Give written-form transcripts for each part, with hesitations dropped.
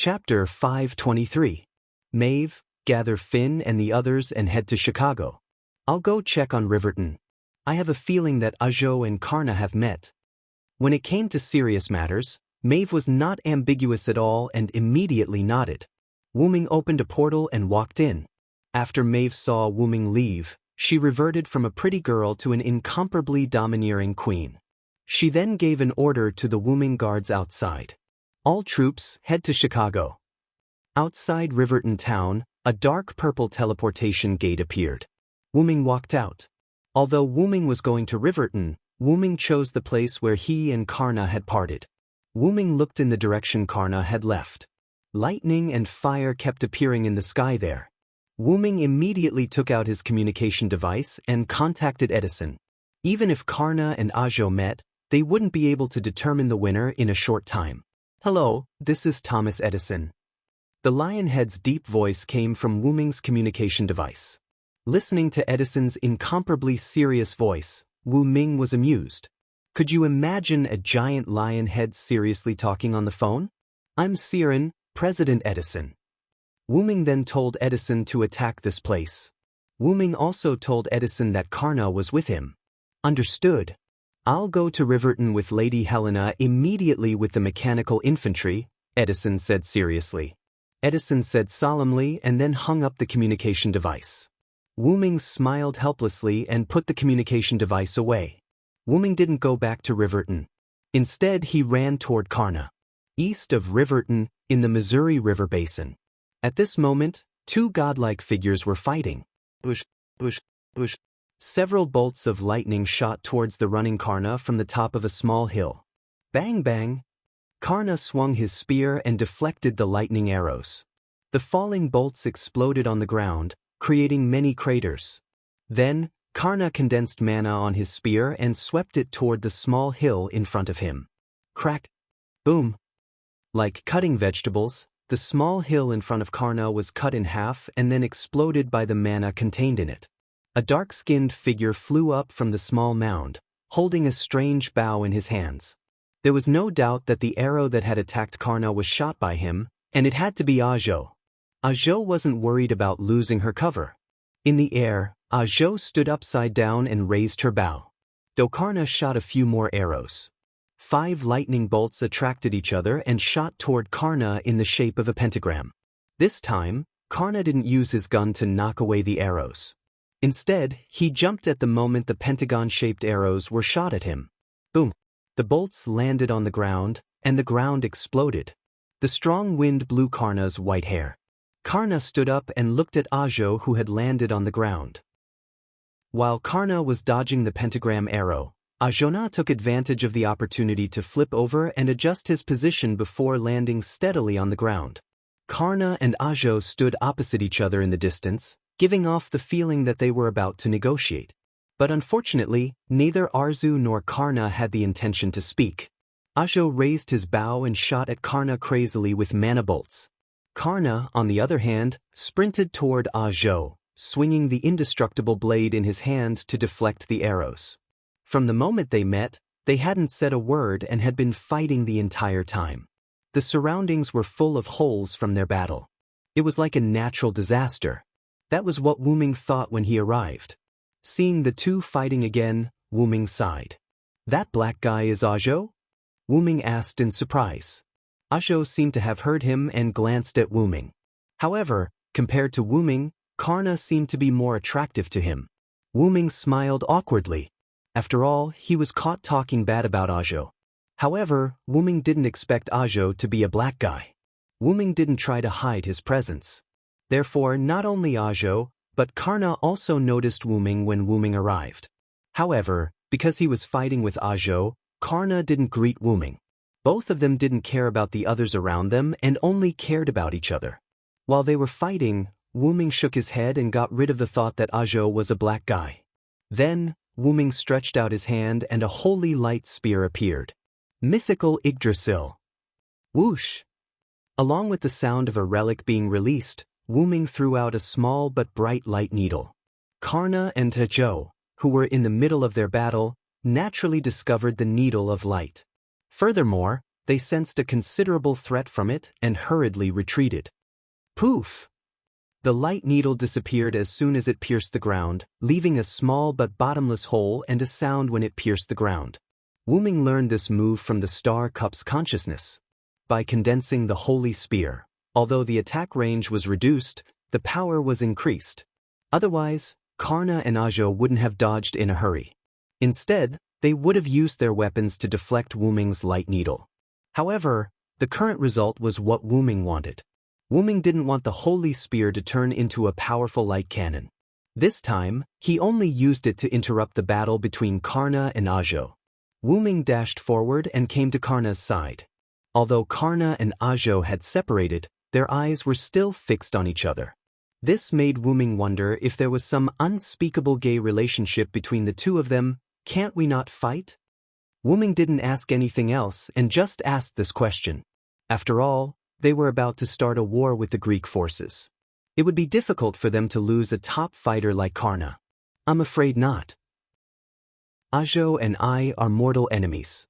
Chapter 523. Maeve, gather Finn and the others and head to Chicago. I'll go check on Riverton. I have a feeling that Ajo and Karna have met. When it came to serious matters, Maeve was not ambiguous at all and immediately nodded. Wu-ming opened a portal and walked in. After Maeve saw Wu-ming leave, she reverted from a pretty girl to an incomparably domineering queen. She then gave an order to the Wu-ming guards outside. All troops, head to Chicago. Outside Riverton town, a dark purple teleportation gate appeared. Wu-ming walked out. Although Wu-ming was going to Riverton, Wu-ming chose the place where he and Karna had parted. Wu-ming looked in the direction Karna had left. Lightning and fire kept appearing in the sky there. Wu-ming immediately took out his communication device and contacted Edison. Even if Karna and Ajo met, they wouldn't be able to determine the winner in a short time. Hello, this is Thomas Edison. The Lionhead's deep voice came from Wu-ming's communication device. Listening to Edison's incomparably serious voice, Wu-ming was amused. Could you imagine a giant lionhead seriously talking on the phone? I'm Siren, President Edison. Wu-ming then told Edison to attack this place. Wu-ming also told Edison that Karna was with him. Understood. I'll go to Riverton with Lady Helena immediately with the mechanical infantry, Edison said seriously. Edison said solemnly and then hung up the communication device. Wu-ming smiled helplessly and put the communication device away. Wu-ming didn't go back to Riverton. Instead, he ran toward Karna. East of Riverton, in the Missouri River Basin. At this moment, two godlike figures were fighting. Bush, bush, bush. Several bolts of lightning shot towards the running Karna from the top of a small hill. Bang bang! Karna swung his spear and deflected the lightning arrows. The falling bolts exploded on the ground, creating many craters. Then, Karna condensed mana on his spear and swept it toward the small hill in front of him. Crack! Boom! Like cutting vegetables, the small hill in front of Karna was cut in half and then exploded by the mana contained in it. A dark-skinned figure flew up from the small mound, holding a strange bow in his hands. There was no doubt that the arrow that had attacked Karna was shot by him, and it had to be Ajo. Ajo wasn't worried about losing her cover. In the air, Ajo stood upside down and raised her bow. Though Karna shot a few more arrows. 5 lightning bolts attracted each other and shot toward Karna in the shape of a pentagram. This time, Karna didn't use his gun to knock away the arrows. Instead, he jumped at the moment the pentagon-shaped arrows were shot at him. Boom! The bolts landed on the ground, and the ground exploded. The strong wind blew Karna's white hair. Karna stood up and looked at Ajo, who had landed on the ground. While Karna was dodging the pentagram arrow, Ajona took advantage of the opportunity to flip over and adjust his position before landing steadily on the ground. Karna and Ajo stood opposite each other in the distance, giving off the feeling that they were about to negotiate. But unfortunately, neither Arzu nor Karna had the intention to speak. Ajo raised his bow and shot at Karna crazily with mana bolts. Karna, on the other hand, sprinted toward Ajo, swinging the indestructible blade in his hand to deflect the arrows. From the moment they met, they hadn't said a word and had been fighting the entire time. The surroundings were full of holes from their battle. It was like a natural disaster. That was what Wu-ming thought when he arrived. Seeing the two fighting again, Wu-ming sighed. That black guy is Ajo? Wu-ming asked in surprise. Ajo seemed to have heard him and glanced at Wu-ming. However, compared to Wu-ming, Karna seemed to be more attractive to him. Wu-ming smiled awkwardly. After all, he was caught talking bad about Ajo. However, Wu-ming didn't expect Ajo to be a black guy. Wu-ming didn't try to hide his presence. Therefore, not only Ajo, but Karna also noticed Wu-ming when Wu-ming arrived. However, because he was fighting with Ajo, Karna didn't greet Wu-ming. Both of them didn't care about the others around them and only cared about each other. While they were fighting, Wu-ming shook his head and got rid of the thought that Ajo was a black guy. Then, Wu-ming stretched out his hand and a holy light spear appeared. Mythical Yggdrasil. Whoosh! Along with the sound of a relic being released, Wu-ming threw out a small but bright light needle. Karna and Ajo, who were in the middle of their battle, naturally discovered the needle of light. Furthermore, they sensed a considerable threat from it and hurriedly retreated. Poof! The light needle disappeared as soon as it pierced the ground, leaving a small but bottomless hole and a sound when it pierced the ground. Wu-Ming learned this move from the Star Cup's consciousness. By condensing the Holy Spear, although the attack range was reduced, the power was increased. Otherwise, Karna and Ajo wouldn't have dodged in a hurry. Instead, they would have used their weapons to deflect Wu-Ming's light needle. However, the current result was what Wu-Ming wanted. Wu-Ming didn't want the Holy Spear to turn into a powerful light cannon. This time, he only used it to interrupt the battle between Karna and Ajo. Wu-Ming dashed forward and came to Karna's side. Although Karna and Ajo had separated, their eyes were still fixed on each other. This made Wu-Ming wonder if there was some unspeakable gay relationship between the two of them. Can't we not fight? Wu-Ming didn't ask anything else and just asked this question. After all, they were about to start a war with the Greek forces. It would be difficult for them to lose a top fighter like Karna. I'm afraid not. Ajo and I are mortal enemies.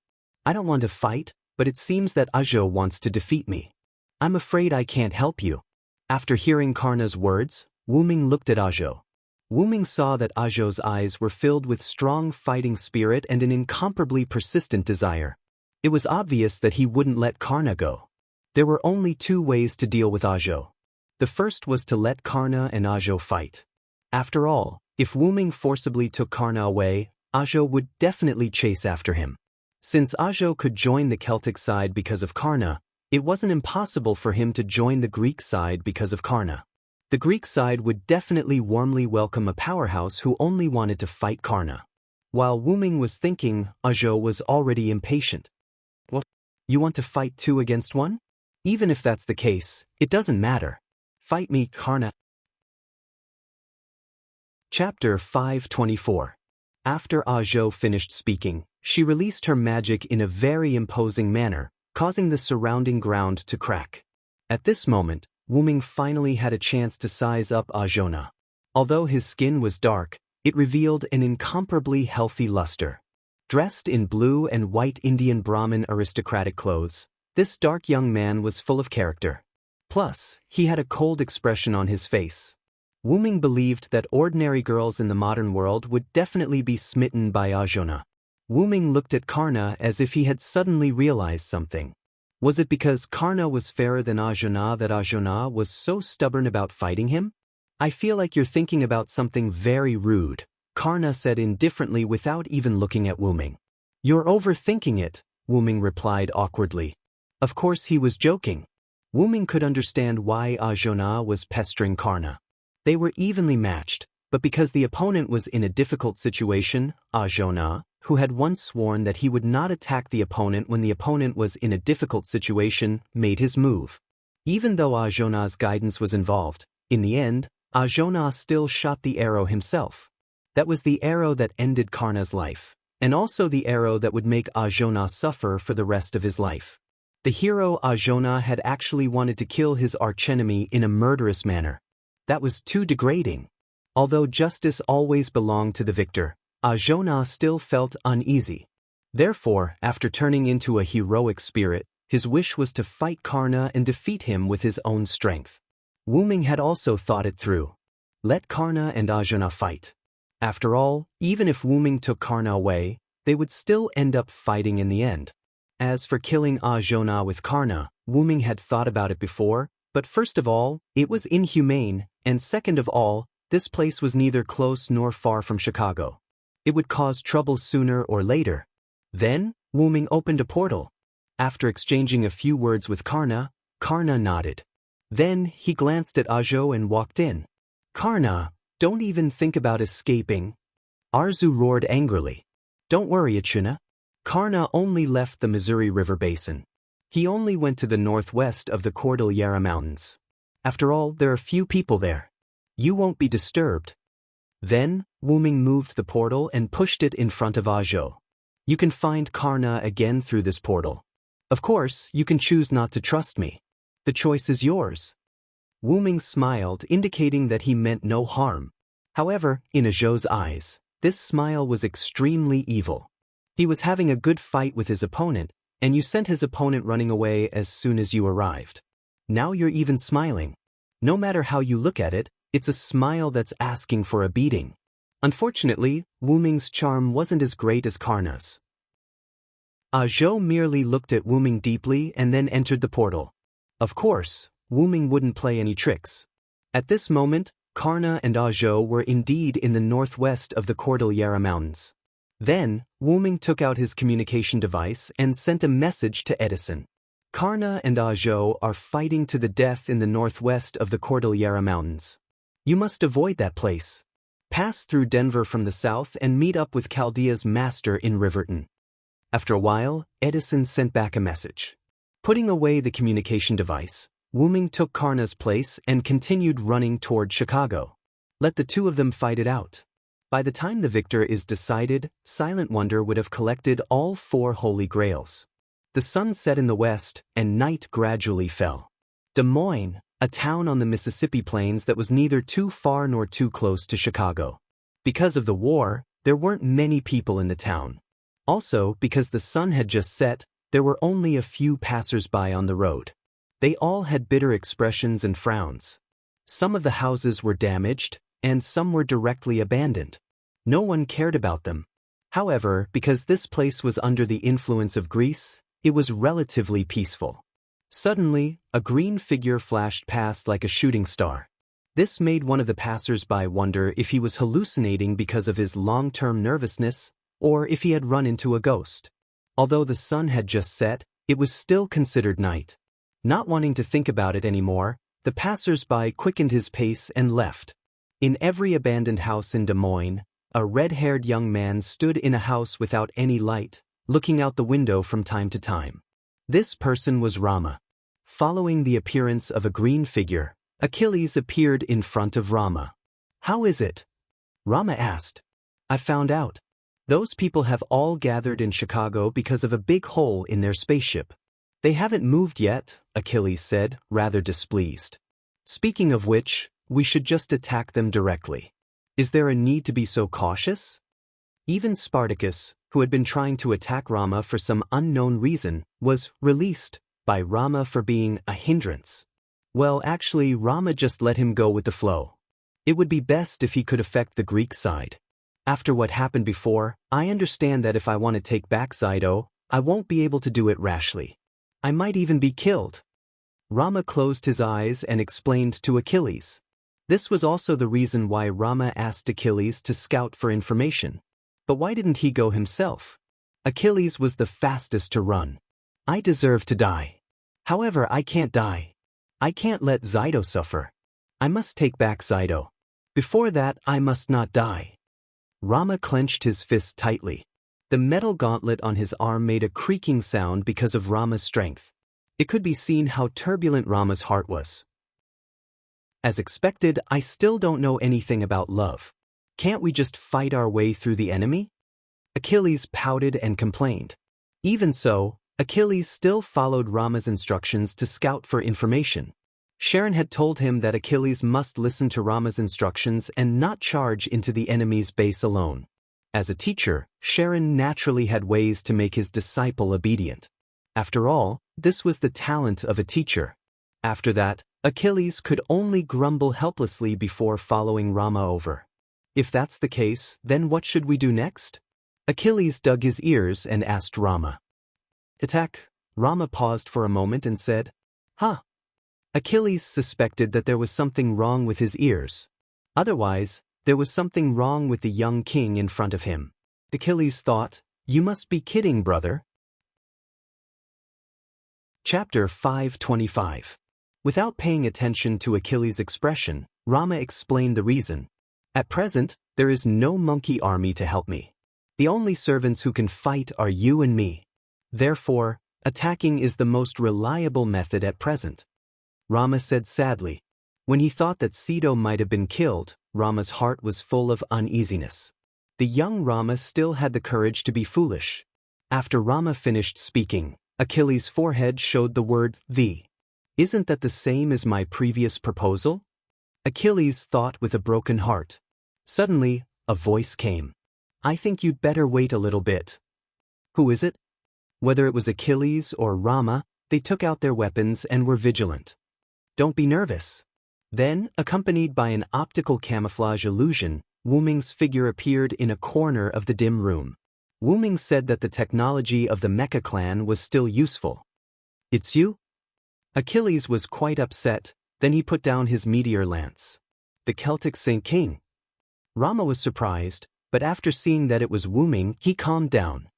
I don't want to fight, but it seems that Ajo wants to defeat me. I'm afraid I can't help you. After hearing Karna's words, Wu-Ming looked at Ajo. Wu-Ming saw that Ajo's eyes were filled with strong fighting spirit and an incomparably persistent desire. It was obvious that he wouldn't let Karna go. There were only two ways to deal with Ajo. The first was to let Karna and Ajo fight. After all, if Wu-Ming forcibly took Karna away, Ajo would definitely chase after him. Since Ajo could join the Celtic side because of Karna, it wasn't impossible for him to join the Greek side because of Karna. The Greek side would definitely warmly welcome a powerhouse who only wanted to fight Karna. While Wu-Ming was thinking, Ajo was already impatient. What? You want to fight 2 against 1? Even if that's the case, it doesn't matter. Fight me, Karna. Chapter 524. After Ajo finished speaking, she released her magic in a very imposing manner, causing the surrounding ground to crack. At this moment, Wu-Ming finally had a chance to size up Ajona. Although his skin was dark, it revealed an incomparably healthy luster. Dressed in blue and white Indian Brahmin aristocratic clothes, this dark young man was full of character. Plus, he had a cold expression on his face. Wu-Ming believed that ordinary girls in the modern world would definitely be smitten by Ajona. Wu-Ming looked at Karna as if he had suddenly realized something. Was it because Karna was fairer than Ajona that Ajona was so stubborn about fighting him? I feel like you're thinking about something very rude, Karna said indifferently without even looking at Wu-Ming. You're overthinking it, Wu-Ming replied awkwardly. Of course he was joking. Wu-Ming could understand why Ajona was pestering Karna. They were evenly matched, but because the opponent was in a difficult situation, Ajona, who had once sworn that he would not attack the opponent when the opponent was in a difficult situation, made his move. Even though Ajona's guidance was involved, in the end, Ajona still shot the arrow himself. That was the arrow that ended Karna's life, and also the arrow that would make Ajona suffer for the rest of his life. The hero Ajona had actually wanted to kill his archenemy in a murderous manner. That was too degrading. Although justice always belonged to the victor, Ajona still felt uneasy. Therefore, after turning into a heroic spirit, his wish was to fight Karna and defeat him with his own strength. Wu-Ming had also thought it through. Let Karna and Ajona fight. After all, even if Wu-Ming took Karna away, they would still end up fighting in the end. As for killing Ajona with Karna, Wu-Ming had thought about it before, but first of all, it was inhumane, and second of all, this place was neither close nor far from Chicago. It would cause trouble sooner or later. Then, Wu-Ming opened a portal. After exchanging a few words with Karna, Karna nodded. Then, he glanced at Ajo and walked in. Karna, don't even think about escaping. Arzu roared angrily. Don't worry, Achuna. Karna only left the Missouri River Basin. He only went to the northwest of the Cordillera Mountains. After all, there are few people there. You won't be disturbed. Then, Wu-Ming moved the portal and pushed it in front of Ajo. You can find Karna again through this portal. Of course, you can choose not to trust me. The choice is yours. Wu-Ming smiled, indicating that he meant no harm. However, in Ajo's eyes, this smile was extremely evil. He was having a good fight with his opponent, and you sent his opponent running away as soon as you arrived. Now you're even smiling. No matter how you look at it, it's a smile that's asking for a beating. Unfortunately, Wu Ming's charm wasn't as great as Karna's. Zhou merely looked at Wu Ming deeply and then entered the portal. Of course, Wu Ming wouldn't play any tricks. At this moment, Karna and Zhou were indeed in the northwest of the Cordillera Mountains. Then, Wu Ming took out his communication device and sent a message to Edison. Karna and Zhou are fighting to the death in the northwest of the Cordillera Mountains. You must avoid that place. Pass through Denver from the south and meet up with Chaldea's master in Riverton. After a while, Edison sent back a message. Putting away the communication device, Wu Ming took Karna's place and continued running toward Chicago. Let the two of them fight it out. By the time the victor is decided, Silent Wonder would have collected all 4 holy grails. The sun set in the west, and night gradually fell. Des Moines, a town on the Mississippi plains that was neither too far nor too close to Chicago. Because of the war, there weren't many people in the town. Also, because the sun had just set, there were only a few passers-by on the road. They all had bitter expressions and frowns. Some of the houses were damaged, and some were directly abandoned. No one cared about them. However, because this place was under the influence of Greece, it was relatively peaceful. Suddenly, a green figure flashed past like a shooting star. This made one of the passers-by wonder if he was hallucinating because of his long-term nervousness, or if he had run into a ghost. Although the sun had just set, it was still considered night. Not wanting to think about it anymore, the passers-by quickened his pace and left. In every abandoned house in Des Moines, a red-haired young man stood in a house without any light, looking out the window from time to time. This person was Rama. Following the appearance of a green figure, Achilles appeared in front of Rama. "How is it?" Rama asked. "I found out. Those people have all gathered in Chicago because of a big hole in their spaceship. They haven't moved yet," Achilles said, rather displeased. "Speaking of which, we should just attack them directly. Is there a need to be so cautious?" Even Spartacus, who had been trying to attack Rama for some unknown reason, was released by Rama for being a hindrance. Well, actually, Rama just let him go with the flow. It would be best if he could affect the Greek side. After what happened before, I understand that if I want to take back Xido, I won't be able to do it rashly. I might even be killed. Rama closed his eyes and explained to Achilles. This was also the reason why Rama asked Achilles to scout for information. But why didn't he go himself? Achilles was the fastest to run. "I deserve to die. However, I can't die. I can't let Xido suffer. I must take back Xido. Before that, I must not die." Rama clenched his fist tightly. The metal gauntlet on his arm made a creaking sound because of Rama's strength. It could be seen how turbulent Rama's heart was. "As expected, I still don't know anything about love. Can't we just fight our way through the enemy?" Achilles pouted and complained. Even so, Achilles still followed Rama's instructions to scout for information. Sharon had told him that Achilles must listen to Rama's instructions and not charge into the enemy's base alone. As a teacher, Sharon naturally had ways to make his disciple obedient. After all, this was the talent of a teacher. After that, Achilles could only grumble helplessly before following Rama over. If that's the case, then what should we do next? Achilles dug his ears and asked Rama. "Attack." Rama paused for a moment and said, "Huh." Achilles suspected that there was something wrong with his ears. Otherwise, there was something wrong with the young king in front of him. Achilles thought, "You must be kidding, brother." Chapter 525. Without paying attention to Achilles' expression, Rama explained the reason. "At present, there is no monkey army to help me. The only servants who can fight are you and me. Therefore, attacking is the most reliable method at present." Rama said sadly. When he thought that Xido might have been killed, Rama's heart was full of uneasiness. The young Rama still had the courage to be foolish. After Rama finished speaking, Achilles' forehead showed the word "the." "Isn't that the same as my previous proposal?" Achilles thought with a broken heart. Suddenly, a voice came. "I think you'd better wait a little bit." "Who is it?" Whether it was Achilles or Rama, they took out their weapons and were vigilant. Don't be nervous. Then, accompanied by an optical camouflage illusion, Wu Ming's figure appeared in a corner of the dim room. Wu Ming said that the technology of the Mecha clan was still useful. It's you? Achilles was quite upset, then he put down his meteor lance. The Celtic Saint King. Rama was surprised, but after seeing that it was Wu Ming, he calmed down.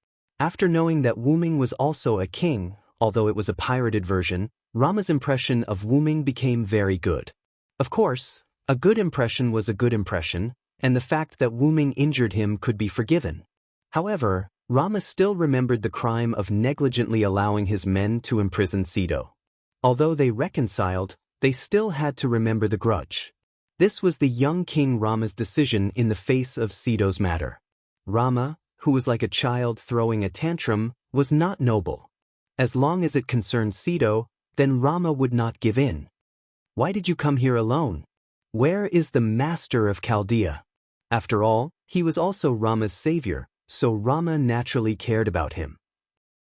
After knowing that Wu Ming was also a king, although it was a pirated version, Rama's impression of Wu Ming became very good. Of course, a good impression was a good impression, and the fact that Wu Ming injured him could be forgiven. However, Rama still remembered the crime of negligently allowing his men to imprison Sido. Although they reconciled, they still had to remember the grudge. This was the young King Rama's decision in the face of Sido's matter. Rama, who was like a child throwing a tantrum, was not noble. As long as it concerned Sido, then Rama would not give in. Why did you come here alone? Where is the master of Chaldea? After all, he was also Rama's savior, so Rama naturally cared about him.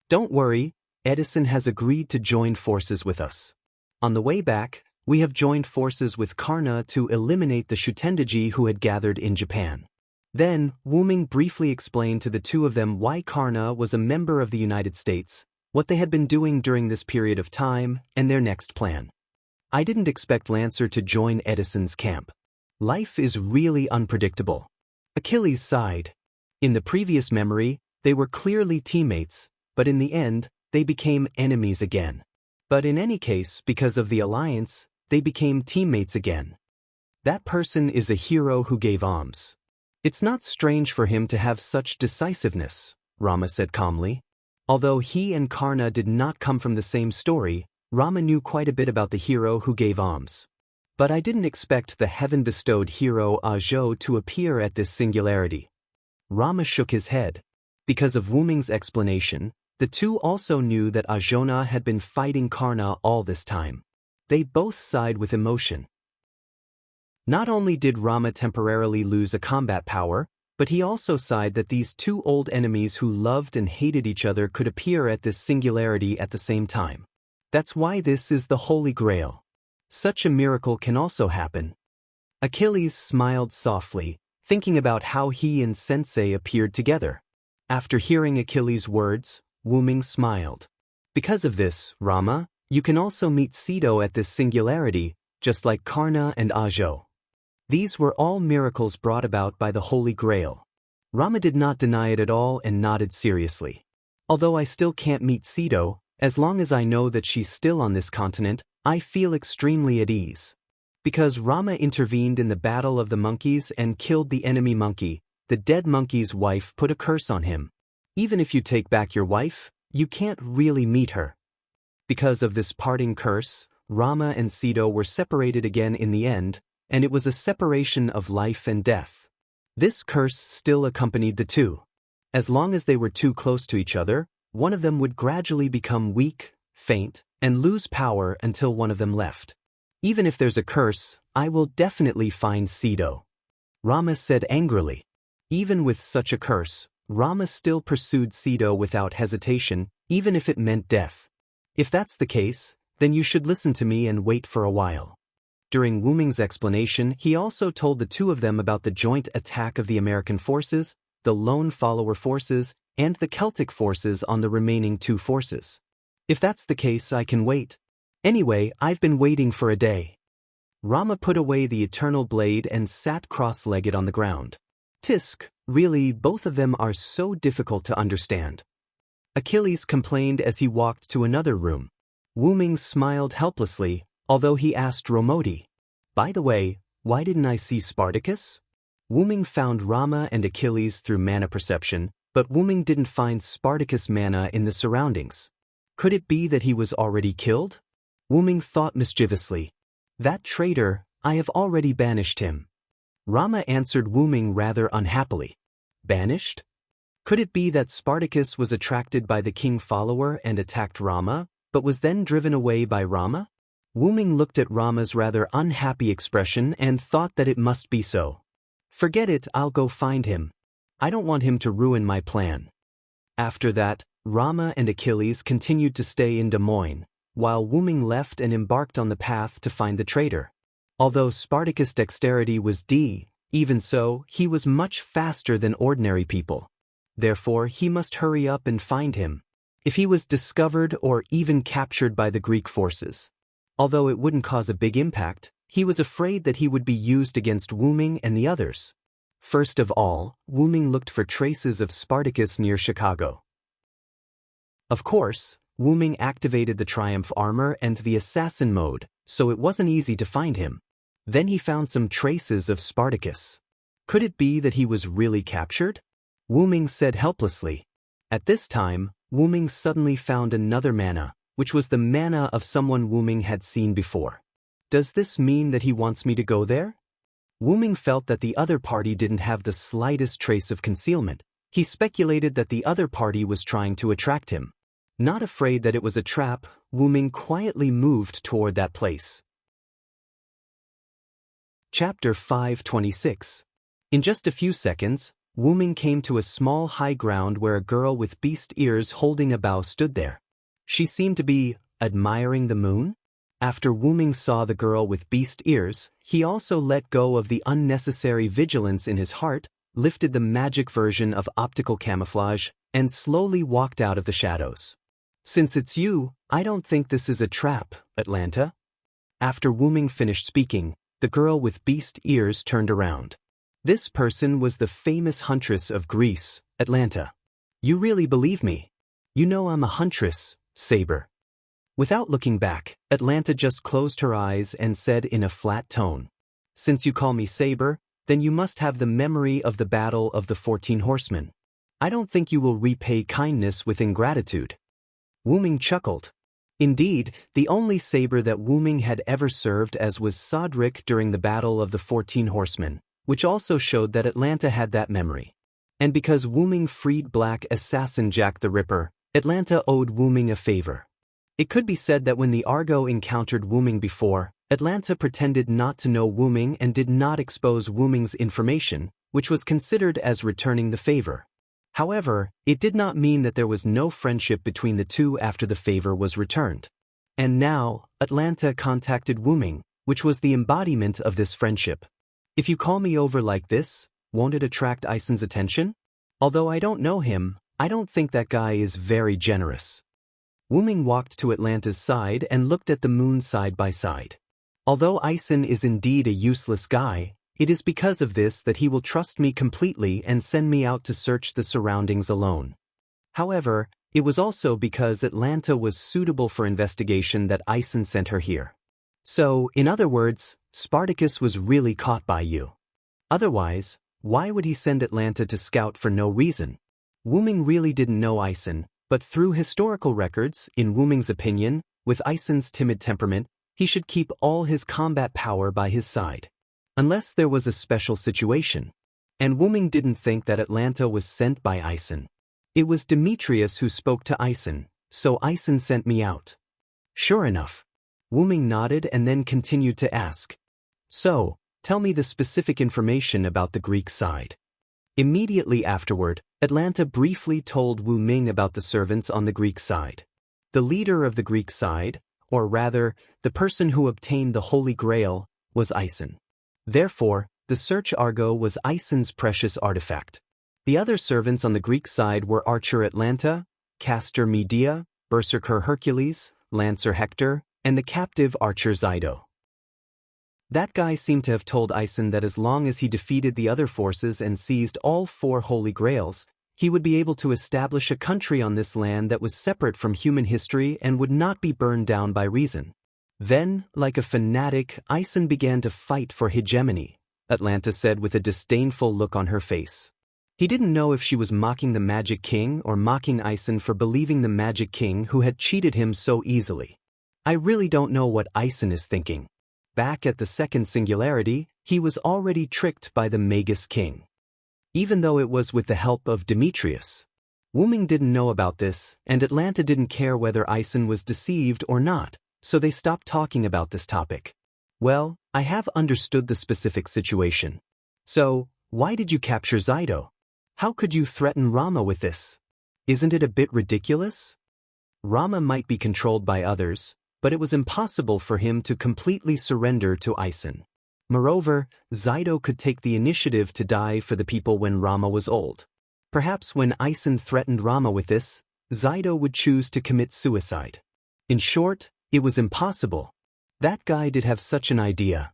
Don't worry, Edison has agreed to join forces with us. On the way back, we have joined forces with Karna to eliminate the Shutendaji who had gathered in Japan. Then, Wu Ming briefly explained to the two of them why Karna was a member of the United States, what they had been doing during this period of time, and their next plan. I didn't expect Lancer to join Edison's camp. Life is really unpredictable. Achilles sighed. In the previous memory, they were clearly teammates, but in the end, they became enemies again. But in any case, because of the alliance, they became teammates again. That person is a hero who gave alms. It's not strange for him to have such decisiveness, Rama said calmly. Although he and Karna did not come from the same story, Rama knew quite a bit about the hero who gave alms. But I didn't expect the heaven-bestowed hero Ajo to appear at this singularity. Rama shook his head. Because of Wu Ming's explanation, the two also knew that Ajona had been fighting Karna all this time. They both sighed with emotion. Not only did Rama temporarily lose a combat power, but he also sighed that these two old enemies who loved and hated each other could appear at this singularity at the same time. That's why this is the Holy Grail. Such a miracle can also happen. Achilles smiled softly, thinking about how he and Sensei appeared together. After hearing Achilles' words, Wu Ming smiled. Because of this, Rama, you can also meet Sido at this singularity, just like Karna and Ajo. These were all miracles brought about by the Holy Grail. Rama did not deny it at all and nodded seriously. Although I still can't meet Sido, as long as I know that she's still on this continent, I feel extremely at ease. Because Rama intervened in the Battle of the Monkeys and killed the enemy monkey, the dead monkey's wife put a curse on him. Even if you take back your wife, you can't really meet her. Because of this parting curse, Rama and Sido were separated again in the end, and it was a separation of life and death. This curse still accompanied the two. As long as they were too close to each other, one of them would gradually become weak, faint, and lose power until one of them left. Even if there's a curse, I will definitely find Sido. Rama said angrily. Even with such a curse, Rama still pursued Sido without hesitation, even if it meant death. If that's the case, then you should listen to me and wait for a while. During Wu Ming's explanation, he also told the two of them about the joint attack of the American forces, the lone follower forces, and the Celtic forces on the remaining two forces. If that's the case, I can wait. Anyway, I've been waiting for a day. Rama put away the eternal blade and sat cross-legged on the ground. Tisk, really, both of them are so difficult to understand. Achilles complained as he walked to another room. Wu Ming smiled helplessly, although he asked Romodi, "By the way, why didn't I see Spartacus?" Wu Ming found Rama and Achilles through mana perception, but Wu Ming didn't find Spartacus mana in the surroundings. Could it be that he was already killed? Wu Ming thought mischievously. That traitor, I have already banished him. Rama answered Wu Ming rather unhappily. Banished? Could it be that Spartacus was attracted by the king follower and attacked Rama, but was then driven away by Rama? Wu Ming looked at Rama's rather unhappy expression and thought that it must be so. Forget it, I'll go find him. I don't want him to ruin my plan. After that, Rama and Achilles continued to stay in Des Moines, while Wu Ming left and embarked on the path to find the traitor. Although Spartacus' dexterity was D, even so, he was much faster than ordinary people. Therefore, he must hurry up and find him, if he was discovered or even captured by the Greek forces. Although it wouldn't cause a big impact, he was afraid that he would be used against Wu Ming and the others. First of all, Wu Ming looked for traces of Spartacus near Chicago. Of course, Wu Ming activated the Triumph armor and the assassin mode, so it wasn't easy to find him. Then he found some traces of Spartacus. Could it be that he was really captured? Wu Ming said helplessly. At this time, Wu Ming suddenly found another mana, which was the mana of someone Wu Ming had seen before. Does this mean that he wants me to go there? Wu Ming felt that the other party didn't have the slightest trace of concealment. He speculated that the other party was trying to attract him. Not afraid that it was a trap, Wu Ming quietly moved toward that place. Chapter 526. In just a few seconds, Wu Ming came to a small high ground where a girl with beast ears holding a bow stood there. She seemed to be admiring the moon. After Wu Ming saw the girl with beast ears, he also let go of the unnecessary vigilance in his heart, lifted the magic version of optical camouflage, and slowly walked out of the shadows. Since it's you, I don't think this is a trap, Atlanta. After Wu Ming finished speaking, the girl with beast ears turned around. This person was the famous huntress of Greece, Atlanta. You really believe me? You know I'm a huntress, Saber. Without looking back, Atlanta just closed her eyes and said in a flat tone, Since you call me Saber, then you must have the memory of the battle of the 14 horsemen. I don't think you will repay kindness with ingratitude. Wu Ming chuckled. Indeed, the only saber that Wu Ming had ever served as was Sodric during the battle of the 14 horsemen, which also showed that Atlanta had that memory. And because Wu Ming freed black assassin Jack the Ripper, Atlanta owed Wu Ming a favor. It could be said that when the Argo encountered Wu Ming before, Atlanta pretended not to know Wu Ming and did not expose Wu Ming's information, which was considered as returning the favor. However, it did not mean that there was no friendship between the two after the favor was returned. And now, Atlanta contacted Wu Ming, which was the embodiment of this friendship. If you call me over like this, won't it attract Ison's attention? Although I don't know him, I don't think that guy is very generous. Wu Ming walked to Atlanta's side and looked at the moon side by side. Although Ison is indeed a useless guy, it is because of this that he will trust me completely and send me out to search the surroundings alone. However, it was also because Atlanta was suitable for investigation that Ison sent her here. So, in other words, Spartacus was really caught by you. Otherwise, why would he send Atlanta to scout for no reason? Wu Ming really didn't know Ison, but through historical records, in Wu Ming's opinion, with Ison's timid temperament, he should keep all his combat power by his side. Unless there was a special situation. And Wu Ming didn't think that Atlanta was sent by Ison. It was Demetrius who spoke to Ison, so Ison sent me out. Sure enough. Wu Ming nodded and then continued to ask. So, tell me the specific information about the Greek side. Immediately afterward, Atlanta briefly told Wu Ming about the servants on the Greek side. The leader of the Greek side, or rather, the person who obtained the Holy Grail, was Ison. Therefore, the search Argo was Ison's precious artifact. The other servants on the Greek side were Archer Atlanta, Caster Medea, Berserker Hercules, Lancer Hector, and the captive Archer Xido. That guy seemed to have told Ison that as long as he defeated the other forces and seized all 4 Holy Grails, he would be able to establish a country on this land that was separate from human history and would not be burned down by reason. Then, like a fanatic, Ison began to fight for hegemony, Atlanta said with a disdainful look on her face. He didn't know if she was mocking the Magic King or mocking Ison for believing the Magic King who had cheated him so easily. I really don't know what Ison is thinking. Back at the second singularity, he was already tricked by the Magus King. Even though it was with the help of Demetrius. Wu Ming didn't know about this, and Atlanta didn't care whether Ison was deceived or not, so they stopped talking about this topic. Well, I have understood the specific situation. So, why did you capture Xido? How could you threaten Rama with this? Isn't it a bit ridiculous? Rama might be controlled by others, but it was impossible for him to completely surrender to Ison. Moreover, Xido could take the initiative to die for the people when Rama was old. Perhaps when Ison threatened Rama with this, Xido would choose to commit suicide. In short, it was impossible. That guy did have such an idea.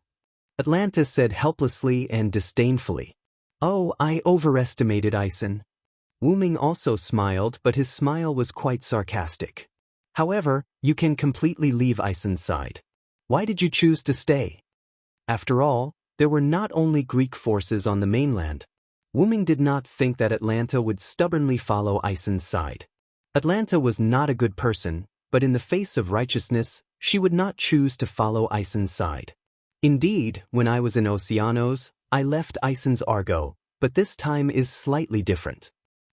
Atlanta said helplessly and disdainfully. Oh, I overestimated Ison. Wu Ming also smiled, but his smile was quite sarcastic. However, you can completely leave Ison's side. Why did you choose to stay? After all, there were not only Greek forces on the mainland. Wu Ming did not think that Atlanta would stubbornly follow Ison's side. Atlanta was not a good person, but in the face of righteousness, she would not choose to follow Ison's side. Indeed, when I was in Oceanos, I left Ison's Argo, but this time is slightly different.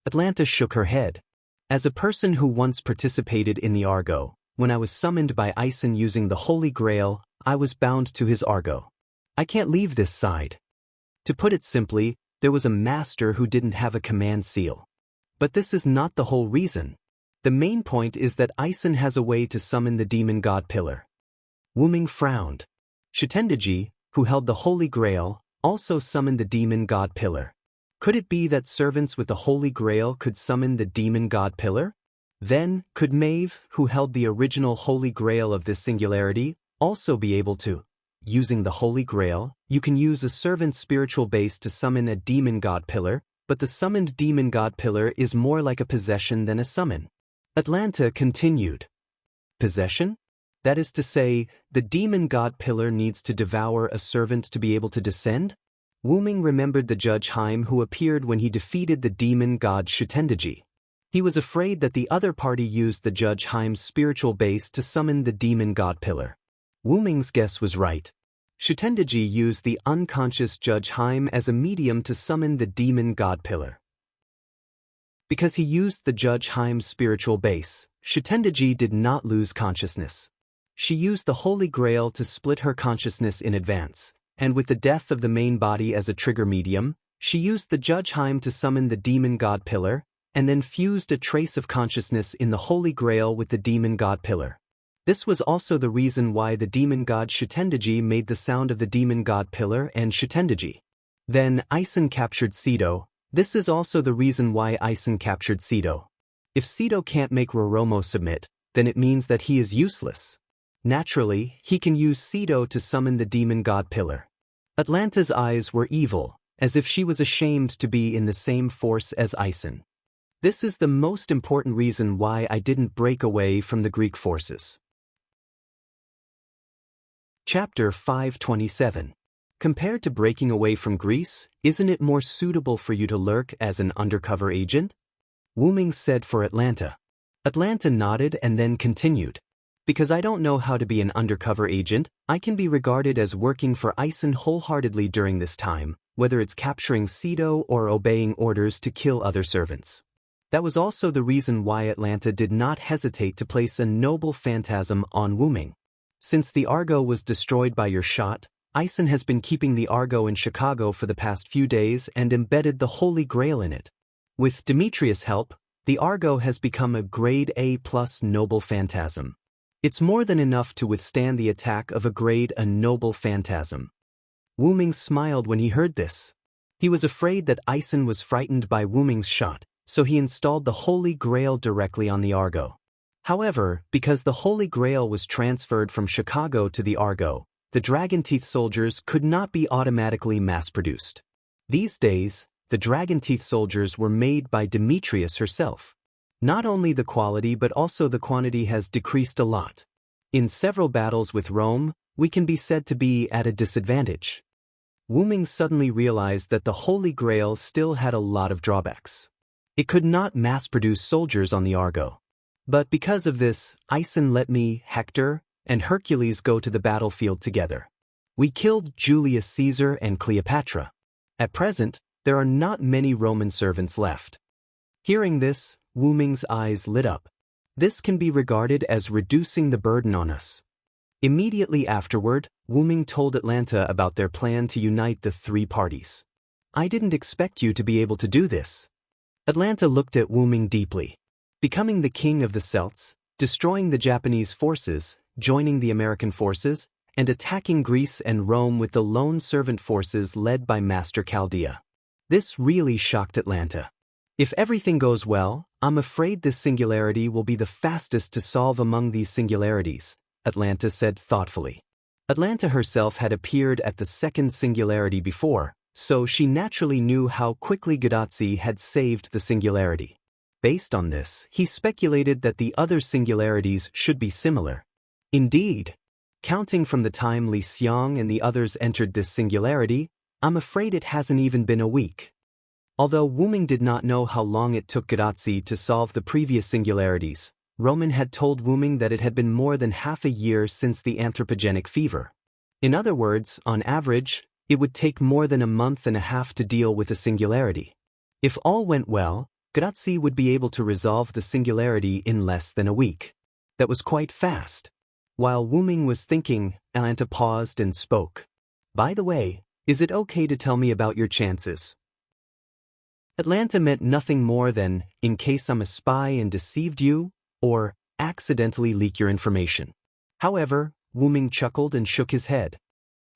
Atlanta shook her head. As a person who once participated in the Argo, when I was summoned by Ison using the Holy Grail, I was bound to his Argo. I can't leave this side. To put it simply, there was a master who didn't have a command seal. But this is not the whole reason. The main point is that Ison has a way to summon the demon god pillar. Wu Ming frowned. Shitendaji, who held the Holy Grail, also summoned the demon god pillar. Could it be that servants with the Holy Grail could summon the demon god pillar? Then, could Maeve, who held the original Holy Grail of this singularity, also be able to? Using the Holy Grail, you can use a servant's spiritual base to summon a demon god pillar, but the summoned demon god pillar is more like a possession than a summon. Atlanta continued. Possession? That is to say, the demon god pillar needs to devour a servant to be able to descend? Wu Ming remembered the Judge Haim who appeared when he defeated the demon god Shitendaji. He was afraid that the other party used the Judge Haim's spiritual base to summon the demon god pillar. Wu Ming's guess was right. Shitendaji used the unconscious Judge Haim as a medium to summon the demon god pillar. Because he used the Judge Haim's spiritual base, Shitendaji did not lose consciousness. She used the Holy Grail to split her consciousness in advance, and with the death of the main body as a trigger medium, she used the Judge Haim to summon the demon god pillar, and then fused a trace of consciousness in the Holy Grail with the demon god pillar. This was also the reason why the demon god Shitendaji made the sound of the demon god pillar and Shitendaji. Then Ison captured Cedo. This is also the reason why Ison captured Cedo. If Cedo can't make Roromo submit, then it means that he is useless. Naturally, he can use Cedo to summon the demon god pillar. Atlanta's eyes were evil, as if she was ashamed to be in the same force as Ison. This is the most important reason why I didn't break away from the Greek forces. Chapter 527. Compared to breaking away from Greece, isn't it more suitable for you to lurk as an undercover agent? Wu Ming said for Atlanta. Atlanta nodded and then continued. Because I don't know how to be an undercover agent, I can be regarded as working for Ison wholeheartedly during this time, whether it's capturing Cedo or obeying orders to kill other servants. That was also the reason why Atlanta did not hesitate to place a noble phantasm on Wu Ming. Since the Argo was destroyed by your shot, Ison has been keeping the Argo in Chicago for the past few days and embedded the Holy Grail in it. With Demetrius' help, the Argo has become a grade A+ noble phantasm. It's more than enough to withstand the attack of a grade A noble phantasm. Wu Ming smiled when he heard this. He was afraid that Ison was frightened by Wu Ming's shot, so he installed the Holy Grail directly on the Argo. However, because the Holy Grail was transferred from Chicago to the Argo, the Dragon Teeth soldiers could not be automatically mass-produced. These days, the Dragon Teeth soldiers were made by Demetrius herself. Not only the quality but also the quantity has decreased a lot. In several battles with Rome, we can be said to be at a disadvantage. Wu Ming suddenly realized that the Holy Grail still had a lot of drawbacks. It could not mass-produce soldiers on the Argo. But because of this, Ison let me, Hector, and Hercules go to the battlefield together. We killed Julius Caesar and Cleopatra. At present, there are not many Roman servants left. Hearing this, Wu Ming's eyes lit up. This can be regarded as reducing the burden on us. Immediately afterward, Wu Ming told Atlanta about their plan to unite the three parties. I didn't expect you to be able to do this. Atlanta looked at Wu Ming deeply. becoming the king of the Celts, destroying the Japanese forces, joining the American forces, and attacking Greece and Rome with the lone servant forces led by Master Chaldea. This really shocked Atlanta. If everything goes well, I'm afraid this singularity will be the fastest to solve among these singularities, Atlanta said thoughtfully. Atlanta herself had appeared at the second singularity before, so she naturally knew how quickly Gadotsi had saved the singularity. Based on this, he speculated that the other singularities should be similar. Indeed, counting from the time Li Xiang and the others entered this singularity, I'm afraid it hasn't even been a week. Although Wu Ming did not know how long it took Gadotsi to solve the previous singularities, Roman had told Wu Ming that it had been more than half a year since the anthropogenic fever. In other words, on average, it would take more than a month and a half to deal with a singularity. If all went well, Gadotsi would be able to resolve the singularity in less than a week. That was quite fast. While Wu Ming was thinking, Atlanta paused and spoke. By the way, is it okay to tell me about your chances? Atlanta meant nothing more than, in case I'm a spy and deceived you, or accidentally leak your information. However, Wu Ming chuckled and shook his head.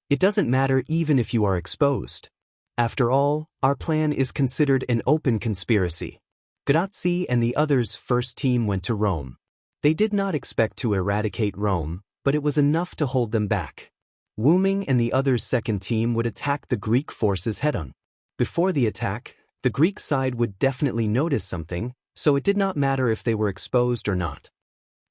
It doesn't matter even if you are exposed. After all, our plan is considered an open conspiracy. Gadotsi and the others' first team went to Rome. They did not expect to eradicate Rome, but it was enough to hold them back. Wu Ming and the others' second team would attack the Greek forces head-on. Before the attack, the Greek side would definitely notice something, so it did not matter if they were exposed or not.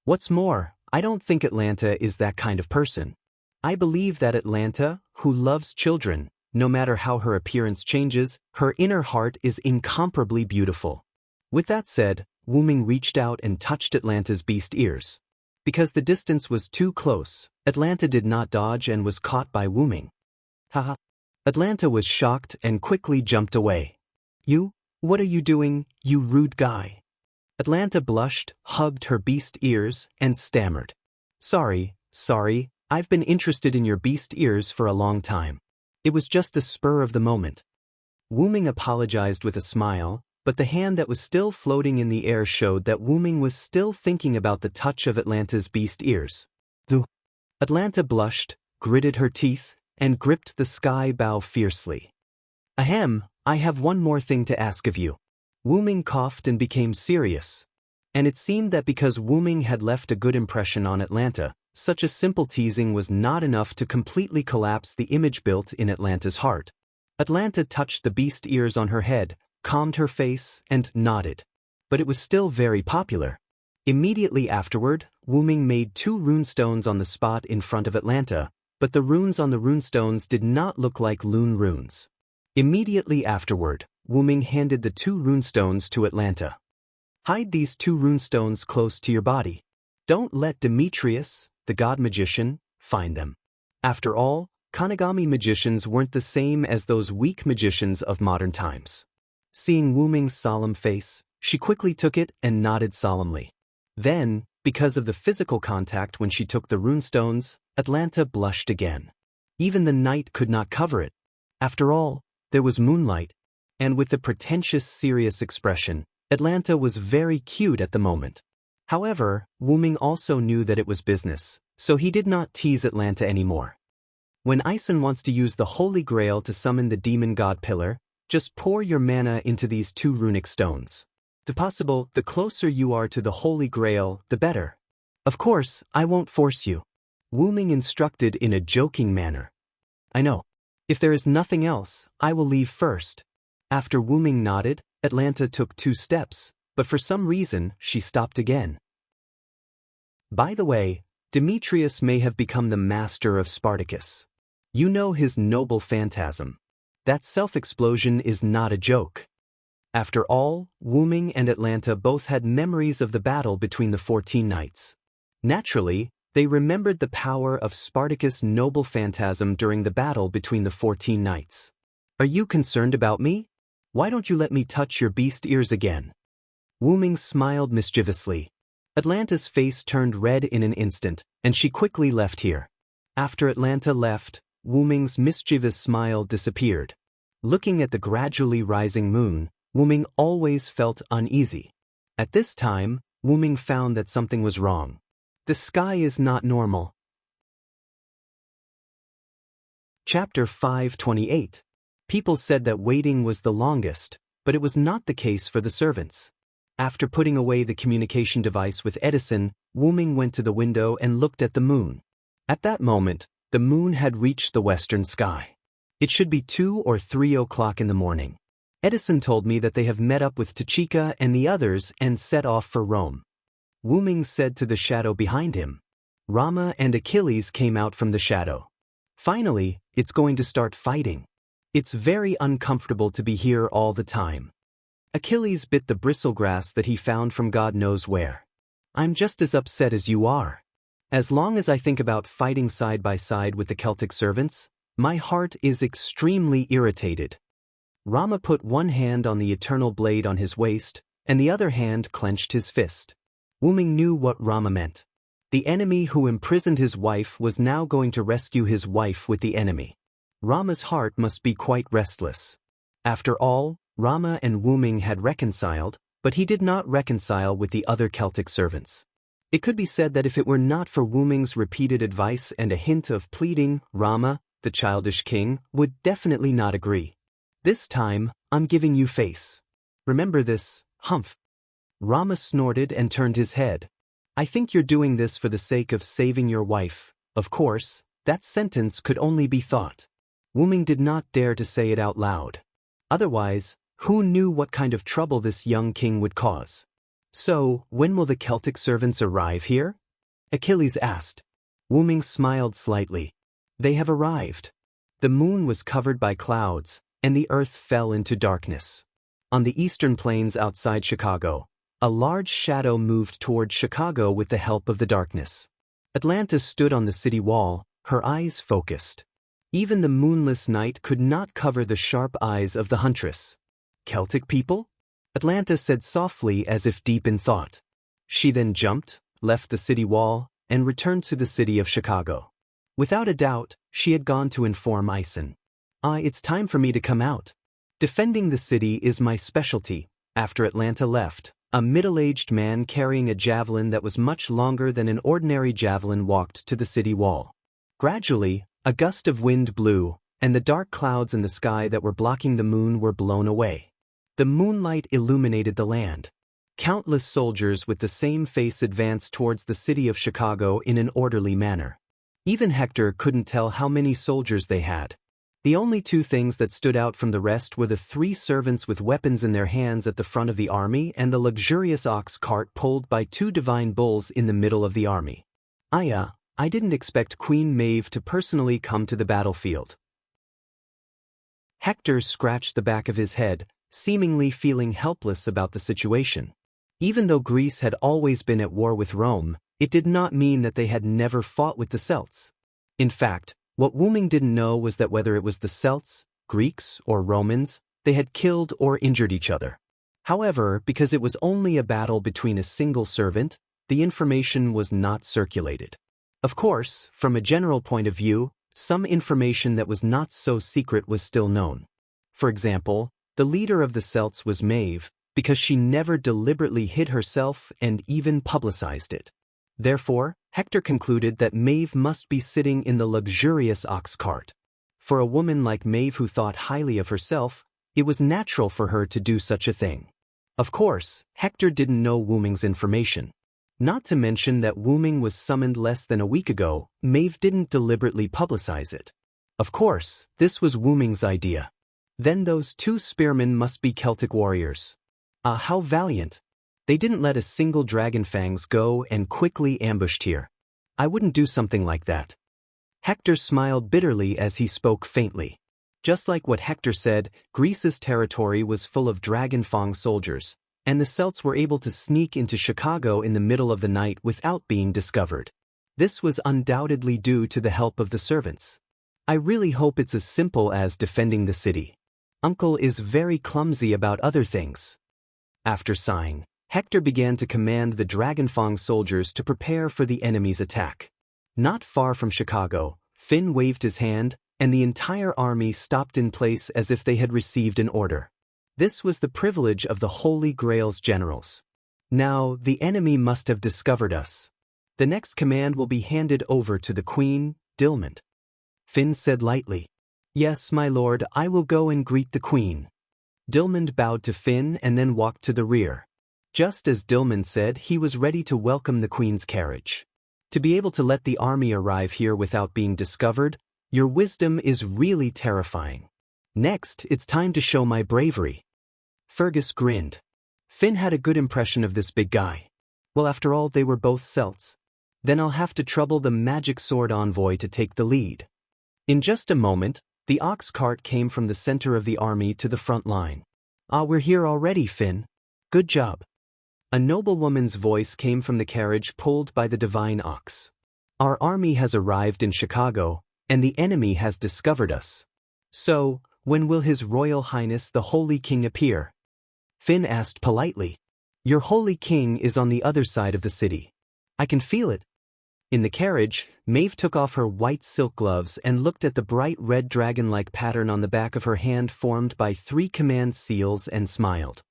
What's more, I don't think Atlanta is that kind of person. I believe that Atlanta, who loves children, no matter how her appearance changes, her inner heart is incomparably beautiful. With that said, Wu Ming reached out and touched Atlanta's beast ears. Because the distance was too close, Atlanta did not dodge and was caught by Wu Ming. Haha. Atlanta was shocked and quickly jumped away. What are you doing, you rude guy? Atlanta blushed, hugged her beast ears, and stammered. Sorry, I've been interested in your beast ears for a long time. It was just a spur of the moment. Wu Ming apologized with a smile, but the hand that was still floating in the air showed that Wu Ming was still thinking about the touch of Atlanta's beast ears. Atlanta blushed, gritted her teeth, and gripped the sky bow fiercely. Ahem, I have one more thing to ask of you. Wu Ming coughed and became serious. And it seemed that because Wu Ming had left a good impression on Atlanta, such a simple teasing was not enough to completely collapse the image built in Atlanta's heart. Atlanta touched the beast ears on her head, calmed her face, and nodded. But it was still very popular. Immediately afterward, Wu Ming made 2 runestones on the spot in front of Atlanta, but the runes on the runestones did not look like Lune runes. Immediately afterward, Wu Ming handed the 2 runestones to Atlanta. Hide these 2 runestones close to your body. Don't let Demetrius, the god magician, find them. After all, Kanagami magicians weren't the same as those weak magicians of modern times. Seeing Wu Ming's solemn face, she quickly took it and nodded solemnly. Then, because of the physical contact when she took the runestones, Atlanta blushed again. Even the night could not cover it. After all, there was moonlight, and with the pretentious, serious expression, Atlanta was very cute at the moment. However, Wu Ming also knew that it was business, so he did not tease Atlanta anymore. When Ison wants to use the Holy Grail to summon the demon god pillar, just pour your mana into these 2 runic stones. If possible, the closer you are to the Holy Grail, the better. Of course, I won't force you. Wu Ming instructed in a joking manner. I know. If there is nothing else, I will leave first. After Wu Ming nodded, Atlanta took 2 steps, but for some reason, she stopped again. By the way, Demetrius may have become the master of Spartacus. You know his noble phantasm. That self-explosion is not a joke. After all, Wu Ming and Atlanta both had memories of the battle between the 14 knights. Naturally, they remembered the power of Spartacus' noble phantasm during the battle between the 14 knights. Are you concerned about me? Why don't you let me touch your beast ears again? Wu Ming smiled mischievously. Atlanta's face turned red in an instant, and she quickly left here. After Atlanta left, Wu Ming's mischievous smile disappeared. Looking at the gradually rising moon, Wu Ming always felt uneasy. At this time, Wu-ming found that something was wrong. The sky is not normal. Chapter 528. People said that waiting was the longest, but it was not the case for the servants. After putting away the communication device with Edison, Wu-ming went to the window and looked at the moon. At that moment, the moon had reached the western sky. It should be 2 or 3 o'clock in the morning. Edison told me that they have met up with Tachika and the others and set off for Rome. Wu-ming said to the shadow behind him. Rama and Achilles came out from the shadow. Finally, it's going to start fighting. It's very uncomfortable to be here all the time. Achilles bit the bristlegrass that he found from God knows where. I'm just as upset as you are. As long as I think about fighting side by side with the Celtic servants, my heart is extremely irritated. Rama put one hand on the eternal blade on his waist, and the other hand clenched his fist. Wu-ming knew what Rama meant. The enemy who imprisoned his wife was now going to rescue his wife with the enemy. Rama's heart must be quite restless. After all, Rama and Wu-ming had reconciled, but he did not reconcile with the other Celtic servants. It could be said that if it were not for Wu-ming's repeated advice and a hint of pleading, Rama, the childish king, would definitely not agree. This time, I'm giving you face. Remember this, humph. Rama snorted and turned his head. I think you're doing this for the sake of saving your wife. Of course, that sentence could only be thought. Wu-ming did not dare to say it out loud. Otherwise, who knew what kind of trouble this young king would cause? So, when will the Celtic servants arrive here? Achilles asked. Wu-ming smiled slightly. They have arrived. The moon was covered by clouds, and the earth fell into darkness. On the eastern plains outside Chicago, a large shadow moved toward Chicago with the help of the darkness. Atlanta stood on the city wall, her eyes focused. Even the moonless night could not cover the sharp eyes of the huntress. Celtic people? Atlanta said softly as if deep in thought. She then jumped, left the city wall, and returned to the city of Chicago. Without a doubt, she had gone to inform Ison. It's time for me to come out. Defending the city is my specialty. After Atlanta left, a middle-aged man carrying a javelin that was much longer than an ordinary javelin walked to the city wall. Gradually, a gust of wind blew, and the dark clouds in the sky that were blocking the moon were blown away. The moonlight illuminated the land. Countless soldiers with the same face advanced towards the city of Chicago in an orderly manner. Even Hector couldn't tell how many soldiers they had. The only two things that stood out from the rest were the 3 servants with weapons in their hands at the front of the army and the luxurious ox cart pulled by 2 divine bulls in the middle of the army. I didn't expect Queen Maeve to personally come to the battlefield. Hector scratched the back of his head, seemingly feeling helpless about the situation. Even though Greece had always been at war with Rome, it did not mean that they had never fought with the Celts. In fact, what Wu-ming didn't know was that whether it was the Celts, Greeks, or Romans, they had killed or injured each other. However, because it was only a battle between a single servant, the information was not circulated. Of course, from a general point of view, some information that was not so secret was still known. For example, the leader of the Celts was Maeve, because she never deliberately hid herself and even publicized it. Therefore, Hector concluded that Maeve must be sitting in the luxurious ox cart. For a woman like Maeve who thought highly of herself, it was natural for her to do such a thing. Of course, Hector didn't know Wu-ming's information. Not to mention that Wu-ming was summoned less than a week ago, Maeve didn't deliberately publicize it. Of course, this was Wu-ming's idea. Then those 2 spearmen must be Celtic warriors. How valiant. They didn't let a single dragon fangs go and quickly ambushed here. I wouldn't do something like that. Hector smiled bitterly as he spoke faintly. Just like what Hector said, Greece's territory was full of dragon fang soldiers, and the Celts were able to sneak into Chicago in the middle of the night without being discovered. This was undoubtedly due to the help of the servants. I really hope it's as simple as defending the city. Uncle is very clumsy about other things. After sighing, Hector began to command the Dragonfang soldiers to prepare for the enemy's attack. Not far from Chicago, Finn waved his hand, and the entire army stopped in place as if they had received an order. This was the privilege of the Holy Grail's generals. Now, the enemy must have discovered us. The next command will be handed over to the Queen, Dilmund. Finn said lightly. Yes, my lord, I will go and greet the Queen. Dilmund bowed to Finn and then walked to the rear. Just as Dilmund said, he was ready to welcome the Queen's carriage. To be able to let the army arrive here without being discovered, your wisdom is really terrifying. Next, it's time to show my bravery. Fergus grinned. Finn had a good impression of this big guy. Well, after all, they were both Celts. Then I'll have to trouble the magic sword envoy to take the lead. In just a moment, the ox cart came from the center of the army to the front line. Ah, we're here already, Finn. Good job. A noblewoman's voice came from the carriage pulled by the divine ox. Our army has arrived in Chicago, and the enemy has discovered us. So, when will His Royal Highness the Holy King appear? Finn asked politely. Your Holy King is on the other side of the city. I can feel it. In the carriage, Maeve took off her white silk gloves and looked at the bright red dragon-like pattern on the back of her hand formed by 3 command seals and smiled.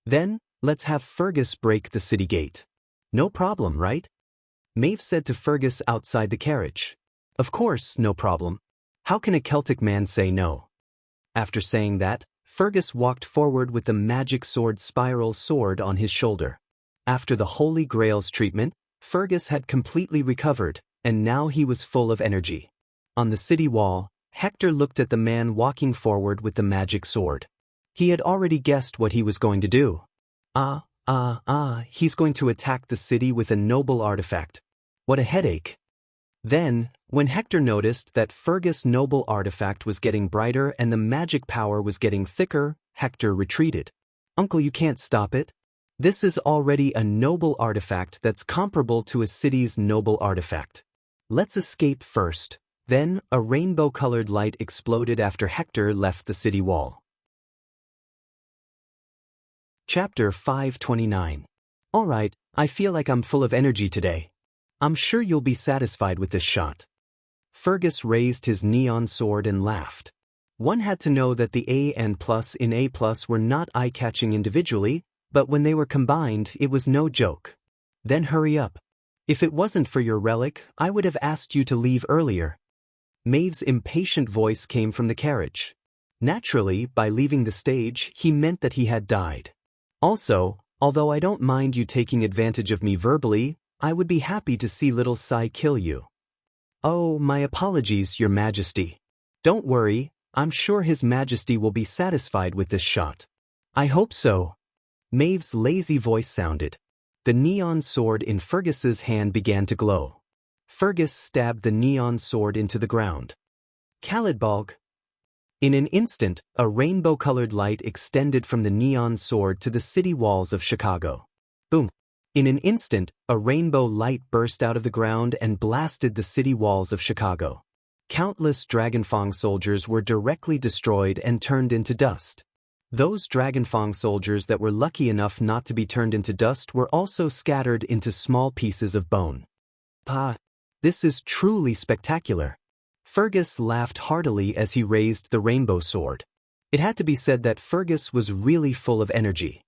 Then, let's have Fergus break the city gate. No problem, right? Maeve said to Fergus outside the carriage. Of course, no problem. How can a Celtic man say no? After saying that, Fergus walked forward with the magic sword spiral sword on his shoulder. After the Holy Grail's treatment, Fergus had completely recovered, and now he was full of energy. On the city wall, Hector looked at the man walking forward with the magic sword. He had already guessed what he was going to do. He's going to attack the city with a noble artifact. What a headache. Then, when Hector noticed that Fergus' noble artifact was getting brighter and the magic power was getting thicker, Hector retreated. Uncle, you can't stop it. This is already a noble artifact that's comparable to a city's noble artifact. Let's escape first. Then, a rainbow-colored light exploded after Hector left the city wall. Chapter 529. Alright, I feel like I'm full of energy today. I'm sure you'll be satisfied with this shot. Fergus raised his neon sword and laughed. One had to know that the A and plus in A plus were not eye-catching individually, but when they were combined, it was no joke. Then hurry up. If it wasn't for your relic, I would have asked you to leave earlier. Maeve's impatient voice came from the carriage. Naturally, by leaving the stage, he meant that he had died. Also, although I don't mind you taking advantage of me verbally, I would be happy to see little Sai kill you. Oh, my apologies, Your Majesty. Don't worry, I'm sure His Majesty will be satisfied with this shot. I hope so. Maeve's lazy voice sounded. The neon sword in Fergus's hand began to glow. Fergus stabbed the neon sword into the ground. Calidbalg. In an instant, a rainbow-colored light extended from the neon sword to the city walls of Chicago. Boom. In an instant, a rainbow light burst out of the ground and blasted the city walls of Chicago. Countless Dragonfang soldiers were directly destroyed and turned into dust. Those Dragonfang soldiers that were lucky enough not to be turned into dust were also scattered into small pieces of bone. This is truly spectacular. Fergus laughed heartily as he raised the rainbow sword. It had to be said that Fergus was really full of energy.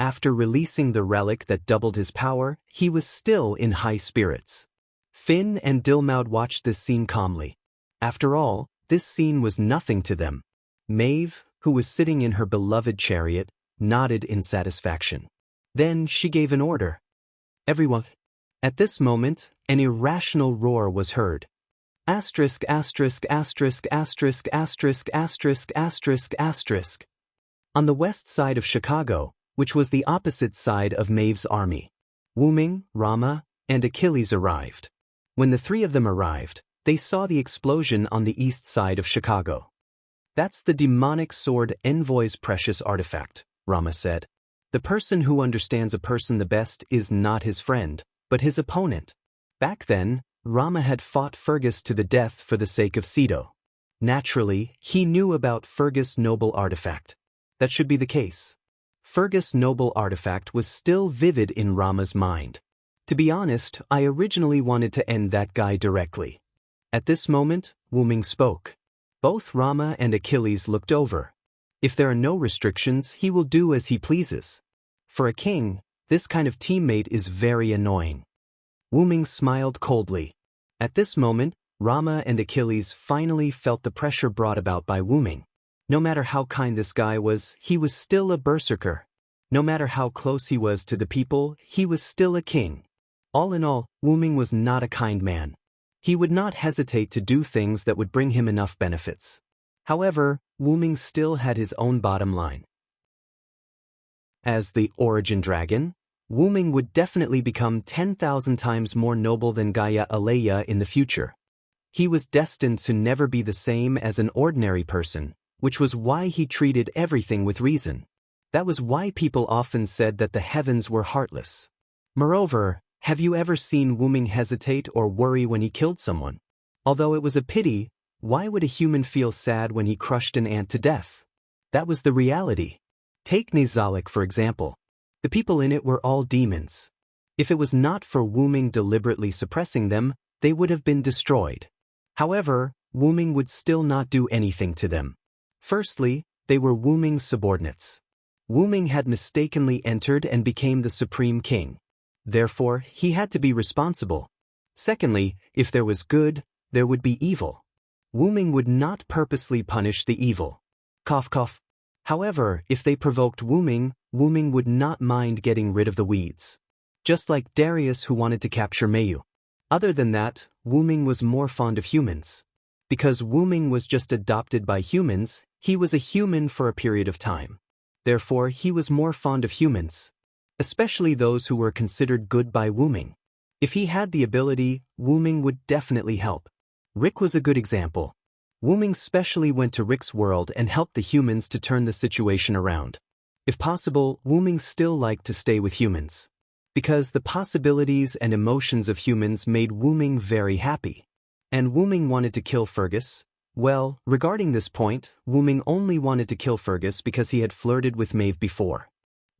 After releasing the relic that doubled his power, he was still in high spirits. Finn and Dilmund watched this scene calmly. After all, this scene was nothing to them. Maeve, who was sitting in her beloved chariot, nodded in satisfaction. Then she gave an order. Everyone. At this moment, an irrational roar was heard. Asterisk, asterisk, asterisk, asterisk, asterisk, asterisk, asterisk, asterisk. On the west side of Chicago, which was the opposite side of Maeve's army, Wuming, Rama, and Achilles arrived. When the 3 of them arrived, they saw the explosion on the east side of Chicago. That's the demonic sword envoy's precious artifact, Rama said. The person who understands a person the best is not his friend, but his opponent. Back then, Rama had fought Fergus to the death for the sake of Cedo. Naturally, he knew about Fergus' noble artifact. That should be the case. Fergus' noble artifact was still vivid in Rama's mind. To be honest, I originally wanted to end that guy directly. At this moment, Wuming spoke. Both Rama and Achilles looked over. If there are no restrictions, he will do as he pleases. For a king, this kind of teammate is very annoying. Wu Ming smiled coldly. At this moment, Rama and Achilles finally felt the pressure brought about by Wu Ming. No matter how kind this guy was, he was still a berserker. No matter how close he was to the people, he was still a king. All in all, Wu Ming was not a kind man. He would not hesitate to do things that would bring him enough benefits. However, Wu Ming still had his own bottom line. As the origin dragon, Wu Ming would definitely become 10,000 times more noble than Gaia Aleya in the future. He was destined to never be the same as an ordinary person, which was why he treated everything with reason. That was why people often said that the heavens were heartless. Moreover, have you ever seen Wu Ming hesitate or worry when he killed someone? Although it was a pity, why would a human feel sad when he crushed an ant to death? That was the reality. Take Nizalik for example. The people in it were all demons. If it was not for Wu Ming deliberately suppressing them, they would have been destroyed. However, Wu Ming would still not do anything to them. Firstly, they were Wu Ming's subordinates. Wu Ming had mistakenly entered and became the supreme king. Therefore, he had to be responsible. Secondly, if there was good, there would be evil. Wu Ming would not purposely punish the evil. Cough cough. However, if they provoked Wu Ming would not mind getting rid of the weeds. Just like Darius who wanted to capture Mayu. Other than that, Wu Ming was more fond of humans. Because Wu Ming was just adopted by humans, he was a human for a period of time. Therefore, he was more fond of humans. Especially those who were considered good by Wu Ming. If he had the ability, Wu Ming would definitely help. Rick was a good example. Wu Ming specially went to Rick's world and helped the humans to turn the situation around. If possible, Wu Ming still liked to stay with humans. Because the possibilities and emotions of humans made Wu Ming very happy. And Wu Ming wanted to kill Fergus? Well, regarding this point, Wu Ming only wanted to kill Fergus because he had flirted with Maeve before.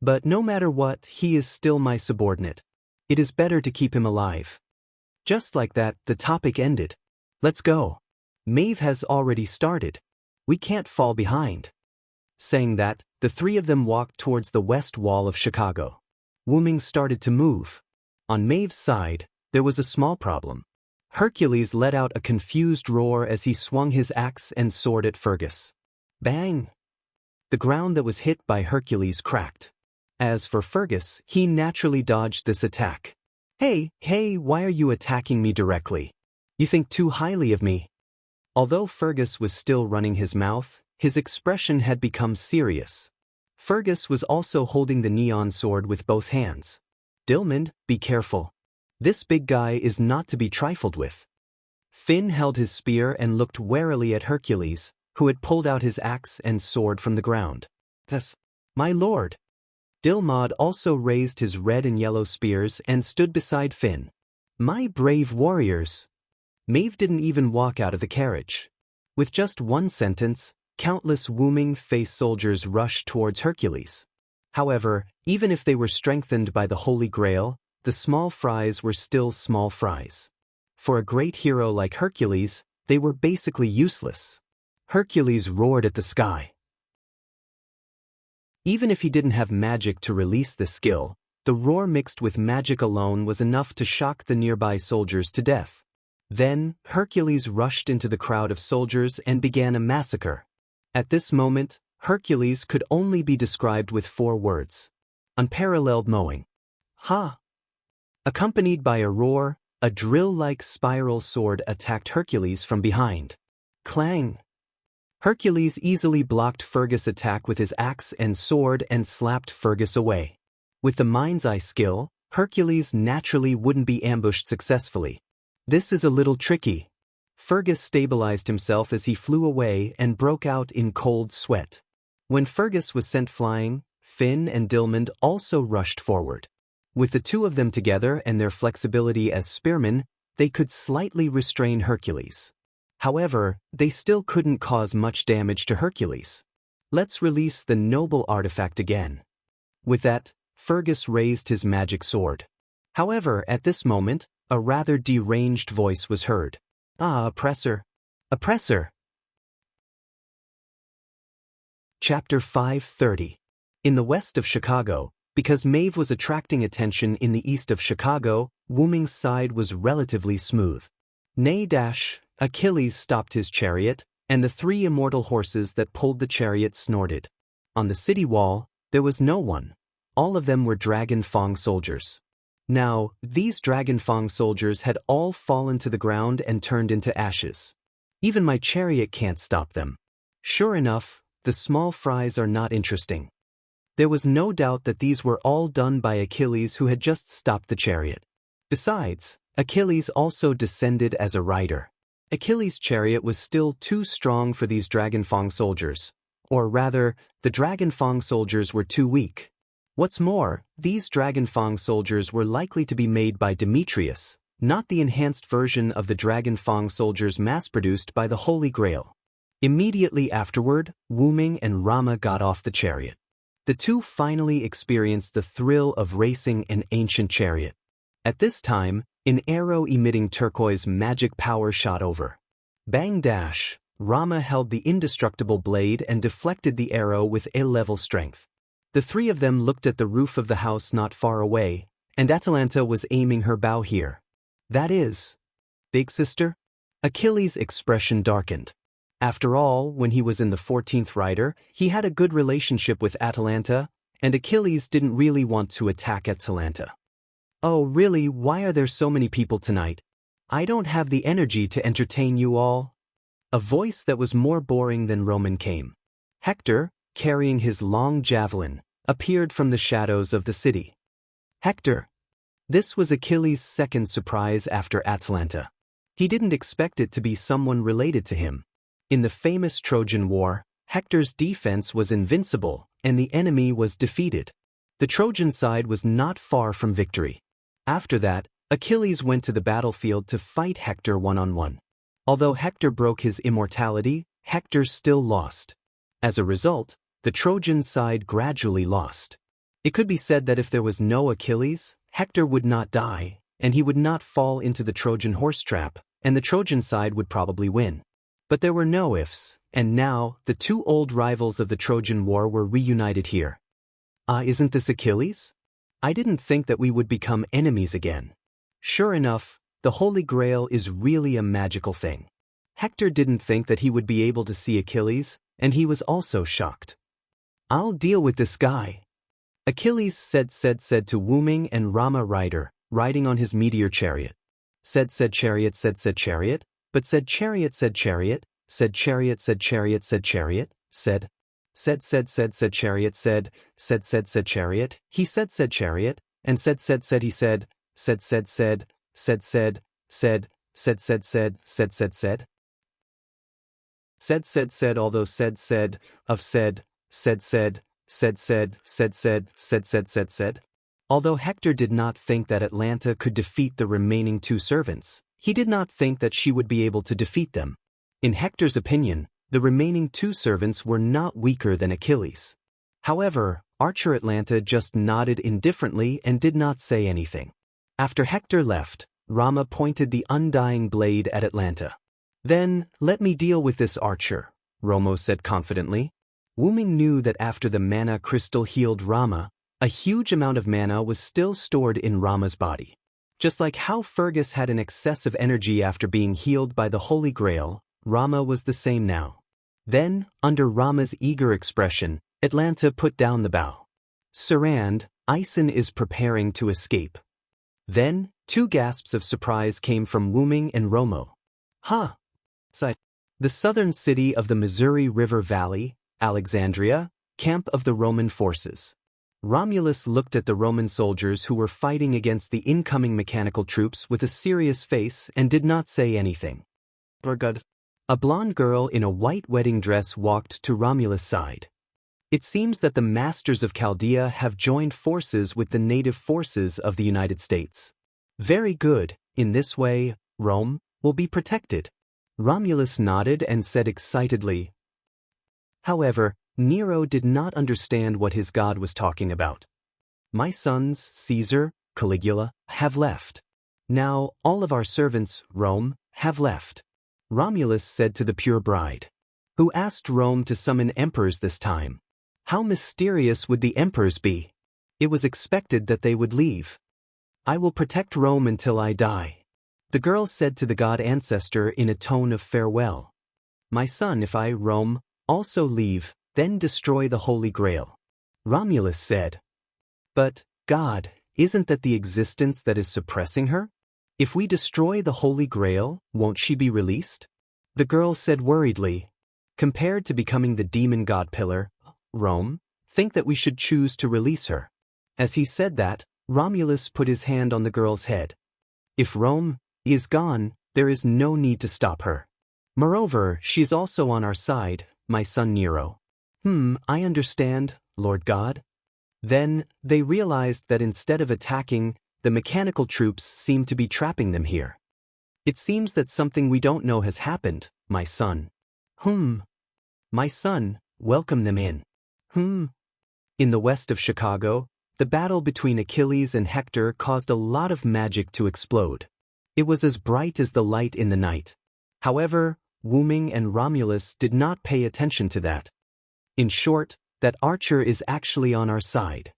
But no matter what, he is still my subordinate. It is better to keep him alive. Just like that, the topic ended. Let's go. Maeve has already started. We can't fall behind. Saying that, the three of them walked towards the west wall of Chicago. Wu Ming started to move. On Maeve's side, there was a small problem. Hercules let out a confused roar as he swung his axe and sword at Fergus. Bang! The ground that was hit by Hercules cracked. As for Fergus, he naturally dodged this attack. Hey, why are you attacking me directly? You think too highly of me. Although Fergus was still running his mouth, his expression had become serious. Fergus was also holding the neon sword with both hands. Dilmond, be careful. This big guy is not to be trifled with. Finn held his spear and looked warily at Hercules, who had pulled out his axe and sword from the ground. Yes, my lord. Dilmod also raised his red and yellow spears and stood beside Finn. My brave warriors. Maeve didn't even walk out of the carriage. With just one sentence, countless Wu Ming-faced soldiers rushed towards Hercules. However, even if they were strengthened by the Holy Grail, the small fries were still small fries. For a great hero like Hercules, they were basically useless. Hercules roared at the sky. Even if he didn't have magic to release the skill, the roar mixed with magic alone was enough to shock the nearby soldiers to death. Then, Hercules rushed into the crowd of soldiers and began a massacre. At this moment, Hercules could only be described with 4 words. Unparalleled mowing. Ha! Accompanied by a roar, a drill-like spiral sword attacked Hercules from behind. Clang! Hercules easily blocked Fergus' attack with his axe and sword and slapped Fergus away. With the mind's eye skill, Hercules naturally wouldn't be ambushed successfully. This is a little tricky. Fergus stabilized himself as he flew away and broke out in cold sweat. When Fergus was sent flying, Finn and Dilmond also rushed forward. With the two of them together and their flexibility as spearmen, they could slightly restrain Hercules. However, they still couldn't cause much damage to Hercules. Let's release the noble artifact again. With that, Fergus raised his magic sword. However, at this moment, a rather deranged voice was heard. Ah, oppressor! Oppressor! Chapter 5:30. In the west of Chicago, Because Maeve was attracting attention in the east of Chicago, Wooming's side was relatively smooth. Achilles stopped his chariot, and the 3 immortal horses that pulled the chariot snorted. On the city wall, there was no one. All of them were Dragon Fang soldiers. Now, these Dragon Fang soldiers had all fallen to the ground and turned into ashes. Even my chariot can't stop them. Sure enough, the small fries are not interesting. There was no doubt that these were all done by Achilles, who had just stopped the chariot. Besides, Achilles also descended as a rider. Achilles' chariot was still too strong for these Dragon Fang soldiers. Or rather, the Dragon Fang soldiers were too weak. What's more, these Dragon Fang soldiers were likely to be made by Demetrius, not the enhanced version of the Dragon Fang soldiers mass-produced by the Holy Grail. Immediately afterward, Wooming and Rama got off the chariot. The two finally experienced the thrill of racing an ancient chariot. At this time, an arrow-emitting turquoise magic power shot over. Bang dash! Rama held the indestructible blade and deflected the arrow with A-level strength. The 3 of them looked at the roof of the house not far away, and Atalanta was aiming her bow here. That is, big sister? Achilles' expression darkened. After all, when he was in the 14th rider, he had a good relationship with Atalanta, and Achilles didn't really want to attack Atalanta. Oh really, why are there so many people tonight? I don't have the energy to entertain you all. A voice that was more boring than Roman came. Hector, carrying his long javelin, appeared from the shadows of the city. Hector. This was Achilles' second surprise after Atalanta. He didn't expect it to be someone related to him. In the famous Trojan War, Hector's defense was invincible, and the enemy was defeated. The Trojan side was not far from victory. After that, Achilles went to the battlefield to fight Hector one-on-one. Although Hector broke his immortality, Hector still lost. As a result, the Trojan side gradually lost. It could be said that if there was no Achilles, Hector would not die, and he would not fall into the Trojan horse trap, and the Trojan side would probably win. But there were no ifs, and now, the 2 old rivals of the Trojan War were reunited here. Isn't this Achilles? I didn't think that we would become enemies again. Sure enough, the Holy Grail is really a magical thing. Hector didn't think that he would be able to see Achilles, and he was also shocked. I'll deal with this guy. Achilles said to Wooming and Rama riding on his meteor chariot. Said chariot, but said chariot, said chariot, said chariot, said chariot, said chariot, said chariot, said chariot, he said chariot, and said he said, although said, of said. Although Hector did not think that Atalanta could defeat the remaining 2 servants, he did not think that she would be able to defeat them. In Hector's opinion, the remaining 2 servants were not weaker than Achilles. However, Archer Atalanta just nodded indifferently and did not say anything. After Hector left, Rama pointed the undying blade at Atalanta. Then, let me deal with this archer, Romo said confidently. Wooming knew that after the mana crystal healed Rama, a huge amount of mana was still stored in Rama's body. Just like how Fergus had an excess of energy after being healed by the Holy Grail, Rama was the same now. Then, under Rama's eager expression, Atalanta put down the bow. Sarand, Ison is preparing to escape. Then, 2 gasps of surprise came from Wooming and Romo. Huh. The southern city of the Missouri River Valley, Alexandria, camp of the Roman forces. Romulus looked at the Roman soldiers who were fighting against the incoming mechanical troops with a serious face and did not say anything. A blonde girl in a white wedding dress walked to Romulus' side. It seems that the masters of Chaldea have joined forces with the native forces of the United States. Very good, in this way, Rome will be protected. Romulus nodded and said excitedly. However, Nero did not understand what his god was talking about. My sons, Caesar, Caligula, have left. Now, all of our servants, Rome, have left. Romulus said to the pure bride, who asked Rome to summon emperors this time. How mysterious would the emperors be? It was expected that they would leave. I will protect Rome until I die, the girl said to the god ancestor in a tone of farewell. My son, if I, Rome, also leave, then destroy the Holy Grail. Romulus said. But, God, isn't that the existence that is suppressing her? If we destroy the Holy Grail, won't she be released? The girl said worriedly. Compared to becoming the demon god pillar, Rome, think that we should choose to release her. As he said that, Romulus put his hand on the girl's head. If Rome is gone, there is no need to stop her. Moreover, she is also on our side, my son Nero. I understand, Lord God. Then, they realized that instead of attacking, the mechanical troops seemed to be trapping them here. It seems that something we don't know has happened, my son. My son, welcome them in. In the west of Chicago, the battle between Achilles and Hector caused a lot of magic to explode. It was as bright as the light in the night. However, Wooming and Romulus did not pay attention to that. In short, that archer is actually on our side.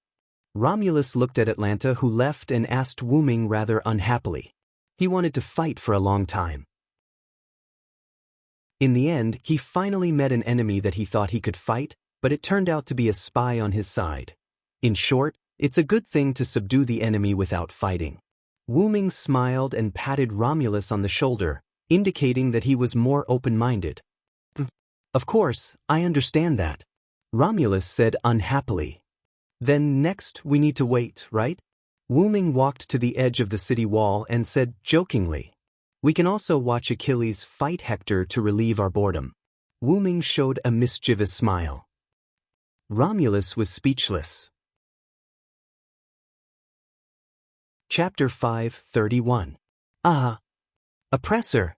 Romulus looked at Atlanta, who left, and asked Wooming rather unhappily. He wanted to fight for a long time. In the end, he finally met an enemy that he thought he could fight, but it turned out to be a spy on his side. In short, it's a good thing to subdue the enemy without fighting. Wooming smiled and patted Romulus on the shoulder, indicating that he was more open-minded. Of course, I understand that, Romulus said unhappily. Then next we need to wait, right? Wooming walked to the edge of the city wall and said jokingly, we can also watch Achilles fight Hector to relieve our boredom. Wooming showed a mischievous smile. Romulus was speechless. Chapter 5:31. Oppressor.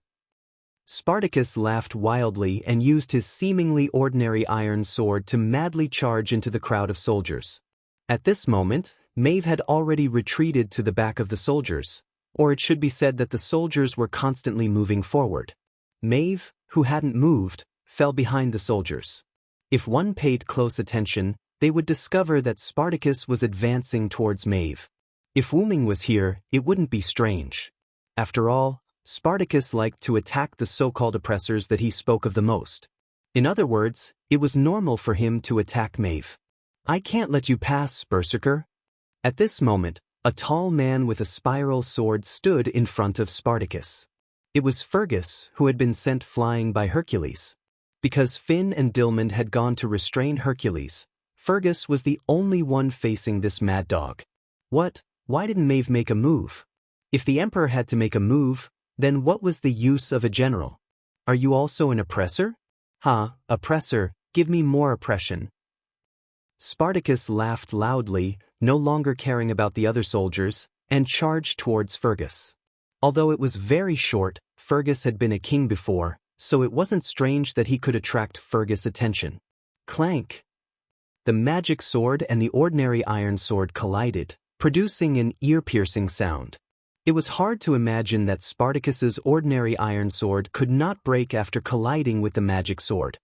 Spartacus laughed wildly and used his seemingly ordinary iron sword to madly charge into the crowd of soldiers. At this moment, Maeve had already retreated to the back of the soldiers, or it should be said that the soldiers were constantly moving forward. Maeve, who hadn't moved, fell behind the soldiers. If one paid close attention, they would discover that Spartacus was advancing towards Maeve. If Wooming was here, it wouldn't be strange. After all, Spartacus liked to attack the so-called oppressors that he spoke of the most. In other words, it was normal for him to attack Maeve. I can't let you pass, Berserker. At this moment, a tall man with a spiral sword stood in front of Spartacus. It was Fergus, who had been sent flying by Hercules. Because Finn and Dilmund had gone to restrain Hercules, Fergus was the only one facing this mad dog. What? Why didn't Maeve make a move? If the emperor had to make a move, then what was the use of a general? Are you also an oppressor? Oppressor, give me more oppression. Spartacus laughed loudly, no longer caring about the other soldiers, and charged towards Fergus. Although it was very short, Fergus had been a king before, so it wasn't strange that he could attract Fergus' attention. Clank! The magic sword and the ordinary iron sword collided, producing an ear-piercing sound. It was hard to imagine that Spartacus's ordinary iron sword could not break after colliding with the magic sword.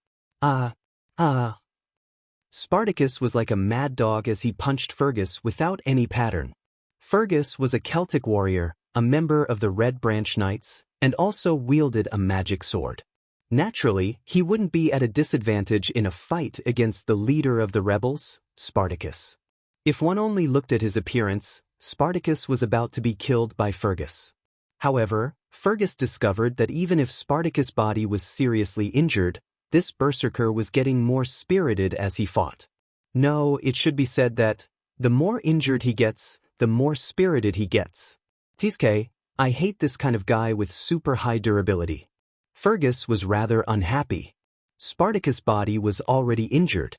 Spartacus was like a mad dog as he punched Fergus without any pattern. Fergus was a Celtic warrior, a member of the Red Branch Knights, and also wielded a magic sword. Naturally, he wouldn't be at a disadvantage in a fight against the leader of the rebels, Spartacus. If one only looked at his appearance, Spartacus was about to be killed by Fergus. However, Fergus discovered that even if Spartacus' body was seriously injured, this berserker was getting more spirited as he fought. No, it should be said that, the more injured he gets, the more spirited he gets. Tiske, I hate this kind of guy with super high durability. Fergus was rather unhappy. Spartacus' body was already injured.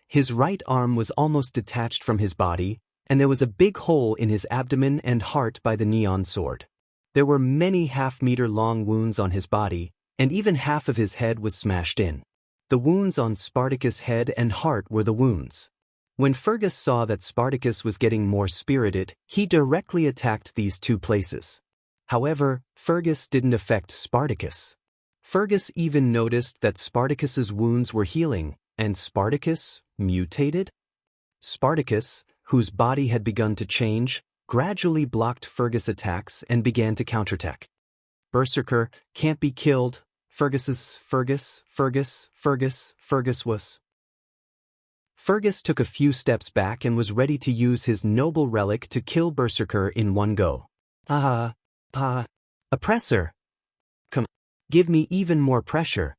His right arm was almost detached from his body, and there was a big hole in his abdomen and heart by the neon sword. There were many half-meter-long wounds on his body, and even half of his head was smashed in. The wounds on Spartacus' head and heart were the wounds. When Fergus saw that Spartacus was getting more spirited, he directly attacked these two places. However, Fergus didn't affect Spartacus. Fergus even noticed that Spartacus's wounds were healing, and Spartacus mutated? Spartacus, whose body had begun to change, gradually blocked Fergus' attacks and began to counterattack. Berserker, can't be killed, Fergus was. Fergus took a few steps back and was ready to use his noble relic to kill Berserker in one go. Oppressor! Come, give me even more pressure.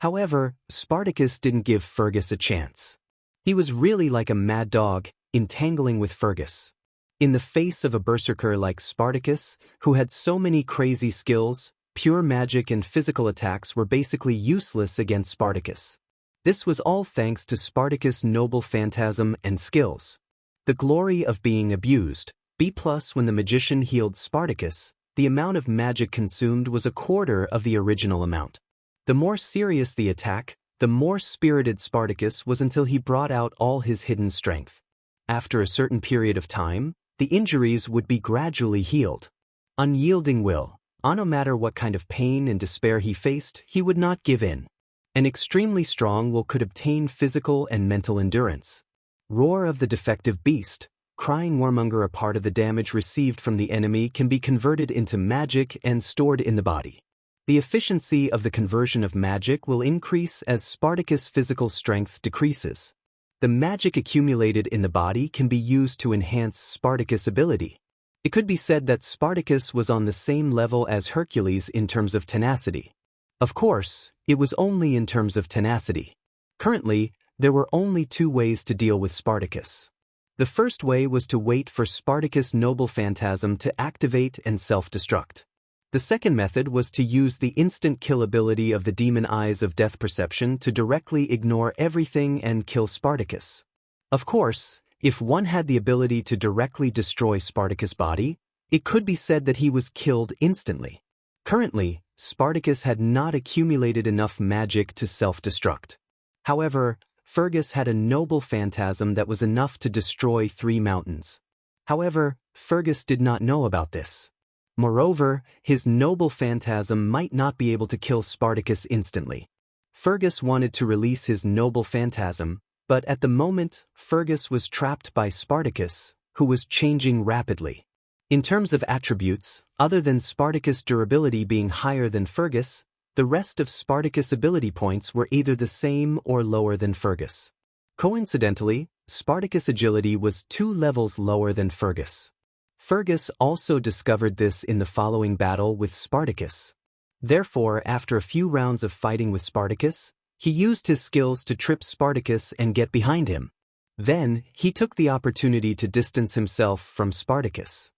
However, Spartacus didn't give Fergus a chance. He was really like a mad dog, entangling with Fergus. In the face of a berserker like Spartacus, who had so many crazy skills, pure magic and physical attacks were basically useless against Spartacus. This was all thanks to Spartacus' noble phantasm and skills. The glory of being abused. B+ when the magician healed Spartacus, the amount of magic consumed was a quarter of the original amount. The more serious the attack, the more spirited Spartacus was until he brought out all his hidden strength. After a certain period of time, the injuries would be gradually healed. Unyielding will, no matter what kind of pain and despair he faced, he would not give in. An extremely strong will could obtain physical and mental endurance. Roar of the defective beast, crying warmonger. A part of the damage received from the enemy can be converted into magic and stored in the body. The efficiency of the conversion of magic will increase as Spartacus' physical strength decreases. The magic accumulated in the body can be used to enhance Spartacus' ability. It could be said that Spartacus was on the same level as Hercules in terms of tenacity. Of course, it was only in terms of tenacity. Currently, there were only two ways to deal with Spartacus. The first way was to wait for Spartacus' noble phantasm to activate and self-destruct. The second method was to use the instant kill ability of the demon eyes of death perception to directly ignore everything and kill Spartacus. Of course, if one had the ability to directly destroy Spartacus' body, it could be said that he was killed instantly. Currently, Spartacus had not accumulated enough magic to self-destruct. However, Fergus had a noble phantasm that was enough to destroy 3 mountains. However, Fergus did not know about this. Moreover, his noble phantasm might not be able to kill Spartacus instantly. Fergus wanted to release his noble phantasm, but at the moment, Fergus was trapped by Spartacus, who was changing rapidly. In terms of attributes, other than Spartacus' durability being higher than Fergus, the rest of Spartacus' ability points were either the same or lower than Fergus. Coincidentally, Spartacus' agility was 2 levels lower than Fergus. Fergus also discovered this in the following battle with Spartacus. Therefore, after a few rounds of fighting with Spartacus, he used his skills to trip Spartacus and get behind him. Then, he took the opportunity to distance himself from Spartacus.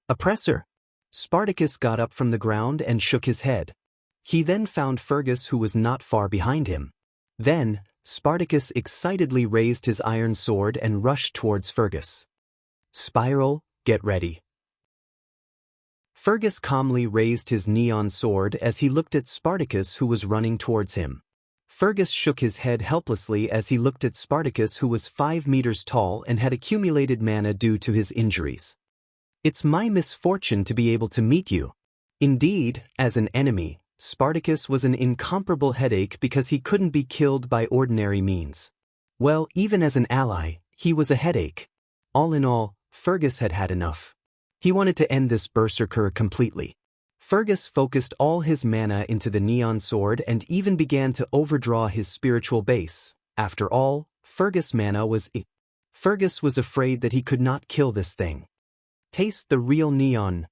Oppressor! Spartacus got up from the ground and shook his head. He then found Fergus, who was not far behind him. Then, Spartacus excitedly raised his iron sword and rushed towards Fergus. Spiral, get ready. Fergus calmly raised his neon sword as he looked at Spartacus, who was running towards him. Fergus shook his head helplessly as he looked at Spartacus, who was 5 meters tall and had accumulated mana due to his injuries. It's my misfortune to be able to meet you. Indeed, as an enemy, Spartacus was an incomparable headache because he couldn't be killed by ordinary means. Well, even as an ally, he was a headache. All in all, Fergus had had enough. He wanted to end this berserker completely. Fergus focused all his mana into the neon sword and even began to overdraw his spiritual base. After all, Fergus' mana was Fergus was afraid that he could not kill this thing. Taste the real neon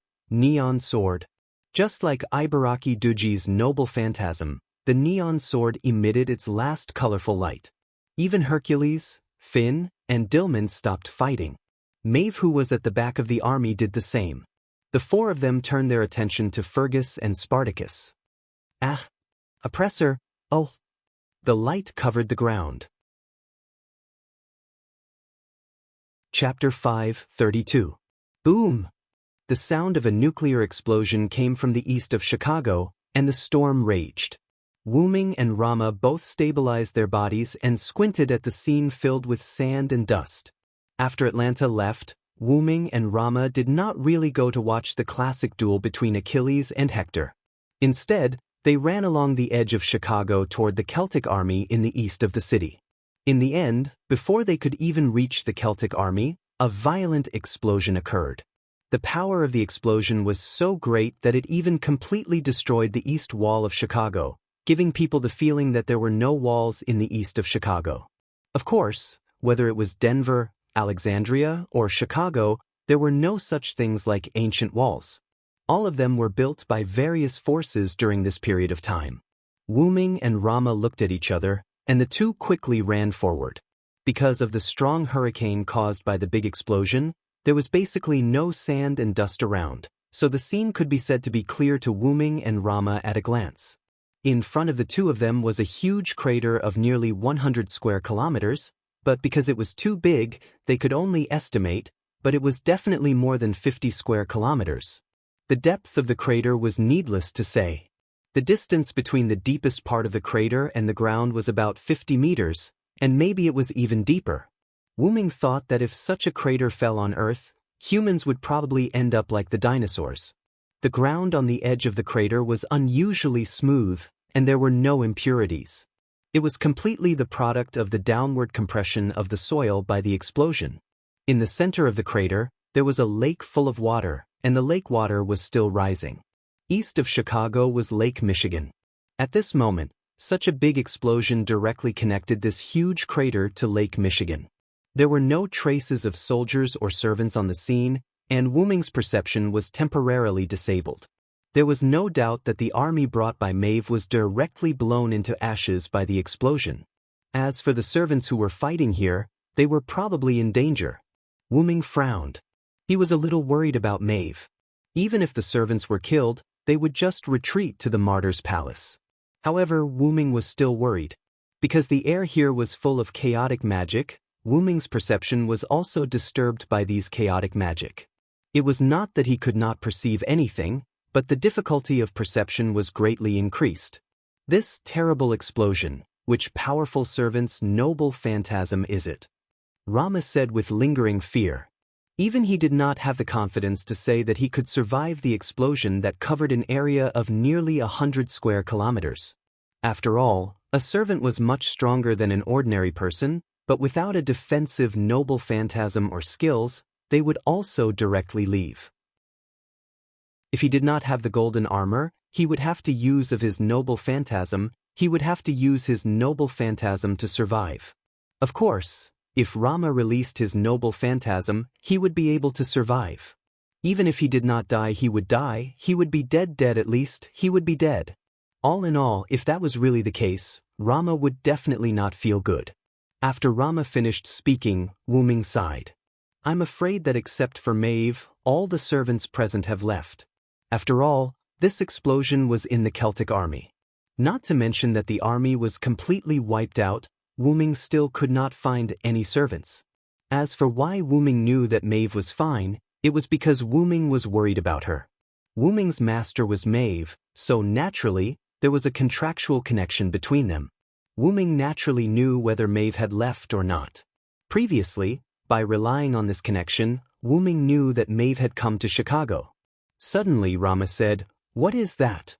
sword. Just like Ibaraki Duji's noble phantasm, the neon sword emitted its last colorful light. Even Hercules, Finn, and Dillman stopped fighting. Maeve, who was at the back of the army, did the same. The 4 of them turned their attention to Fergus and Spartacus. Oppressor, oh! The light covered the ground. Chapter 5:32. Boom! The sound of a nuclear explosion came from the east of Chicago, and the storm raged. Wu-Ming and Rama both stabilized their bodies and squinted at the scene filled with sand and dust. After Atlanta left, Wu-Ming and Rama did not really go to watch the classic duel between Achilles and Hector. Instead, they ran along the edge of Chicago toward the Celtic army in the east of the city. In the end, before they could even reach the Celtic army, a violent explosion occurred. The power of the explosion was so great that it even completely destroyed the east wall of Chicago, giving people the feeling that there were no walls in the east of Chicago. Of course, whether it was Denver, Alexandria, or Chicago, there were no such things like ancient walls. All of them were built by various forces during this period of time. Wu Ming and Rama looked at each other, and the two quickly ran forward. Because of the strong hurricane caused by the big explosion, there was basically no sand and dust around, so the scene could be said to be clear to Wu Ming and Rama at a glance. In front of the two of them was a huge crater of nearly 100 square kilometers, but because it was too big, they could only estimate, but it was definitely more than 50 square kilometers. The depth of the crater was needless to say. The distance between the deepest part of the crater and the ground was about 50 meters, and maybe it was even deeper. Wu Ming thought that if such a crater fell on Earth, humans would probably end up like the dinosaurs. The ground on the edge of the crater was unusually smooth, and there were no impurities. It was completely the product of the downward compression of the soil by the explosion. In the center of the crater, there was a lake full of water, and the lake water was still rising. East of Chicago was Lake Michigan. At this moment, such a big explosion directly connected this huge crater to Lake Michigan. There were no traces of soldiers or servants on the scene, and Wu Ming's perception was temporarily disabled. There was no doubt that the army brought by Maeve was directly blown into ashes by the explosion. As for the servants who were fighting here, they were probably in danger. Wu Ming frowned. He was a little worried about Maeve. Even if the servants were killed, they would just retreat to the martyr's palace. However, Wu Ming was still worried. Because the air here was full of chaotic magic, Wu Ming's perception was also disturbed by these chaotic magic. It was not that he could not perceive anything, but the difficulty of perception was greatly increased. This terrible explosion, which powerful servant's noble phantasm is it? Rama said with lingering fear. Even he did not have the confidence to say that he could survive the explosion that covered an area of nearly 100 square kilometers. After all, a servant was much stronger than an ordinary person, but without a defensive noble phantasm or skills, they would also directly leave. If he did not have the golden armor, he would have to use of his noble phantasm, to survive. Of course, if Rama released his noble phantasm, he would be able to survive. Even if he did not die, he would be dead at least, he would be dead. All in all, if that was really the case, Rama would definitely not feel good. After Rama finished speaking, Wu Ming sighed. I'm afraid that except for Maeve, all the servants present have left. After all, this explosion was in the Celtic army. Not to mention that the army was completely wiped out, Wu Ming still could not find any servants. As for why Wu Ming knew that Maeve was fine, it was because Wu Ming was worried about her. Wu Ming's master was Maeve, so naturally, there was a contractual connection between them. Wu Ming naturally knew whether Maeve had left or not. Previously, by relying on this connection, Wu Ming knew that Maeve had come to Chicago. Suddenly Rama said, "What is that?"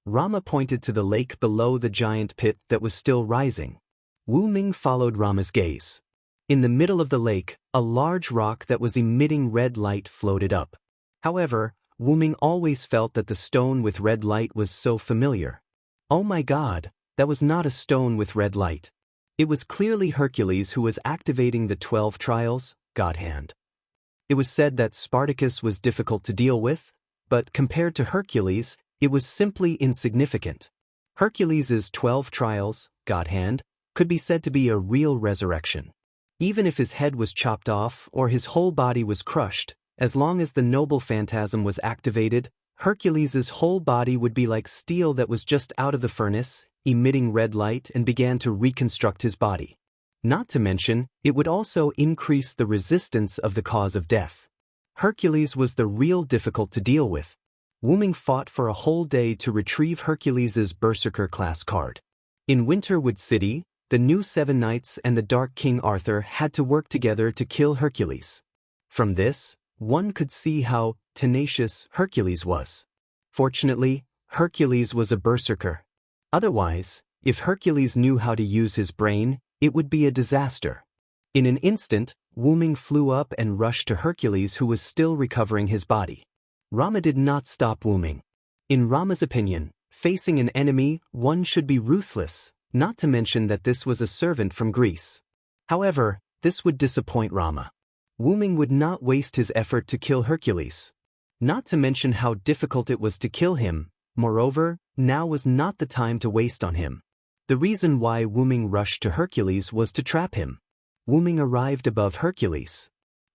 Rama pointed to the lake below the giant pit that was still rising. Wu Ming followed Rama's gaze. In the middle of the lake, a large rock that was emitting red light floated up. However, Wu Ming always felt that the stone with red light was so familiar. Oh my God, that was not a stone with red light. It was clearly Hercules who was activating the 12 trials, God Hand. It was said that Spartacus was difficult to deal with, but compared to Hercules, it was simply insignificant. Hercules's 12 trials, God Hand, could be said to be a real resurrection. Even if his head was chopped off or his whole body was crushed, as long as the noble phantasm was activated, Hercules's whole body would be like steel that was just out of the furnace, emitting red light and began to reconstruct his body. Not to mention, it would also increase the resistance of the cause of death. Hercules was the real difficult to deal with. Wu Ming fought for a whole day to retrieve Hercules's Berserker class card. In Winterwood City, the new Seven Knights and the Dark King Arthur had to work together to kill Hercules. From this, one could see how tenacious Hercules was. Fortunately, Hercules was a berserker. Otherwise, if Hercules knew how to use his brain, it would be a disaster. In an instant, Wu Ming flew up and rushed to Hercules, who was still recovering his body. Rama did not stop Wu Ming. In Rama's opinion, facing an enemy, one should be ruthless, not to mention that this was a servant from Greece. However, this would disappoint Rama. Wu Ming would not waste his effort to kill Hercules. Not to mention how difficult it was to kill him. Moreover, now was not the time to waste on him. The reason why Wu Ming rushed to Hercules was to trap him. Wu Ming arrived above Hercules.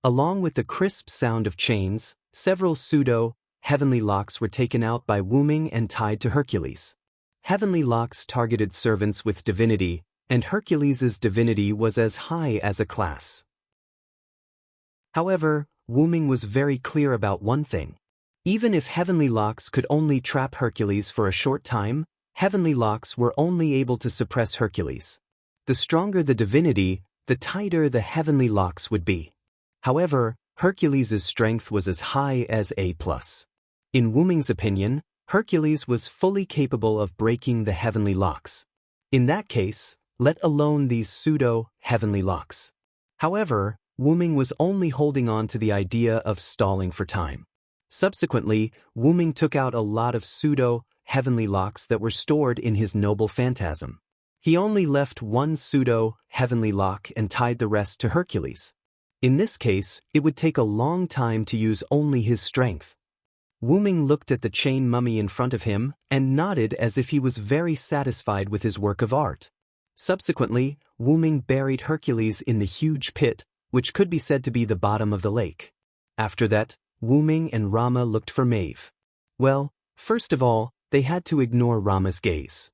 Along with the crisp sound of chains, several pseudo-heavenly locks were taken out by Wu Ming and tied to Hercules. Heavenly locks targeted servants with divinity, and Hercules's divinity was as high as a class. However, Wu Ming was very clear about one thing. Even if heavenly locks could only trap Hercules for a short time, heavenly locks were only able to suppress Hercules. The stronger the divinity, the tighter the heavenly locks would be. However, Hercules's strength was as high as A+. In Wu Ming's opinion, Hercules was fully capable of breaking the heavenly locks. In that case, let alone these pseudo-heavenly locks. However, Wu Ming was only holding on to the idea of stalling for time. Subsequently, Wu Ming took out a lot of pseudo-heavenly locks that were stored in his noble phantasm. He only left one pseudo-heavenly lock and tied the rest to Hercules. In this case, it would take a long time to use only his strength. Wu Ming looked at the chain mummy in front of him and nodded as if he was very satisfied with his work of art. Subsequently, Wu Ming buried Hercules in the huge pit, which could be said to be the bottom of the lake. After that, Wu Ming and Rama looked for Maeve. Well, first of all, they had to ignore Rama's gaze.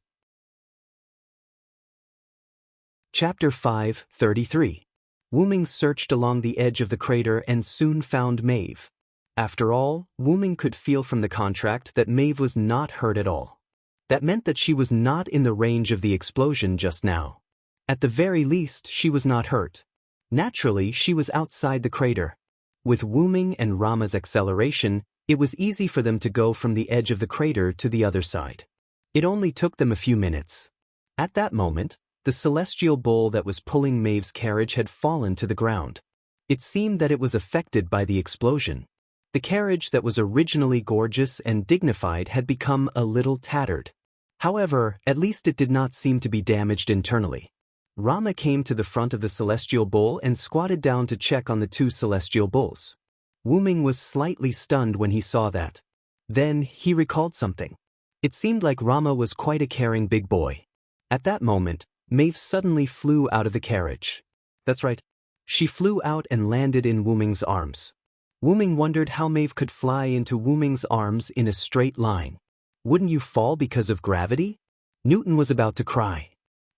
Chapter 5:33. Wu Ming searched along the edge of the crater and soon found Maeve. After all, Wu Ming could feel from the contract that Maeve was not hurt at all. That meant that she was not in the range of the explosion just now. At the very least, she was not hurt. Naturally, she was outside the crater. With Wu Ming and Rama's acceleration, it was easy for them to go from the edge of the crater to the other side. It only took them a few minutes. At that moment, the celestial bull that was pulling Maeve's carriage had fallen to the ground. It seemed that it was affected by the explosion. The carriage that was originally gorgeous and dignified had become a little tattered. However, at least it did not seem to be damaged internally. Rama came to the front of the celestial bull and squatted down to check on the two celestial bulls. Wu Ming was slightly stunned when he saw that. Then, he recalled something. It seemed like Rama was quite a caring big boy. At that moment, Maeve suddenly flew out of the carriage. That's right. She flew out and landed in Wu Ming's arms. Wu Ming wondered how Maeve could fly into Wu Ming's arms in a straight line. Wouldn't you fall because of gravity? Newton was about to cry.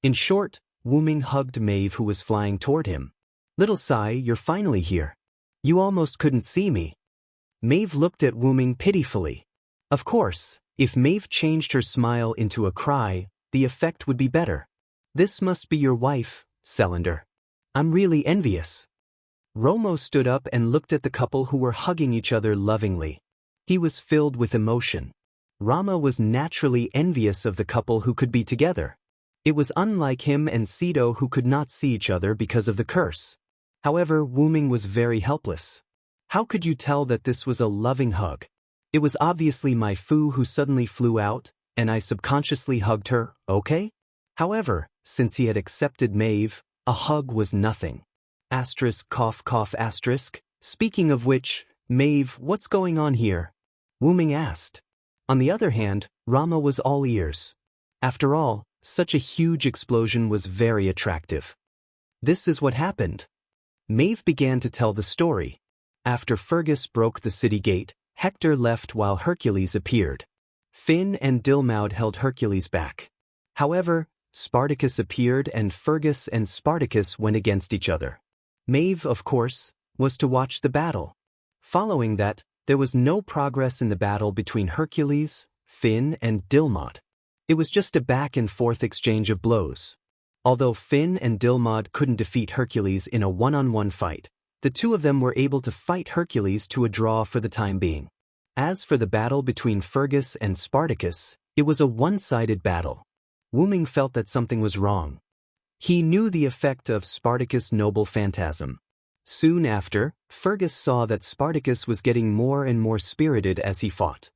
In short, Wu Ming hugged Maeve, who was flying toward him. "Little Sai, you're finally here. You almost couldn't see me." Maeve looked at Wu Ming pitifully. Of course, if Maeve changed her smile into a cry, the effect would be better. "This must be your wife, Cylinder. I'm really envious." Romo stood up and looked at the couple who were hugging each other lovingly. He was filled with emotion. Rama was naturally envious of the couple who could be together. It was unlike him and Sito, who could not see each other because of the curse. However, Wu Ming was very helpless. How could you tell that this was a loving hug? It was obviously my Fu who suddenly flew out, and I subconsciously hugged her, okay? However, since he had accepted Maeve, a hug was nothing. Asterisk cough cough asterisk. Speaking of which, Maeve, what's going on here? Wu Ming asked. On the other hand, Rama was all ears. After all, such a huge explosion was very attractive. This is what happened. Maeve began to tell the story. After Fergus broke the city gate, Hector left while Hercules appeared. Finn and Dilmaud held Hercules back. However, Spartacus appeared and Fergus and Spartacus went against each other. Maeve, of course, was to watch the battle. Following that, there was no progress in the battle between Hercules, Finn, and Dilmaud. It was just a back-and-forth exchange of blows. Although Finn and Dilmaud couldn't defeat Hercules in a one-on-one fight, the two of them were able to fight Hercules to a draw for the time being. As for the battle between Fergus and Spartacus, it was a one-sided battle. Wu Ming felt that something was wrong. He knew the effect of Spartacus' noble phantasm. Soon after, Fergus saw that Spartacus was getting more and more spirited as he fought.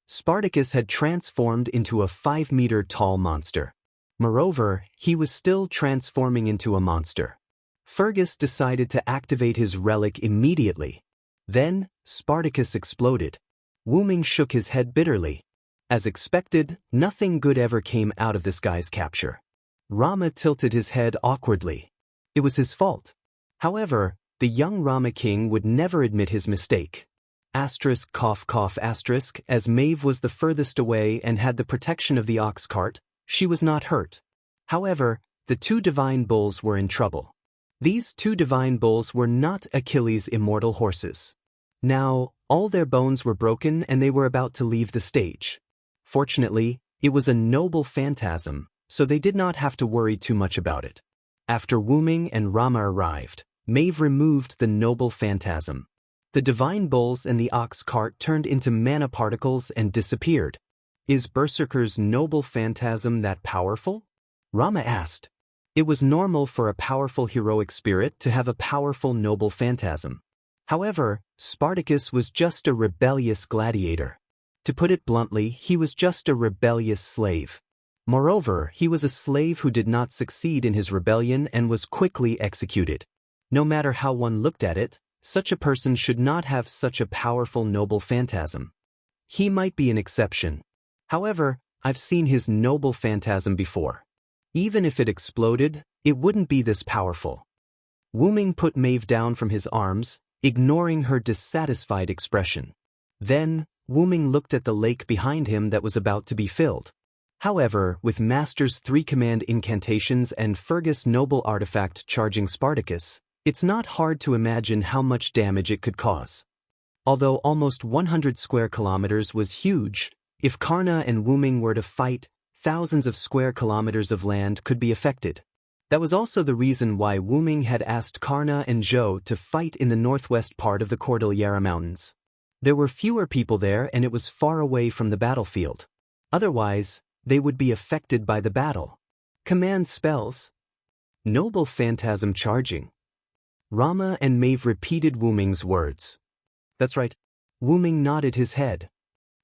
Spartacus had transformed into a 5-meter-tall monster. Moreover, he was still transforming into a monster. Fergus decided to activate his relic immediately. Then, Spartacus exploded. Wu Ming shook his head bitterly. As expected, nothing good ever came out of this guy's capture. Rama tilted his head awkwardly. It was his fault. However, the young Rama king would never admit his mistake. Asterisk cough cough asterisk, as Maeve was the furthest away and had the protection of the ox cart, she was not hurt. However, the two divine bulls were in trouble. These two divine bulls were not Achilles' immortal horses. Now, all their bones were broken and they were about to leave the stage. Fortunately, it was a noble phantasm, so they did not have to worry too much about it. After Wu Ming and Rama arrived, Maeve removed the noble phantasm. The divine bulls and the ox cart turned into mana particles and disappeared. Is Berserker's noble phantasm that powerful? Rama asked. It was normal for a powerful heroic spirit to have a powerful noble phantasm. However, Spartacus was just a rebellious gladiator. To put it bluntly, he was just a rebellious slave. Moreover, he was a slave who did not succeed in his rebellion and was quickly executed. No matter how one looked at it, such a person should not have such a powerful noble phantasm. He might be an exception. However, I've seen his noble phantasm before. Even if it exploded, it wouldn't be this powerful. Wu Ming put Maeve down from his arms, ignoring her dissatisfied expression. Then, Wu Ming looked at the lake behind him that was about to be filled. However, with Master's 3 command incantations and Fergus' noble artifact charging Spartacus, it's not hard to imagine how much damage it could cause. Although almost 100 square kilometers was huge, if Karna and Wu Ming were to fight, thousands of square kilometers of land could be affected. That was also the reason why Wu Ming had asked Karna and Zhou to fight in the northwest part of the Cordillera Mountains. There were fewer people there and it was far away from the battlefield. Otherwise, they would be affected by the battle. Command spells. Noble phantasm charging. Rama and Maeve repeated Wu Ming's words. That's right. Wu Ming nodded his head.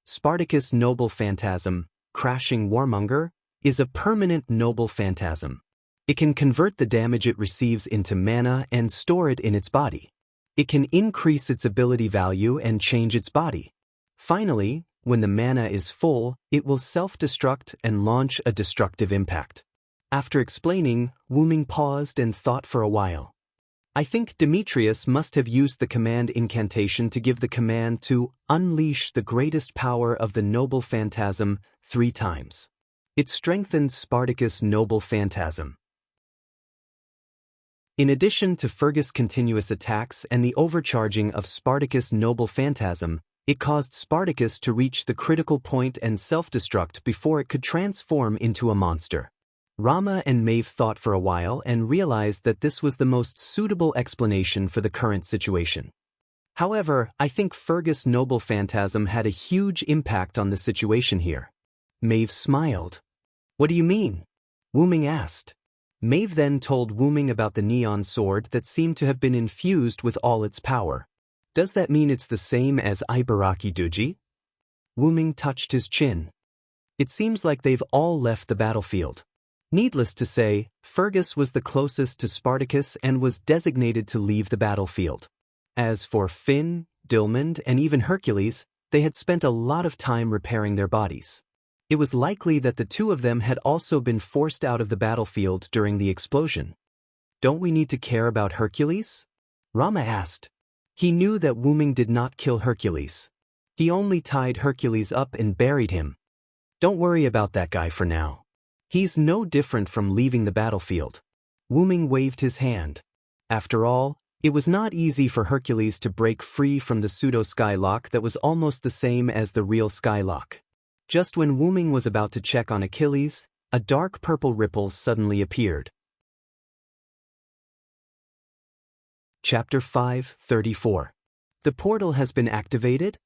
Spartacus' noble phantasm, crashing warmonger, is a permanent noble phantasm. It can convert the damage it receives into mana and store it in its body. It can increase its ability value and change its body. Finally, when the mana is full, it will self-destruct and launch a destructive impact. After explaining, Wu Ming paused and thought for a while. I think Demetrius must have used the command incantation to give the command to unleash the greatest power of the noble phantasm 3 times. It strengthened Spartacus' noble phantasm. In addition to Fergus' continuous attacks and the overcharging of Spartacus' noble phantasm, it caused Spartacus to reach the critical point and self-destruct before it could transform into a monster. Rama and Maeve thought for a while and realized that this was the most suitable explanation for the current situation. However, I think Fergus' noble phantasm had a huge impact on the situation here. Maeve smiled. What do you mean? Wu Ming asked. Maeve then told Wu Ming about the neon sword that seemed to have been infused with all its power. Does that mean it's the same as Ibaraki Duji? Wu Ming touched his chin. It seems like they've all left the battlefield. Needless to say, Fergus was the closest to Spartacus and was designated to leave the battlefield. As for Finn, Dilmund, and even Hercules, they had spent a lot of time repairing their bodies. It was likely that the 2 of them had also been forced out of the battlefield during the explosion. Don't we need to care about Hercules? Rama asked. He knew that Wu Ming did not kill Hercules. He only tied Hercules up and buried him. Don't worry about that guy for now. He's no different from leaving the battlefield. Wu Ming waved his hand. After all, it was not easy for Hercules to break free from the pseudo-skylock that was almost the same as the real skylock. Just when Wu Ming was about to check on Achilles, a dark purple ripple suddenly appeared. Chapter 5:34. The portal has been activated?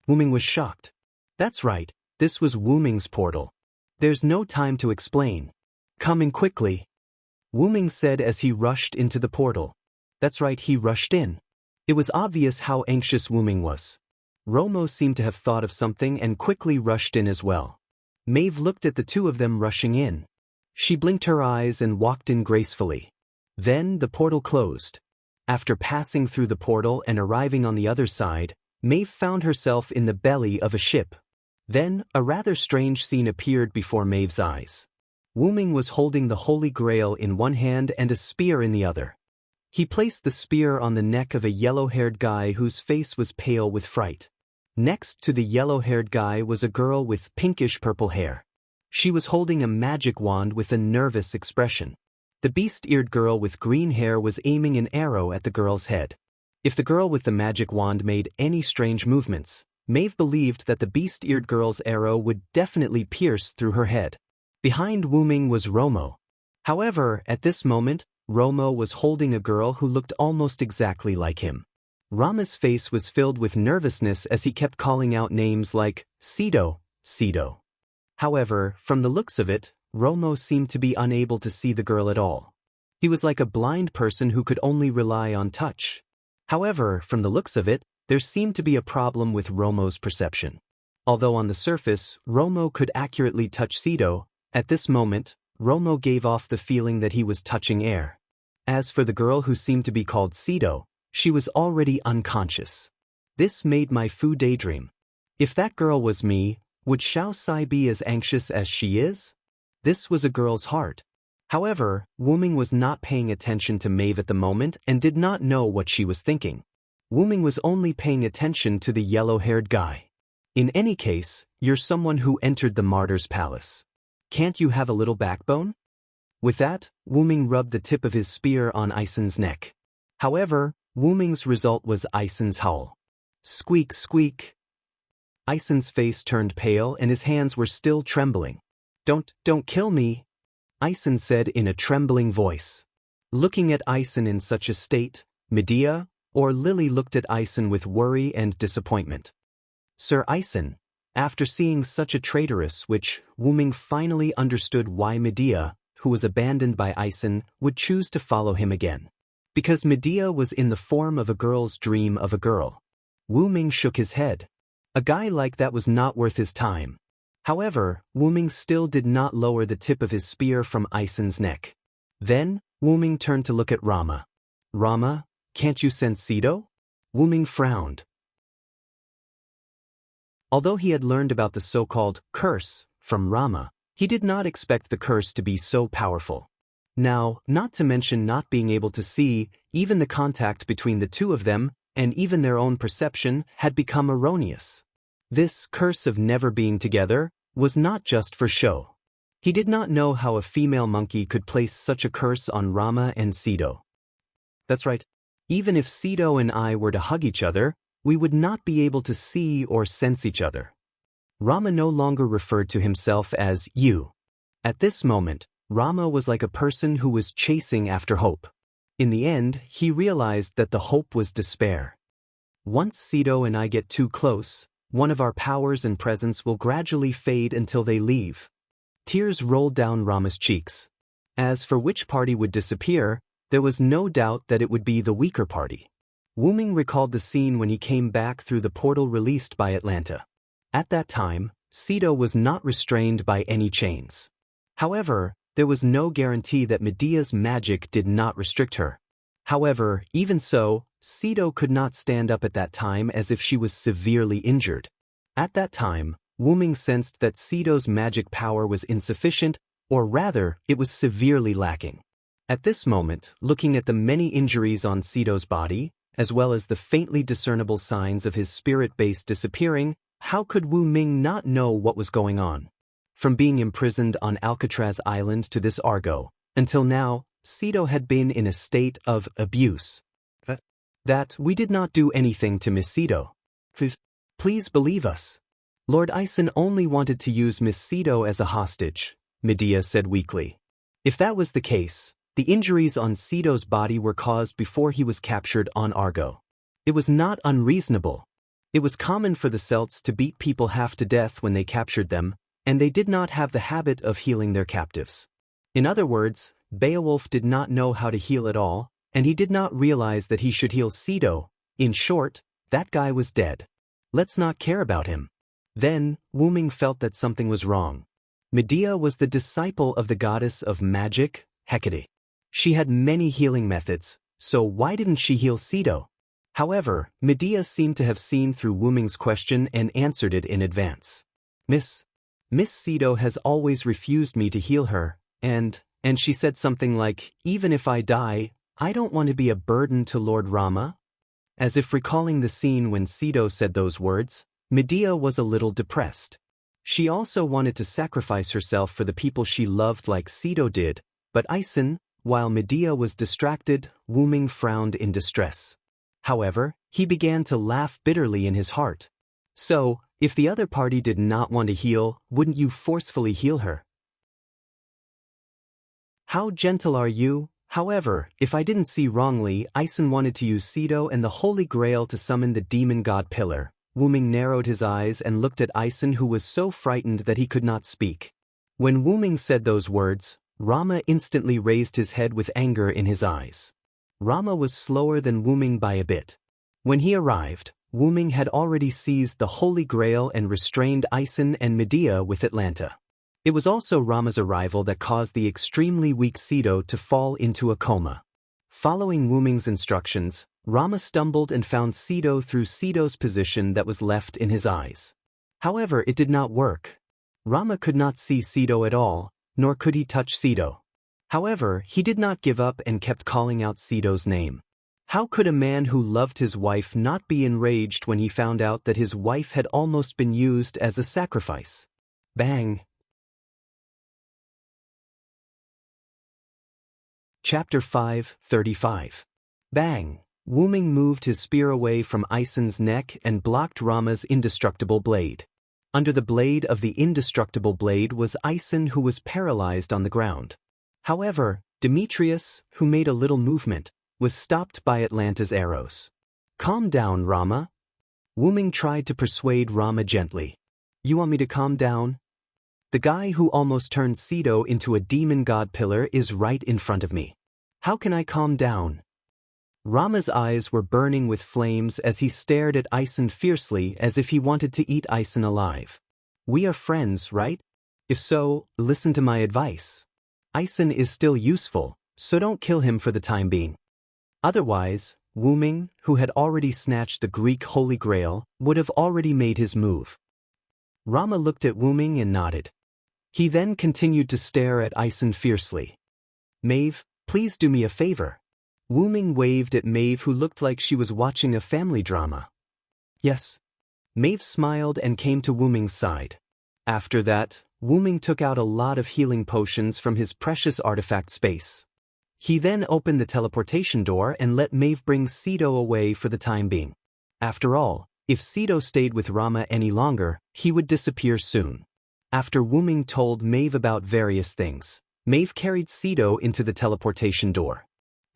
Wu Ming was shocked. That's right, this was Wu Ming's portal. There's no time to explain. Coming quickly, Wu Ming said as he rushed into the portal. That's right, he rushed in. It was obvious how anxious Wu Ming was. Romo seemed to have thought of something and quickly rushed in as well. Maeve looked at the two of them rushing in. She blinked her eyes and walked in gracefully. Then the portal closed. After passing through the portal and arriving on the other side, Maeve found herself in the belly of a ship. Then, a rather strange scene appeared before Maeve's eyes. Wu Ming was holding the Holy Grail in one hand and a spear in the other. He placed the spear on the neck of a yellow-haired guy whose face was pale with fright. Next to the yellow-haired guy was a girl with pinkish-purple hair. She was holding a magic wand with a nervous expression. The beast-eared girl with green hair was aiming an arrow at the girl's head. If the girl with the magic wand made any strange movements, Maeve believed that the beast-eared girl's arrow would definitely pierce through her head. Behind Wu Ming was Romo. However, at this moment, Romo was holding a girl who looked almost exactly like him. Rama's face was filled with nervousness as he kept calling out names like Cedo, Cedo. However, from the looks of it, Romo seemed to be unable to see the girl at all. He was like a blind person who could only rely on touch. However, from the looks of it, there seemed to be a problem with Romo's perception. Although on the surface, Romo could accurately touch Cedo, at this moment, Romo gave off the feeling that he was touching air. As for the girl who seemed to be called Cedo, she was already unconscious. This made my Fu daydream. If that girl was me, would Xiao Sai be as anxious as she is? This was a girl's heart. However, Wu Ming was not paying attention to Maeve at the moment and did not know what she was thinking. Wu Ming was only paying attention to the yellow-haired guy. In any case, you're someone who entered the martyr's palace. Can't you have a little backbone? With that, Wu Ming rubbed the tip of his spear on Aisen's neck. However, Wu Ming's result was Aisen's howl. Squeak, squeak. Aisen's face turned pale and his hands were still trembling. Don't kill me, Aisen said in a trembling voice. Looking at Aisen in such a state, Medea or Lily looked at Aisen with worry and disappointment. Sir Aisen, after seeing such a traitoress which, Wu Ming finally understood why Medea, who was abandoned by Aisen, would choose to follow him again. Because Medea was in the form of a girl's dream of a girl. Wu Ming shook his head. A guy like that was not worth his time. However, Wu Ming still did not lower the tip of his spear from Aisen's neck. Then, Wu Ming turned to look at Rama. Rama, can't you sense Cedo? Wu Ming frowned. Although he had learned about the so-called curse from Rama, he did not expect the curse to be so powerful. Now, not to mention not being able to see, even the contact between the two of them, and even their own perception, had become erroneous. This curse of never being together was not just for show. He did not know how a female monkey could place such a curse on Rama and Cedo. That's right. Even if Cedo and I were to hug each other, we would not be able to see or sense each other. Rama no longer referred to himself as you. At this moment, Rama was like a person who was chasing after hope. In the end, he realized that the hope was despair. Once Cedo and I get too close, one of our powers and presence will gradually fade until they leave. Tears rolled down Rama's cheeks. As for which party would disappear, there was no doubt that it would be the weaker party. Wu Ming recalled the scene when he came back through the portal released by Atlanta. At that time, Cedo was not restrained by any chains. However, there was no guarantee that Medea's magic did not restrict her. However, even so, Cedo could not stand up at that time as if she was severely injured. At that time, Wu Ming sensed that Cedo's magic power was insufficient, or rather, it was severely lacking. At this moment, looking at the many injuries on Cedo's body, as well as the faintly discernible signs of his spirit base disappearing, how could Wu Ming not know what was going on? From being imprisoned on Alcatraz Island to this Argo, until now, Cedo had been in a state of abuse. That we did not do anything to Miss Cedo. Please believe us. Lord Aisen only wanted to use Miss Cedo as a hostage, Medea said weakly. If that was the case, the injuries on Cedo's body were caused before he was captured on Argo. It was not unreasonable. It was common for the Celts to beat people half to death when they captured them, and they did not have the habit of healing their captives. In other words, Beowulf did not know how to heal at all, and he did not realize that he should heal Cedo. In short, that guy was dead. Let's not care about him. Then, Wu Ming felt that something was wrong. Medea was the disciple of the goddess of magic, Hecate. She had many healing methods, so why didn't she heal Cedo? However, Medea seemed to have seen through Wu Ming's question and answered it in advance. Miss Cedo has always refused me to heal her, and she said something like, even if I die, I don't want to be a burden to Lord Rama. As if recalling the scene when Cedo said those words, Medea was a little depressed. She also wanted to sacrifice herself for the people she loved like Cedo did, but while Medea was distracted, Wu Ming frowned in distress. However, he began to laugh bitterly in his heart. So, if the other party did not want to heal, wouldn't you forcefully heal her? How gentle are you? However, if I didn't see wrongly, Aisen wanted to use Cedo and the Holy Grail to summon the demon god Pillar. Wu Ming narrowed his eyes and looked at Aisen, who was so frightened that he could not speak. When Wu Ming said those words, Rama instantly raised his head with anger in his eyes. Rama was slower than Wu Ming by a bit. When he arrived, Wu Ming had already seized the Holy Grail and restrained Aisen and Medea with Atlanta. It was also Rama's arrival that caused the extremely weak Cedo to fall into a coma. Following Wu Ming's instructions, Rama stumbled and found Cedo through Cedo's position that was left in his eyes. However, it did not work. Rama could not see Cedo at all, nor could he touch Cedo. However, he did not give up and kept calling out Cedo's name. How could a man who loved his wife not be enraged when he found out that his wife had almost been used as a sacrifice? Bang! Chapter 5:35. Bang! Wu Ming moved his spear away from Aisen's neck and blocked Rama's indestructible blade. Under the blade of the indestructible blade was Aisen, who was paralyzed on the ground. However, Demetrius, who made a little movement, was stopped by Atlanta's arrows. Calm down, Rama. Wu Ming tried to persuade Rama gently. You want me to calm down? The guy who almost turned Cedo into a demon god Pillar is right in front of me. How can I calm down? Rama's eyes were burning with flames as he stared at Aisen fiercely, as if he wanted to eat Aisen alive. We are friends, right? If so, listen to my advice. Aisen is still useful, so don't kill him for the time being. Otherwise, Wu Ming, who had already snatched the Greek Holy Grail, would have already made his move. Rama looked at Wu Ming and nodded. He then continued to stare at Aisen fiercely. Maeve, please do me a favor. Wu Ming waved at Maeve, who looked like she was watching a family drama. Yes. Maeve smiled and came to Wu Ming's side. After that, Wu Ming took out a lot of healing potions from his precious artifact space. He then opened the teleportation door and let Maeve bring Cedo away for the time being. After all, if Cedo stayed with Rama any longer, he would disappear soon. After Wu Ming told Maeve about various things, Maeve carried Cedo into the teleportation door.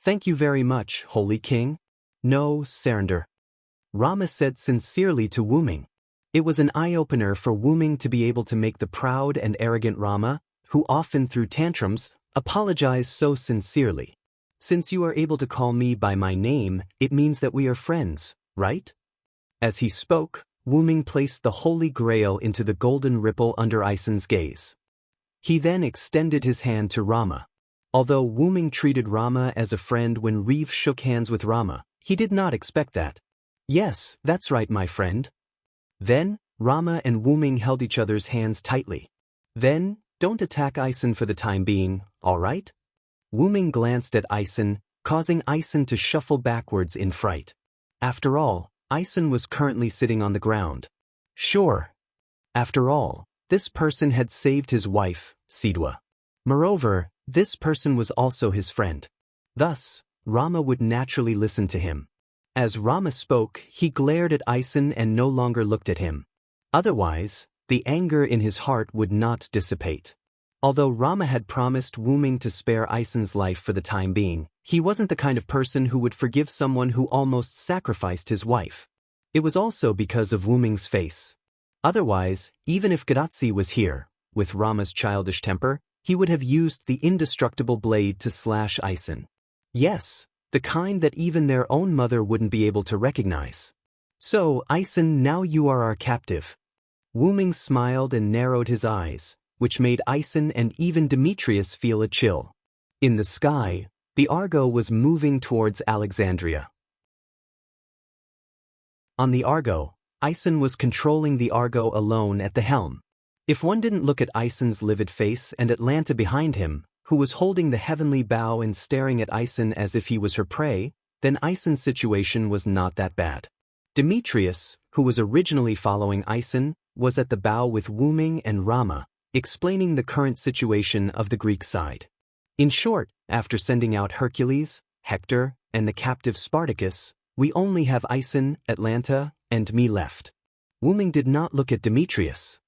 Thank you very much, Holy King. No, surrender. Rama said sincerely to Wu Ming. It was an eye-opener for Wu Ming to be able to make the proud and arrogant Rama, who often threw tantrums, apologize so sincerely. Since you are able to call me by my name, it means that we are friends, right? As he spoke, Wu Ming placed the Holy Grail into the golden ripple under Aisen's gaze. He then extended his hand to Rama. Although Wu Ming treated Rama as a friend when Reeve shook hands with Rama, he did not expect that. Yes, that's right, my friend. Then, Rama and Wu Ming held each other's hands tightly. Then, don't attack Aisen for the time being, all right? Wu Ming glanced at Aisen, causing Aisen to shuffle backwards in fright. After all, Aisen was currently sitting on the ground. Sure. After all, this person had saved his wife, Sidwa. Moreover, this person was also his friend. Thus, Rama would naturally listen to him. As Rama spoke, he glared at Aisen and no longer looked at him. Otherwise, the anger in his heart would not dissipate. Although Rama had promised Wu Ming to spare Aisen's life for the time being, he wasn't the kind of person who would forgive someone who almost sacrificed his wife. It was also because of Wu Ming's face. Otherwise, even if Gadatsi was here, with Rama's childish temper, he would have used the indestructible blade to slash Ison. Yes, the kind that even their own mother wouldn't be able to recognize. So, Ison, now you are our captive. Wu Ming smiled and narrowed his eyes, which made Ison and even Demetrius feel a chill. In the sky, the Argo was moving towards Alexandria. On the Argo, Ison was controlling the Argo alone at the helm. If one didn't look at Ison's livid face and Atlanta behind him, who was holding the heavenly bow and staring at Ison as if he was her prey, then Ison's situation was not that bad. Demetrius, who was originally following Ison, was at the bow with Wu Ming and Rama, explaining the current situation of the Greek side. In short, after sending out Hercules, Hector, and the captive Spartacus, we only have Ison, Atlanta, and me left. Wu Ming did not look at Demetrius.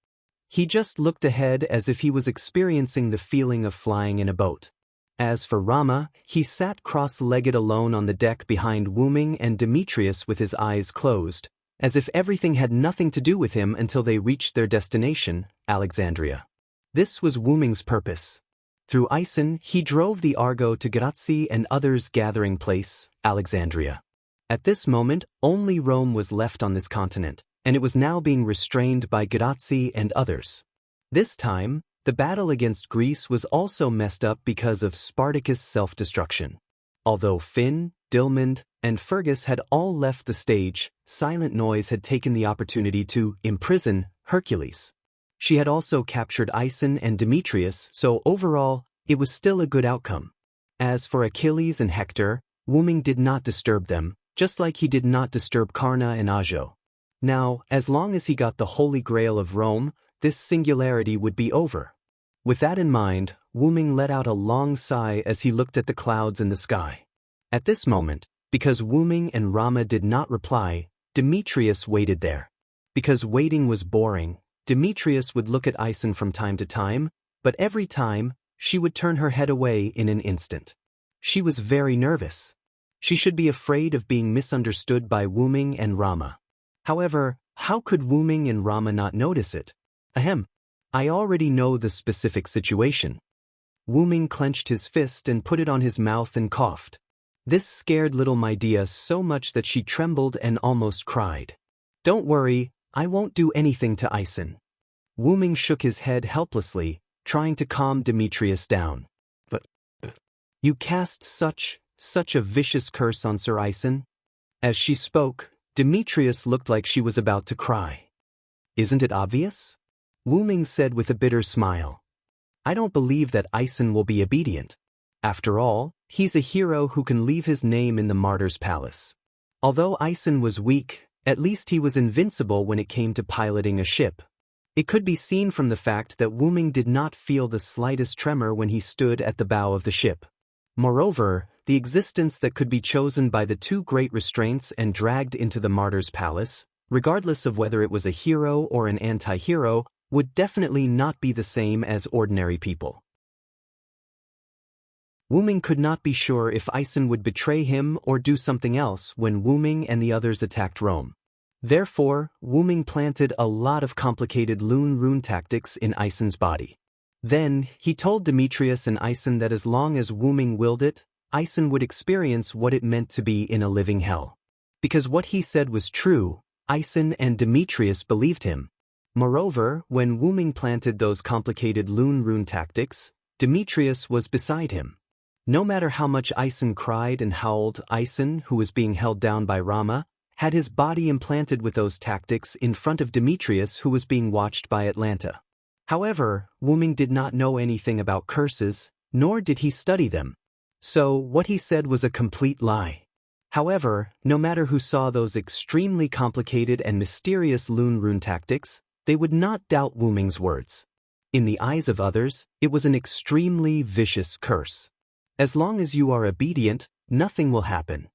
He just looked ahead as if he was experiencing the feeling of flying in a boat. As for Rama, he sat cross-legged alone on the deck behind Wu Ming and Demetrius with his eyes closed, as if everything had nothing to do with him until they reached their destination, Alexandria. This was Wu Ming's purpose. Through Ison, he drove the Argo to Grazi and others' gathering place, Alexandria. At this moment, only Rome was left on this continent, and it was now being restrained by Grazi and others. This time, the battle against Greece was also messed up because of Spartacus' self-destruction. Although Finn, Dilmund, and Fergus had all left the stage, Silent Noise had taken the opportunity to imprison Hercules. She had also captured Ison and Demetrius, so overall, it was still a good outcome. As for Achilles and Hector, Wu Ming did not disturb them, just like he did not disturb Karna and Ajo. Now, as long as he got the Holy Grail of Rome, this singularity would be over. With that in mind, Wu Ming let out a long sigh as he looked at the clouds in the sky. At this moment, because Wu Ming and Rama did not reply, Demetrius waited there. Because waiting was boring, Demetrius would look at Ison from time to time, but every time, she would turn her head away in an instant. She was very nervous. She should be afraid of being misunderstood by Wu Ming and Rama. However, how could Wu Ming and Rama not notice it? Ahem. I already know the specific situation. Wu Ming clenched his fist and put it on his mouth and coughed. This scared little Medea so much that she trembled and almost cried. Don't worry, I won't do anything to Ison. Wu Ming shook his head helplessly, trying to calm Demetrius down. But you cast such a vicious curse on Sir Ison? As she spoke, Demetrius looked like she was about to cry. Isn't it obvious? Wu Ming said with a bitter smile. I don't believe that Ison will be obedient. After all, he's a hero who can leave his name in the martyr's palace. Although Ison was weak, at least he was invincible when it came to piloting a ship. It could be seen from the fact that Wu Ming did not feel the slightest tremor when he stood at the bow of the ship. Moreover, the existence that could be chosen by the two great restraints and dragged into the martyr's palace, regardless of whether it was a hero or an anti-hero, would definitely not be the same as ordinary people. Wu Ming could not be sure if Ison would betray him or do something else when Wu Ming and the others attacked Rome. Therefore, Wu Ming planted a lot of complicated rune tactics in Ison's body. Then, he told Demetrius and Ison that as long as Wu Ming willed it, Ison would experience what it meant to be in a living hell. Because what he said was true, Ison and Demetrius believed him. Moreover, when Wu Ming planted those complicated rune tactics, Demetrius was beside him. No matter how much Ison cried and howled, Ison, who was being held down by Rama, had his body implanted with those tactics in front of Demetrius, who was being watched by Atlanta. However, Wu Ming did not know anything about curses, nor did he study them. So, what he said was a complete lie. However, no matter who saw those extremely complicated and mysterious rune tactics, they would not doubt Wu Ming's words. In the eyes of others, it was an extremely vicious curse. As long as you are obedient, nothing will happen.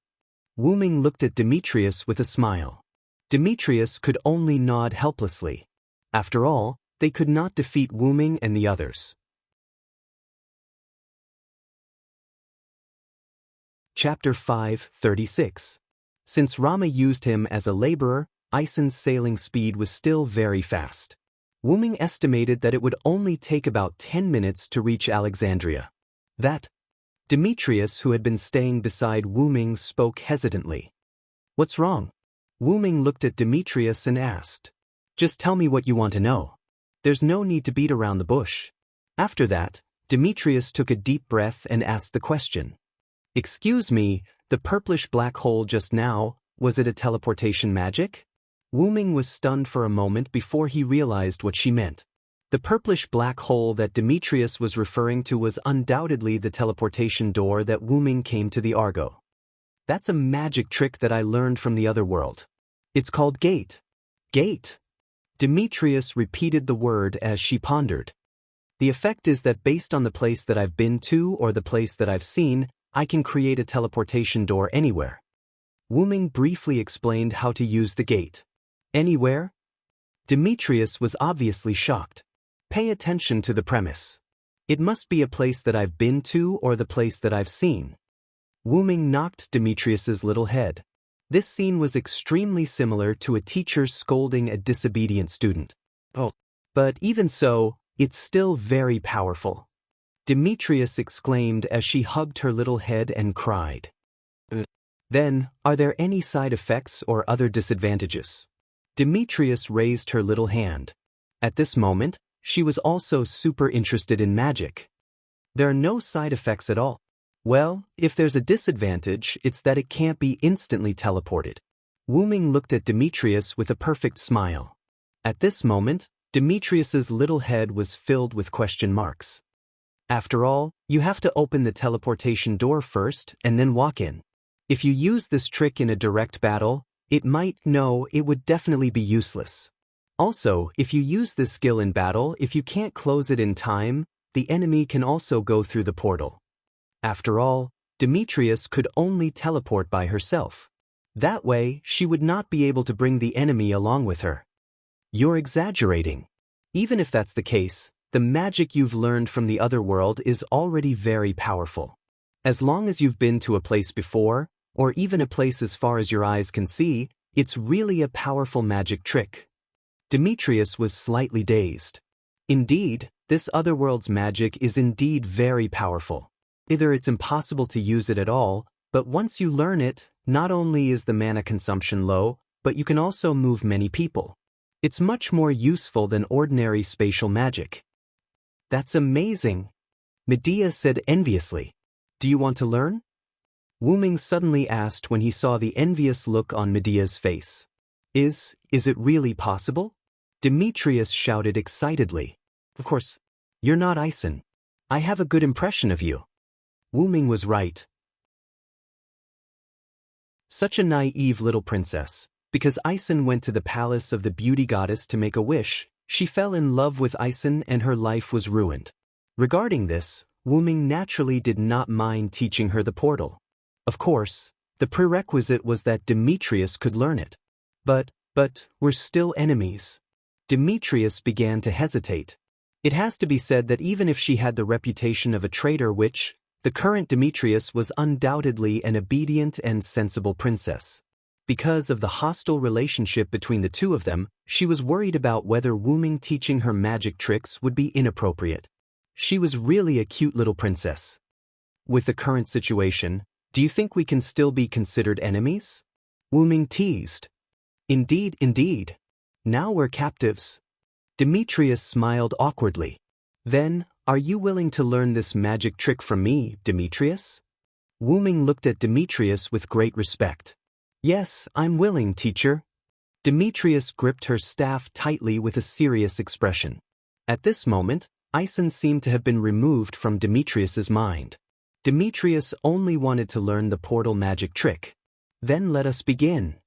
Wu Ming looked at Demetrius with a smile. Demetrius could only nod helplessly. After all, they could not defeat Wu Ming and the others. Chapter 5:36. Since Rama used him as a laborer, Ison's sailing speed was still very fast. Wu Ming estimated that it would only take about 10 minutes to reach Alexandria. That Demetrius, who had been staying beside Wu Ming, spoke hesitantly. What's wrong? Wu Ming looked at Demetrius and asked. Just tell me what you want to know. There's no need to beat around the bush. After that, Demetrius took a deep breath and asked the question. Excuse me, the purplish black hole just now, was it a teleportation magic? Wu Ming was stunned for a moment before he realized what she meant. The purplish black hole that Demetrius was referring to was undoubtedly the teleportation door that Wu Ming came to the Argo. That's a magic trick that I learned from the other world. It's called gate. Gate. Demetrius repeated the word as she pondered. The effect is that based on the place that I've been to or the place that I've seen, I can create a teleportation door anywhere. Wu Ming briefly explained how to use the gate. Anywhere? Demetrius was obviously shocked. Pay attention to the premise. It must be a place that I've been to or the place that I've seen. Wu Ming knocked Demetrius's little head. This scene was extremely similar to a teacher scolding a disobedient student. Oh, but even so, it's still very powerful. Demetrius exclaimed as she hugged her little head and cried. Then, are there any side effects or other disadvantages? Demetrius raised her little hand. At this moment, she was also super interested in magic. There are no side effects at all. Well, if there's a disadvantage, it's that it can't be instantly teleported. Wu Ming looked at Demetrius with a perfect smile. At this moment, Demetrius's little head was filled with question marks. After all, you have to open the teleportation door first and then walk in. If you use this trick in a direct battle, it would definitely be useless. Also, if you use this skill in battle, if you can't close it in time, the enemy can also go through the portal. After all, Demetrius could only teleport by herself. That way, she would not be able to bring the enemy along with her. You're exaggerating. Even if that's the case, the magic you've learned from the other world is already very powerful. As long as you've been to a place before, or even a place as far as your eyes can see, it's really a powerful magic trick. Demetrius was slightly dazed. Indeed, this other world's magic is indeed very powerful. Either it's impossible to use it at all, but once you learn it, not only is the mana consumption low, but you can also move many people. It's much more useful than ordinary spatial magic. That's amazing, Medea said enviously. Do you want to learn? Wu Ming suddenly asked when he saw the envious look on Medea's face. Is it really possible? Demetrius shouted excitedly. Of course, you're not Ison. I have a good impression of you. Wu Ming was right. Such a naive little princess. Because Ison went to the palace of the beauty goddess to make a wish, she fell in love with Ison and her life was ruined. Regarding this, Wu Ming naturally did not mind teaching her the portal. Of course, the prerequisite was that Demetrius could learn it. But we're still enemies. Demetrius began to hesitate. It has to be said that even if she had the reputation of a traitor, which, the current Demetrius was undoubtedly an obedient and sensible princess. Because of the hostile relationship between the two of them, she was worried about whether Wu Ming teaching her magic tricks would be inappropriate. She was really a cute little princess. With the current situation, do you think we can still be considered enemies? Wu Ming teased. Indeed. Now we're captives. Demetrius smiled awkwardly. Then, are you willing to learn this magic trick from me, Demetrius? Wu Ming looked at Demetrius with great respect. Yes, I'm willing, teacher. Demetrius gripped her staff tightly with a serious expression. At this moment, Ison seemed to have been removed from Demetrius's mind. Demetrius only wanted to learn the portal magic trick. Then let us begin.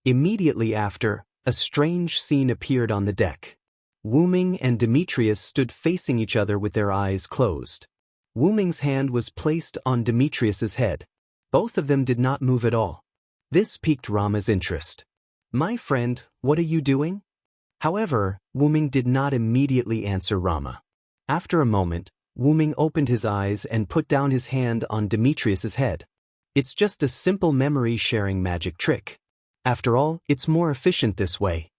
Immediately after, a strange scene appeared on the deck. Wu Ming and Demetrius stood facing each other with their eyes closed. Wu Ming's hand was placed on Demetrius's head. Both of them did not move at all. This piqued Rama's interest. My friend, what are you doing? However, Wu Ming did not immediately answer Rama. After a moment, Wu Ming opened his eyes and put down his hand on Demetrius's head. It's just a simple memory-sharing magic trick. After all, it's more efficient this way.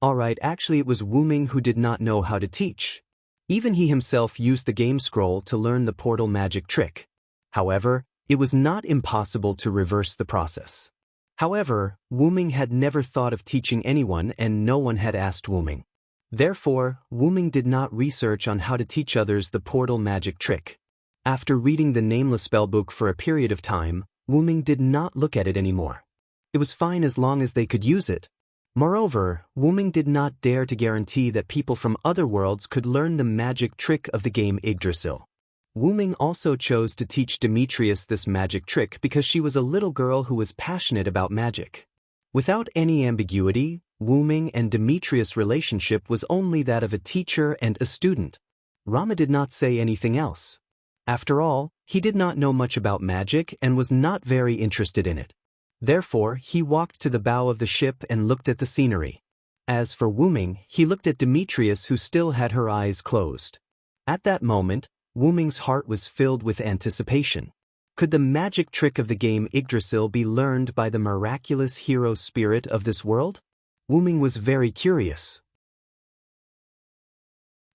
Alright, actually it was Wu Ming who did not know how to teach. Even he himself used the game scroll to learn the portal magic trick. However, it was not impossible to reverse the process. However, Wu Ming had never thought of teaching anyone and no one had asked Wu Ming. Therefore, Wu Ming did not research on how to teach others the portal magic trick. After reading the nameless spellbook for a period of time, Wu Ming did not look at it anymore. It was fine as long as they could use it. Moreover, Wu Ming did not dare to guarantee that people from other worlds could learn the magic trick of the game Yggdrasil. Wu Ming also chose to teach Demetrius this magic trick because she was a little girl who was passionate about magic. Without any ambiguity, Wu Ming and Demetrius' relationship was only that of a teacher and a student. Rama did not say anything else. After all, he did not know much about magic and was not very interested in it. Therefore, he walked to the bow of the ship and looked at the scenery. As for Wu Ming, he looked at Demetrius who still had her eyes closed. At that moment, Wu Ming's heart was filled with anticipation. Could the magic trick of the game Yggdrasil be learned by the miraculous hero spirit of this world? Wu Ming was very curious.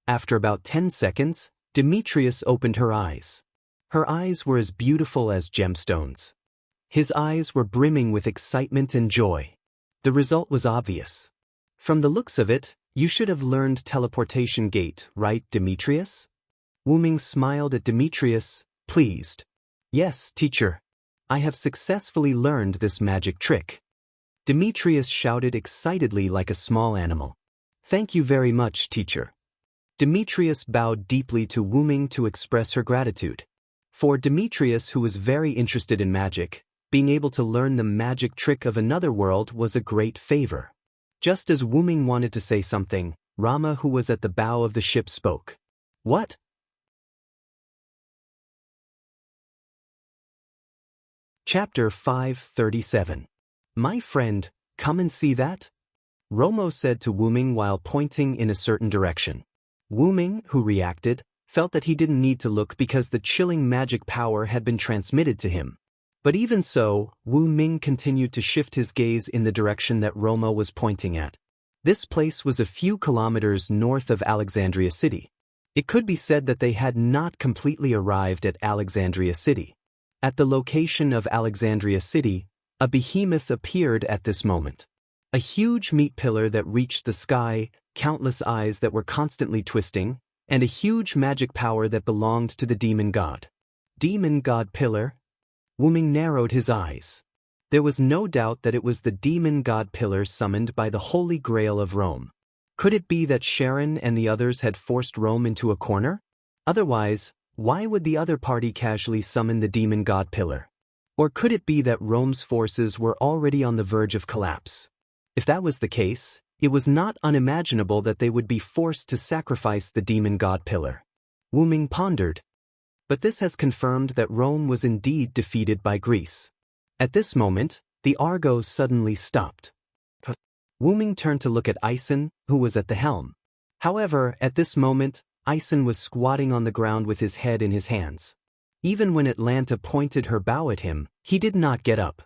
After about 10 seconds, Demetrius opened her eyes. Her eyes were as beautiful as gemstones. His eyes were brimming with excitement and joy. The result was obvious. From the looks of it, you should have learned teleportation gate, right, Demetrius? Wu Ming smiled at Demetrius, pleased. Yes, teacher. I have successfully learned this magic trick. Demetrius shouted excitedly like a small animal. Thank you very much, teacher. Demetrius bowed deeply to Wu Ming to express her gratitude. For Demetrius, who was very interested in magic, being able to learn the magic trick of another world was a great favor. Just as Wu Ming wanted to say something, Rama, who was at the bow of the ship, spoke. What? Chapter 537. My friend, come and see that? Romo said to Wu Ming while pointing in a certain direction. Wu Ming, who reacted, felt that he didn't need to look because the chilling magic power had been transmitted to him. But even so, Wu Ming continued to shift his gaze in the direction that Romo was pointing at. This place was a few kilometers north of Alexandria City. It could be said that they had not completely arrived at Alexandria City. At the location of Alexandria City, a behemoth appeared at this moment. A huge meat pillar that reached the sky, countless eyes that were constantly twisting, and a huge magic power that belonged to the demon god. Demon god pillar? Wu Ming narrowed his eyes. There was no doubt that it was the demon god pillar summoned by the Holy Grail of Rome. Could it be that Sharon and the others had forced Rome into a corner? Otherwise, why would the other party casually summon the demon god pillar? Or could it be that Rome's forces were already on the verge of collapse? If that was the case, it was not unimaginable that they would be forced to sacrifice the demon god pillar. Wu Ming pondered. But this has confirmed that Rome was indeed defeated by Greece. At this moment, the Argo suddenly stopped. Wu Ming turned to look at Ison, who was at the helm. However, at this moment, Ison was squatting on the ground with his head in his hands. Even when Atlanta pointed her bow at him, he did not get up.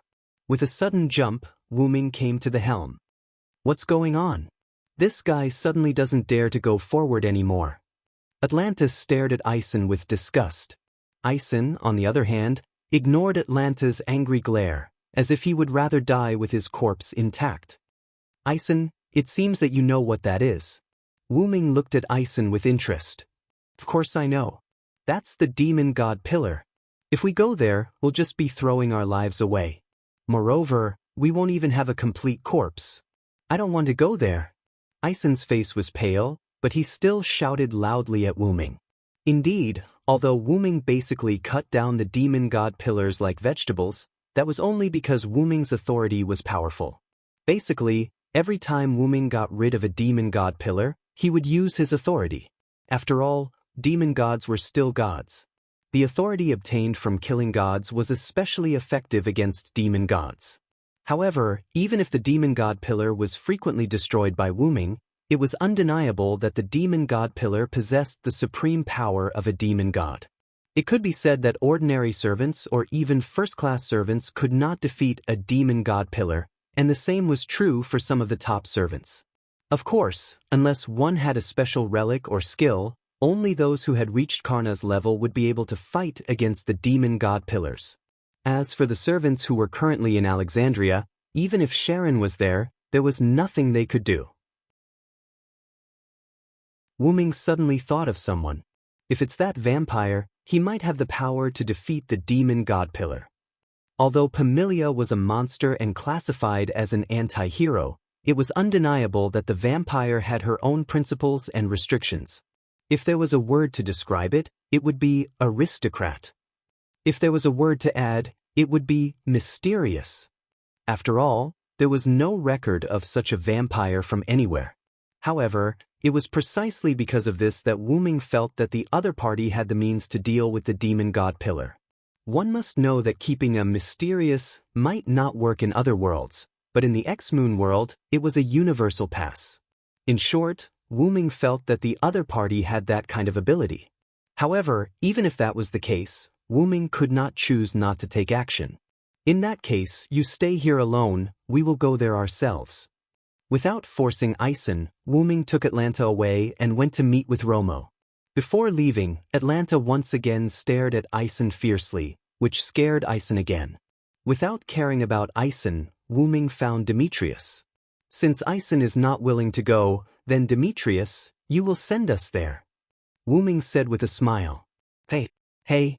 With a sudden jump, Wu Ming came to the helm. What's going on? This guy suddenly doesn't dare to go forward anymore. Atlantis stared at Ison with disgust. Ison, on the other hand, ignored Atlanta's angry glare, as if he would rather die with his corpse intact. Ison, it seems that you know what that is. Wu Ming looked at Ison with interest. Of course I know. That's the demon god pillar. If we go there, we'll just be throwing our lives away. Moreover, we won't even have a complete corpse. I don't want to go there. Ison's face was pale, but he still shouted loudly at Wu Ming. Indeed, although Wu Ming basically cut down the demon god pillars like vegetables, that was only because Wu Ming's authority was powerful. Basically, every time Wu Ming got rid of a demon god pillar, he would use his authority. After all, demon gods were still gods. The authority obtained from killing gods was especially effective against demon gods. However, even if the demon god pillar was frequently destroyed by Wu Ming, it was undeniable that the demon god pillar possessed the supreme power of a demon god. It could be said that ordinary servants or even first-class servants could not defeat a demon god pillar, and the same was true for some of the top servants. Of course, unless one had a special relic or skill, only those who had reached Karna's level would be able to fight against the demon god pillars. As for the servants who were currently in Alexandria, even if Sharon was there was nothing they could do. Wu-Ming suddenly thought of someone. If it's that vampire, he might have the power to defeat the demon god pillar. Although Pamilia was a monster and classified as an anti-hero, it was undeniable that the vampire had her own principles and restrictions. If there was a word to describe it, it would be aristocrat. If there was a word to add, it would be mysterious. After all, there was no record of such a vampire from anywhere. However, it was precisely because of this that Wu-Ming felt that the other party had the means to deal with the demon god pillar. One must know that keeping a mysterious might not work in other worlds, but in the X-Moon world, it was a universal pass. In short, Wu-Ming felt that the other party had that kind of ability. However, even if that was the case, Wu-Ming could not choose not to take action. In that case, you stay here alone, we will go there ourselves. Without forcing Ison, Wu-Ming took Atlanta away and went to meet with Romo. Before leaving, Atlanta once again stared at Ison fiercely, which scared Ison again. Without caring about Ison, Wu-Ming found Demetrius. Since Ison is not willing to go, then Demetrius, you will send us there. Wu-Ming said with a smile. Hey.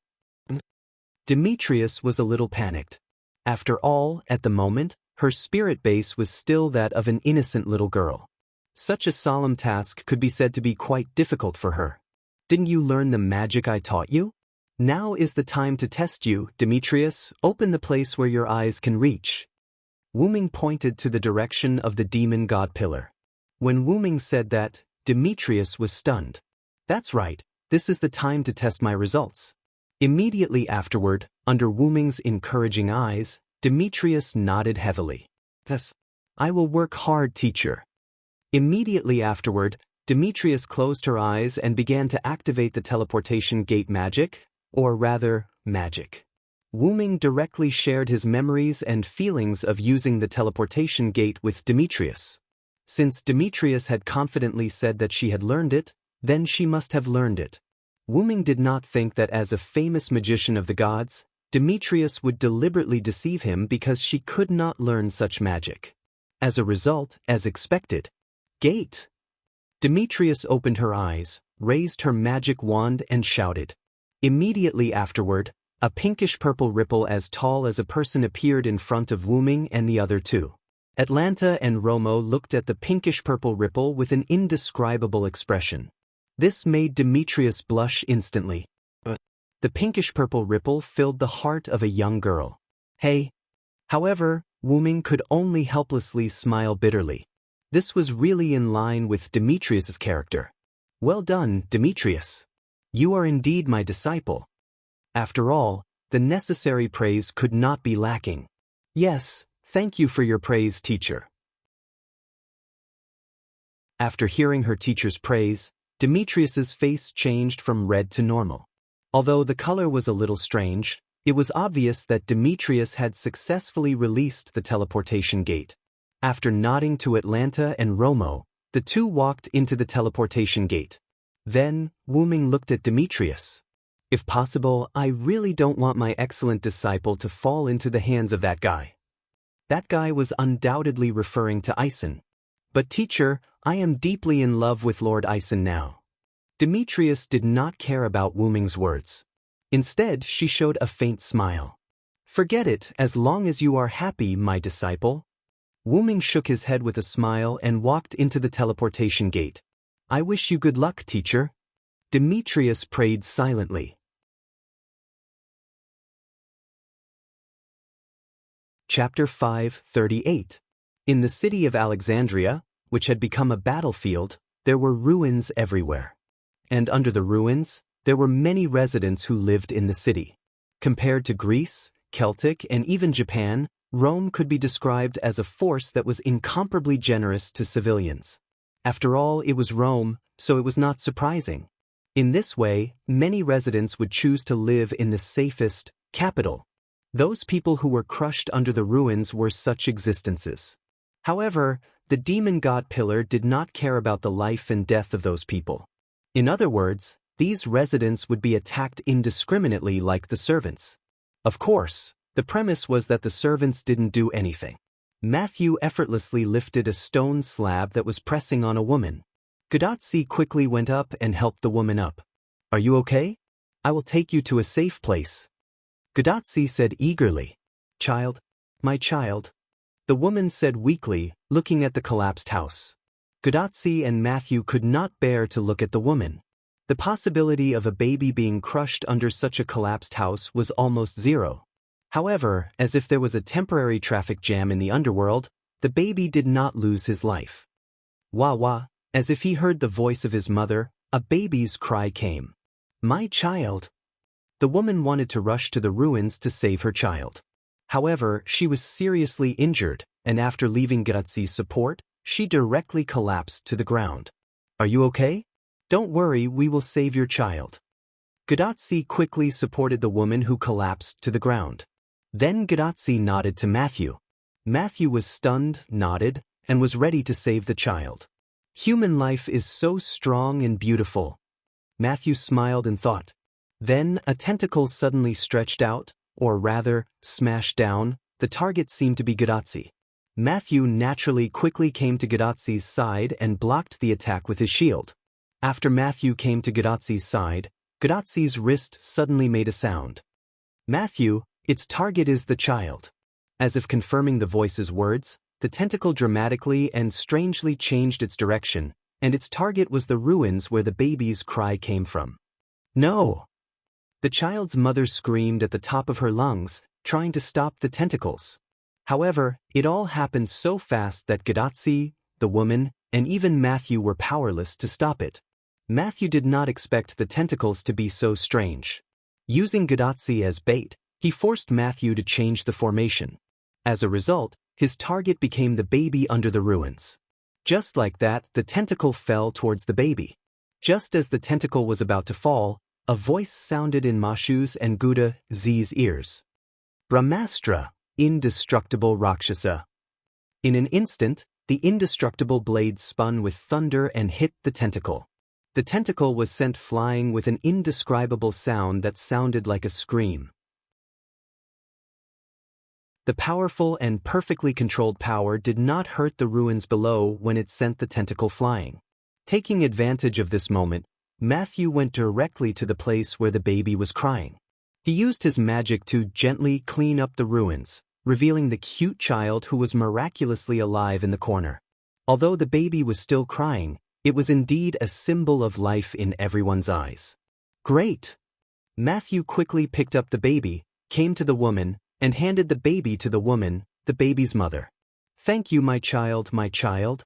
Demetrius was a little panicked. After all, at the moment, her spirit base was still that of an innocent little girl. Such a solemn task could be said to be quite difficult for her. Didn't you learn the magic I taught you? Now is the time to test you, Demetrius. Open the place where your eyes can reach. Wu-Ming pointed to the direction of the demon god pillar. When Wu-Ming said that, Demetrius was stunned. That's right, this is the time to test my results. Immediately afterward, under Wu-Ming's encouraging eyes, Demetrius nodded heavily. Yes, I will work hard, teacher. Immediately afterward, Demetrius closed her eyes and began to activate the teleportation gate magic, or rather, magic. Wu-Ming directly shared his memories and feelings of using the teleportation gate with Demetrius. Since Demetrius had confidently said that she had learned it, then she must have learned it. Wu-Ming did not think that as a famous magician of the gods, Demetrius would deliberately deceive him because she could not learn such magic. As a result, as expected, gate. Demetrius opened her eyes, raised her magic wand and shouted. Immediately afterward, a pinkish-purple ripple as tall as a person appeared in front of Wu-Ming and the other two. Atlanta and Romo looked at the pinkish-purple ripple with an indescribable expression. This made Demetrius blush instantly. The pinkish-purple ripple filled the heart of a young girl. Hey! However, Wu-Ming could only helplessly smile bitterly. This was really in line with Demetrius's character. Well done, Demetrius. You are indeed my disciple. After all, the necessary praise could not be lacking. Yes, thank you for your praise, teacher. After hearing her teacher's praise, Demetrius's face changed from red to normal. Although the color was a little strange, it was obvious that Demetrius had successfully released the teleportation gate. After nodding to Atlanta and Romo, the two walked into the teleportation gate. Then, Wu-Ming looked at Demetrius. If possible, I really don't want my excellent disciple to fall into the hands of that guy. That guy was undoubtedly referring to Ison. But teacher, I am deeply in love with Lord Ison now. Demetrius did not care about Wu-Ming's words. Instead, she showed a faint smile. Forget it, as long as you are happy, my disciple. Wu-Ming shook his head with a smile and walked into the teleportation gate. I wish you good luck, teacher. Demetrius prayed silently. Chapter 5:38. In the city of Alexandria, which had become a battlefield, there were ruins everywhere. And under the ruins, there were many residents who lived in the city. Compared to Greece, Celtic, and even Japan, Rome could be described as a force that was incomparably generous to civilians. After all, it was Rome, so it was not surprising. In this way, many residents would choose to live in the safest capital. Those people who were crushed under the ruins were such existences. However, the demon god pillar did not care about the life and death of those people. In other words, these residents would be attacked indiscriminately like the servants. Of course, the premise was that the servants didn't do anything. Matthew effortlessly lifted a stone slab that was pressing on a woman. Gadotsi quickly went up and helped the woman up. "Are you okay? I will take you to a safe place." Gadotsi said eagerly. "Child, my child," the woman said weakly, looking at the collapsed house. Gadotsi and Matthew could not bear to look at the woman. The possibility of a baby being crushed under such a collapsed house was almost zero. However, as if there was a temporary traffic jam in the underworld, the baby did not lose his life. Wah wah, as if he heard the voice of his mother, a baby's cry came. "My child." The woman wanted to rush to the ruins to save her child. However, she was seriously injured, and after leaving Garatsi's support, she directly collapsed to the ground. "Are you okay? Don't worry, we will save your child." Gadatsi quickly supported the woman who collapsed to the ground. Then Gadatsi nodded to Matthew. Matthew was stunned, nodded, and was ready to save the child. Human life is so strong and beautiful. Matthew smiled and thought. Then a tentacle suddenly stretched out, or rather, smashed down. The target seemed to be Gadatsi. Matthew naturally quickly came to Gadatsi's side and blocked the attack with his shield. After Matthew came to Gadatsi's side, Gadatsi's wrist suddenly made a sound. "Matthew, its target is the child." As if confirming the voice's words, the tentacle dramatically and strangely changed its direction, and its target was the ruins where the baby's cry came from. "No!" The child's mother screamed at the top of her lungs, trying to stop the tentacles. However, it all happened so fast that Gadatsi, the woman, and even Matthew were powerless to stop it. Matthew did not expect the tentacles to be so strange. Using Gadatsi as bait, he forced Matthew to change the formation. As a result, his target became the baby under the ruins. Just like that, the tentacle fell towards the baby. Just as the tentacle was about to fall, a voice sounded in Mashu's and Gouda Z's ears. "Brahmastra, indestructible Rakshasa." In an instant, the indestructible blade spun with thunder and hit the tentacle. The tentacle was sent flying with an indescribable sound that sounded like a scream. The powerful and perfectly controlled power did not hurt the ruins below when it sent the tentacle flying. Taking advantage of this moment, Matthew went directly to the place where the baby was crying. He used his magic to gently clean up the ruins, revealing the cute child who was miraculously alive in the corner. Although the baby was still crying, it was indeed a symbol of life in everyone's eyes. "Great!" Matthew quickly picked up the baby, came to the woman, and handed the baby to the woman, the baby's mother. "Thank you, my child, my child."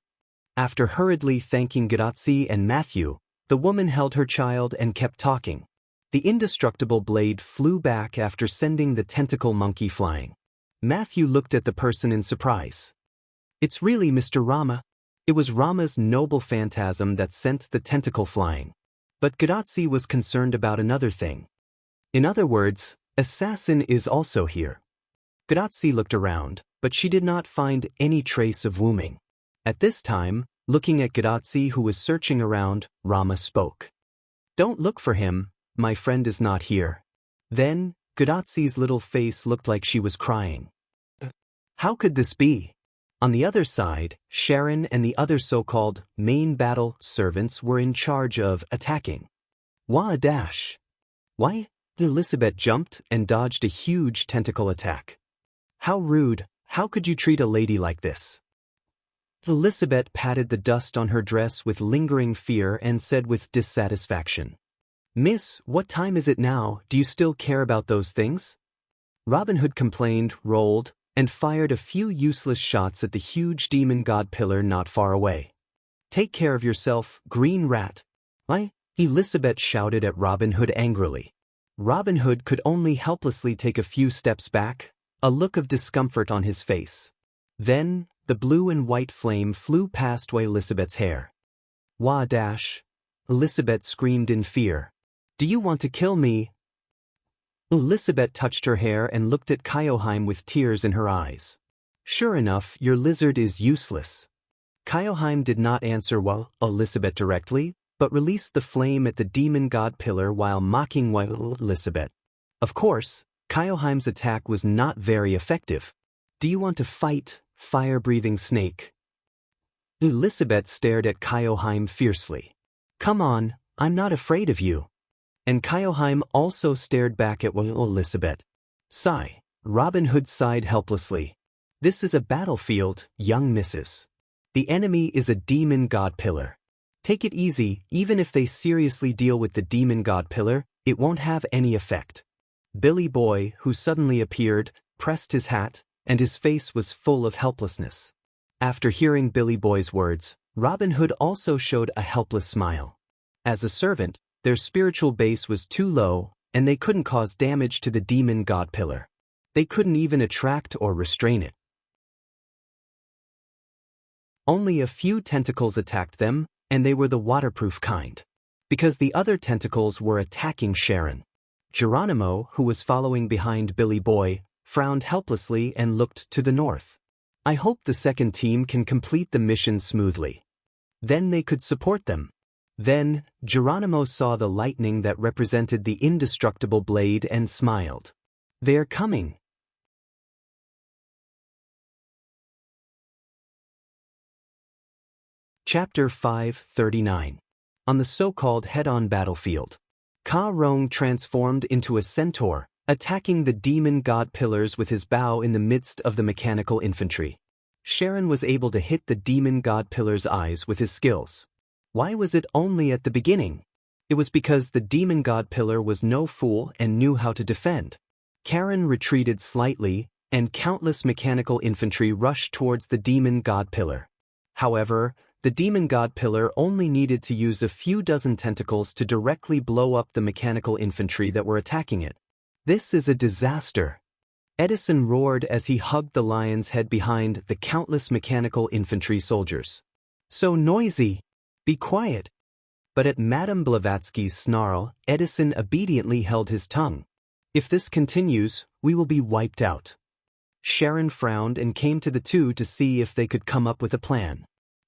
After hurriedly thanking Gadatsi and Matthew, the woman held her child and kept talking. The indestructible blade flew back after sending the tentacle monkey flying. Matthew looked at the person in surprise. "It's really Mr. Rama." It was Rama's noble phantasm that sent the tentacle flying. But Gadatsi was concerned about another thing. In other words, assassin is also here. Gadatsi looked around, but she did not find any trace of Wuming. At this time, looking at Gadatsi who was searching around, Rama spoke. "Don't look for him, my friend is not here." Then, Gadatsi's little face looked like she was crying. How could this be? On the other side, Sharon and the other so-called main battle servants were in charge of attacking. Wah dash! Why? Elizabeth jumped and dodged a huge tentacle attack. "How rude, how could you treat a lady like this?" Elizabeth patted the dust on her dress with lingering fear and said with dissatisfaction, "Miss, what time is it now? Do you still care about those things?" Robin Hood complained, rolled, and fired a few useless shots at the huge demon god pillar not far away. "Take care of yourself, green rat." "Why?" Elizabeth shouted at Robin Hood angrily. Robin Hood could only helplessly take a few steps back, a look of discomfort on his face. Then, the blue and white flame flew past Elizabeth's hair. "Wah dash!" Elizabeth screamed in fear. "Do you want to kill me?" Elizabeth touched her hair and looked at Kyoheim with tears in her eyes. "Sure enough, your lizard is useless." Kyoheim did not answer Elizabeth directly, but released the flame at the demon god pillar while mocking Elizabeth. Of course, Kyoheim's attack was not very effective. Do you want to fight, fire-breathing snake? Elizabeth stared at Kyoheim fiercely. Come on, I'm not afraid of you. And Kyoheim also stared back at Elizabeth. Sigh. Robin Hood sighed helplessly. This is a battlefield, young missus. The enemy is a demon god pillar. Take it easy, even if they seriously deal with the demon god pillar, it won't have any effect. Billy Boy, who suddenly appeared, pressed his hat, and his face was full of helplessness. After hearing Billy Boy's words, Robin Hood also showed a helpless smile. As a servant, their spiritual base was too low, and they couldn't cause damage to the demon god pillar. They couldn't even attract or restrain it. Only a few tentacles attacked them, and they were the waterproof kind. Because the other tentacles were attacking Sharon. Geronimo, who was following behind Billy Boy, frowned helplessly and looked to the north. I hope the second team can complete the mission smoothly. Then they could support them. Then, Geronimo saw the lightning that represented the indestructible blade and smiled. They're coming. Chapter 539. On the so-called head-on battlefield. Ka Rong transformed into a centaur, attacking the demon god pillars with his bow in the midst of the mechanical infantry. Sharon was able to hit the demon god pillar's eyes with his skills. Why was it only at the beginning? It was because the demon god pillar was no fool and knew how to defend. Karen retreated slightly, and countless mechanical infantry rushed towards the demon god pillar. However, the demon god pillar only needed to use a few dozen tentacles to directly blow up the mechanical infantry that were attacking it. This is a disaster. Edison roared as he hugged the lion's head behind the countless mechanical infantry soldiers. So noisy! Be quiet! But at Madame Blavatsky's snarl, Edison obediently held his tongue. If this continues, we will be wiped out. Sharon frowned and came to the two to see if they could come up with a plan.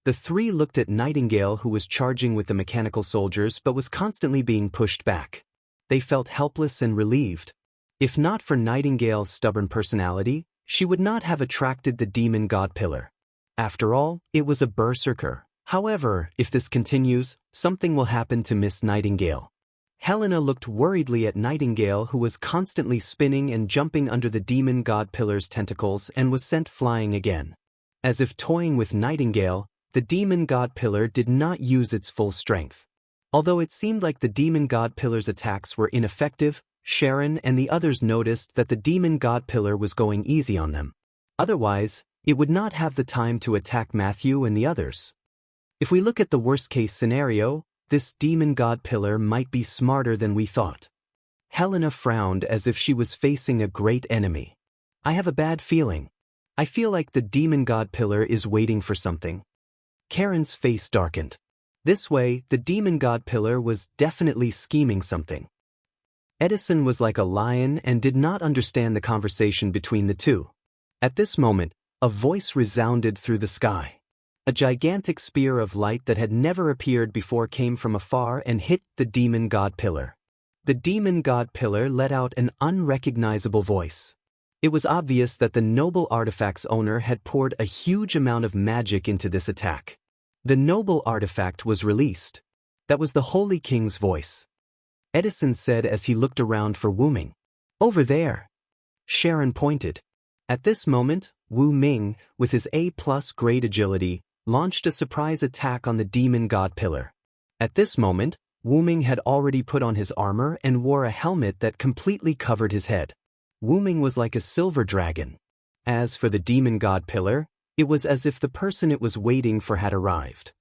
The three looked at Nightingale, who was charging with the mechanical soldiers but was constantly being pushed back. They felt helpless and relieved. If not for Nightingale's stubborn personality, she would not have attracted the demon god pillar. After all, it was a berserker. However, if this continues, something will happen to Miss Nightingale. Helena looked worriedly at Nightingale, who was constantly spinning and jumping under the demon god pillar's tentacles and was sent flying again. As if toying with Nightingale, the demon god pillar did not use its full strength. Although it seemed like the demon god pillar's attacks were ineffective, Sharon and the others noticed that the demon god pillar was going easy on them. Otherwise, it would not have the time to attack Matthew and the others. If we look at the worst-case scenario, this demon god pillar might be smarter than we thought. Helena frowned as if she was facing a great enemy. I have a bad feeling. I feel like the demon god pillar is waiting for something. Karen's face darkened. This way, the demon god pillar was definitely scheming something. Edison was like a lion and did not understand the conversation between the two. At this moment, a voice resounded through the sky. A gigantic spear of light that had never appeared before came from afar and hit the demon god pillar. The demon god pillar let out an unrecognizable voice. It was obvious that the noble artifact's owner had poured a huge amount of magic into this attack. The noble artifact was released. That was the Holy King's voice. Edison said as he looked around for Wu Ming. Over there. Sharon pointed. At this moment, Wu Ming, with his A+ grade agility, launched a surprise attack on the demon god pillar. At this moment, Wu Ming had already put on his armor and wore a helmet that completely covered his head. Wu Ming was like a silver dragon. As for the demon god pillar, it was as if the person it was waiting for had arrived.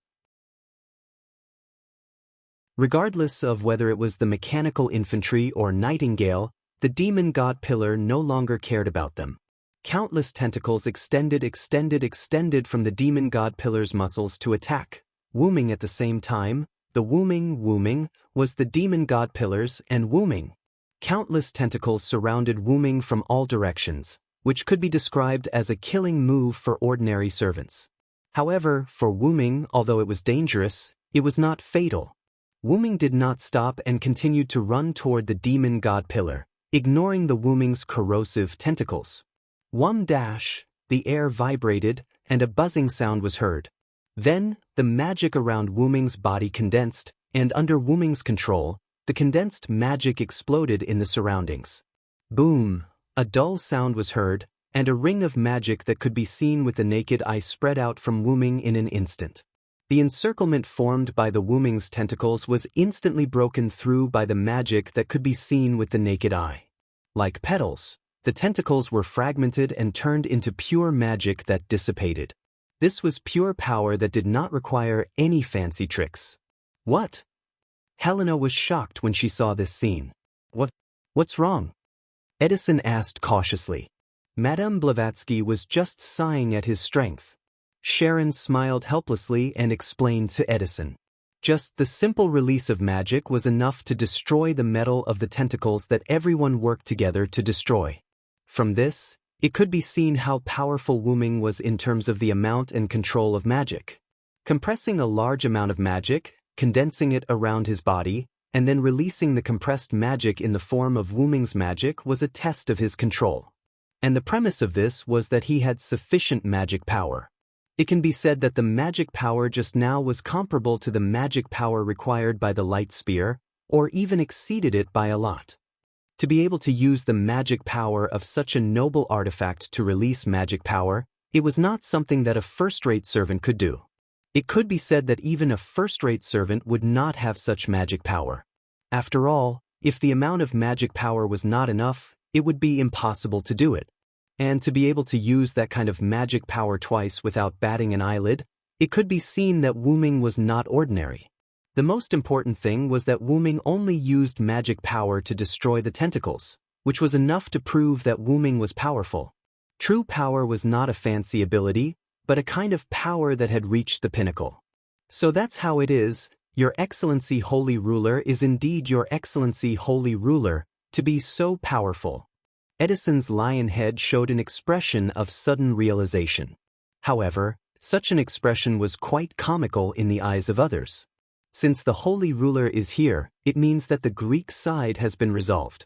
Regardless of whether it was the mechanical infantry or Nightingale, the demon god pillar no longer cared about them. Countless tentacles extended from the demon god pillar's muscles to attack. Wu Ming at the same time, the Wu Ming was the demon god pillars and Wu Ming. Countless tentacles surrounded Wu Ming from all directions, which could be described as a killing move for ordinary servants. However, for Wu Ming, although it was dangerous, it was not fatal. Wu Ming did not stop and continued to run toward the demon god pillar, ignoring the Wu Ming's corrosive tentacles. One dash, the air vibrated, and a buzzing sound was heard. Then, the magic around Wu Ming's body condensed, and under Wu Ming's control, the condensed magic exploded in the surroundings. Boom! A dull sound was heard, and a ring of magic that could be seen with the naked eye spread out from Wu Ming in an instant. The encirclement formed by the Wu Ming's tentacles was instantly broken through by the magic that could be seen with the naked eye. Like petals, the tentacles were fragmented and turned into pure magic that dissipated. This was pure power that did not require any fancy tricks. What? Helena was shocked when she saw this scene. What's wrong? Edison asked cautiously. Madame Blavatsky was just sighing at his strength. Sharon smiled helplessly and explained to Edison. Just the simple release of magic was enough to destroy the metal of the tentacles that everyone worked together to destroy. From this, it could be seen how powerful Wu Ming was in terms of the amount and control of magic. Compressing a large amount of magic, condensing it around his body, and then releasing the compressed magic in the form of Wu Ming's magic was a test of his control. And the premise of this was that he had sufficient magic power. It can be said that the magic power just now was comparable to the magic power required by the light spear, or even exceeded it by a lot. To be able to use the magic power of such a noble artifact to release magic power, it was not something that a first-rate servant could do. It could be said that even a first-rate servant would not have such magic power. After all, if the amount of magic power was not enough, it would be impossible to do it. And to be able to use that kind of magic power twice without batting an eyelid, it could be seen that Wu Ming was not ordinary. The most important thing was that Wu Ming only used magic power to destroy the tentacles, which was enough to prove that Wu Ming was powerful. True power was not a fancy ability, but a kind of power that had reached the pinnacle. So that's how it is, Your Excellency Holy Ruler is indeed Your Excellency Holy Ruler, to be so powerful. Edison's lion head showed an expression of sudden realization. However, such an expression was quite comical in the eyes of others. Since the Holy Ruler is here, it means that the Greek side has been resolved.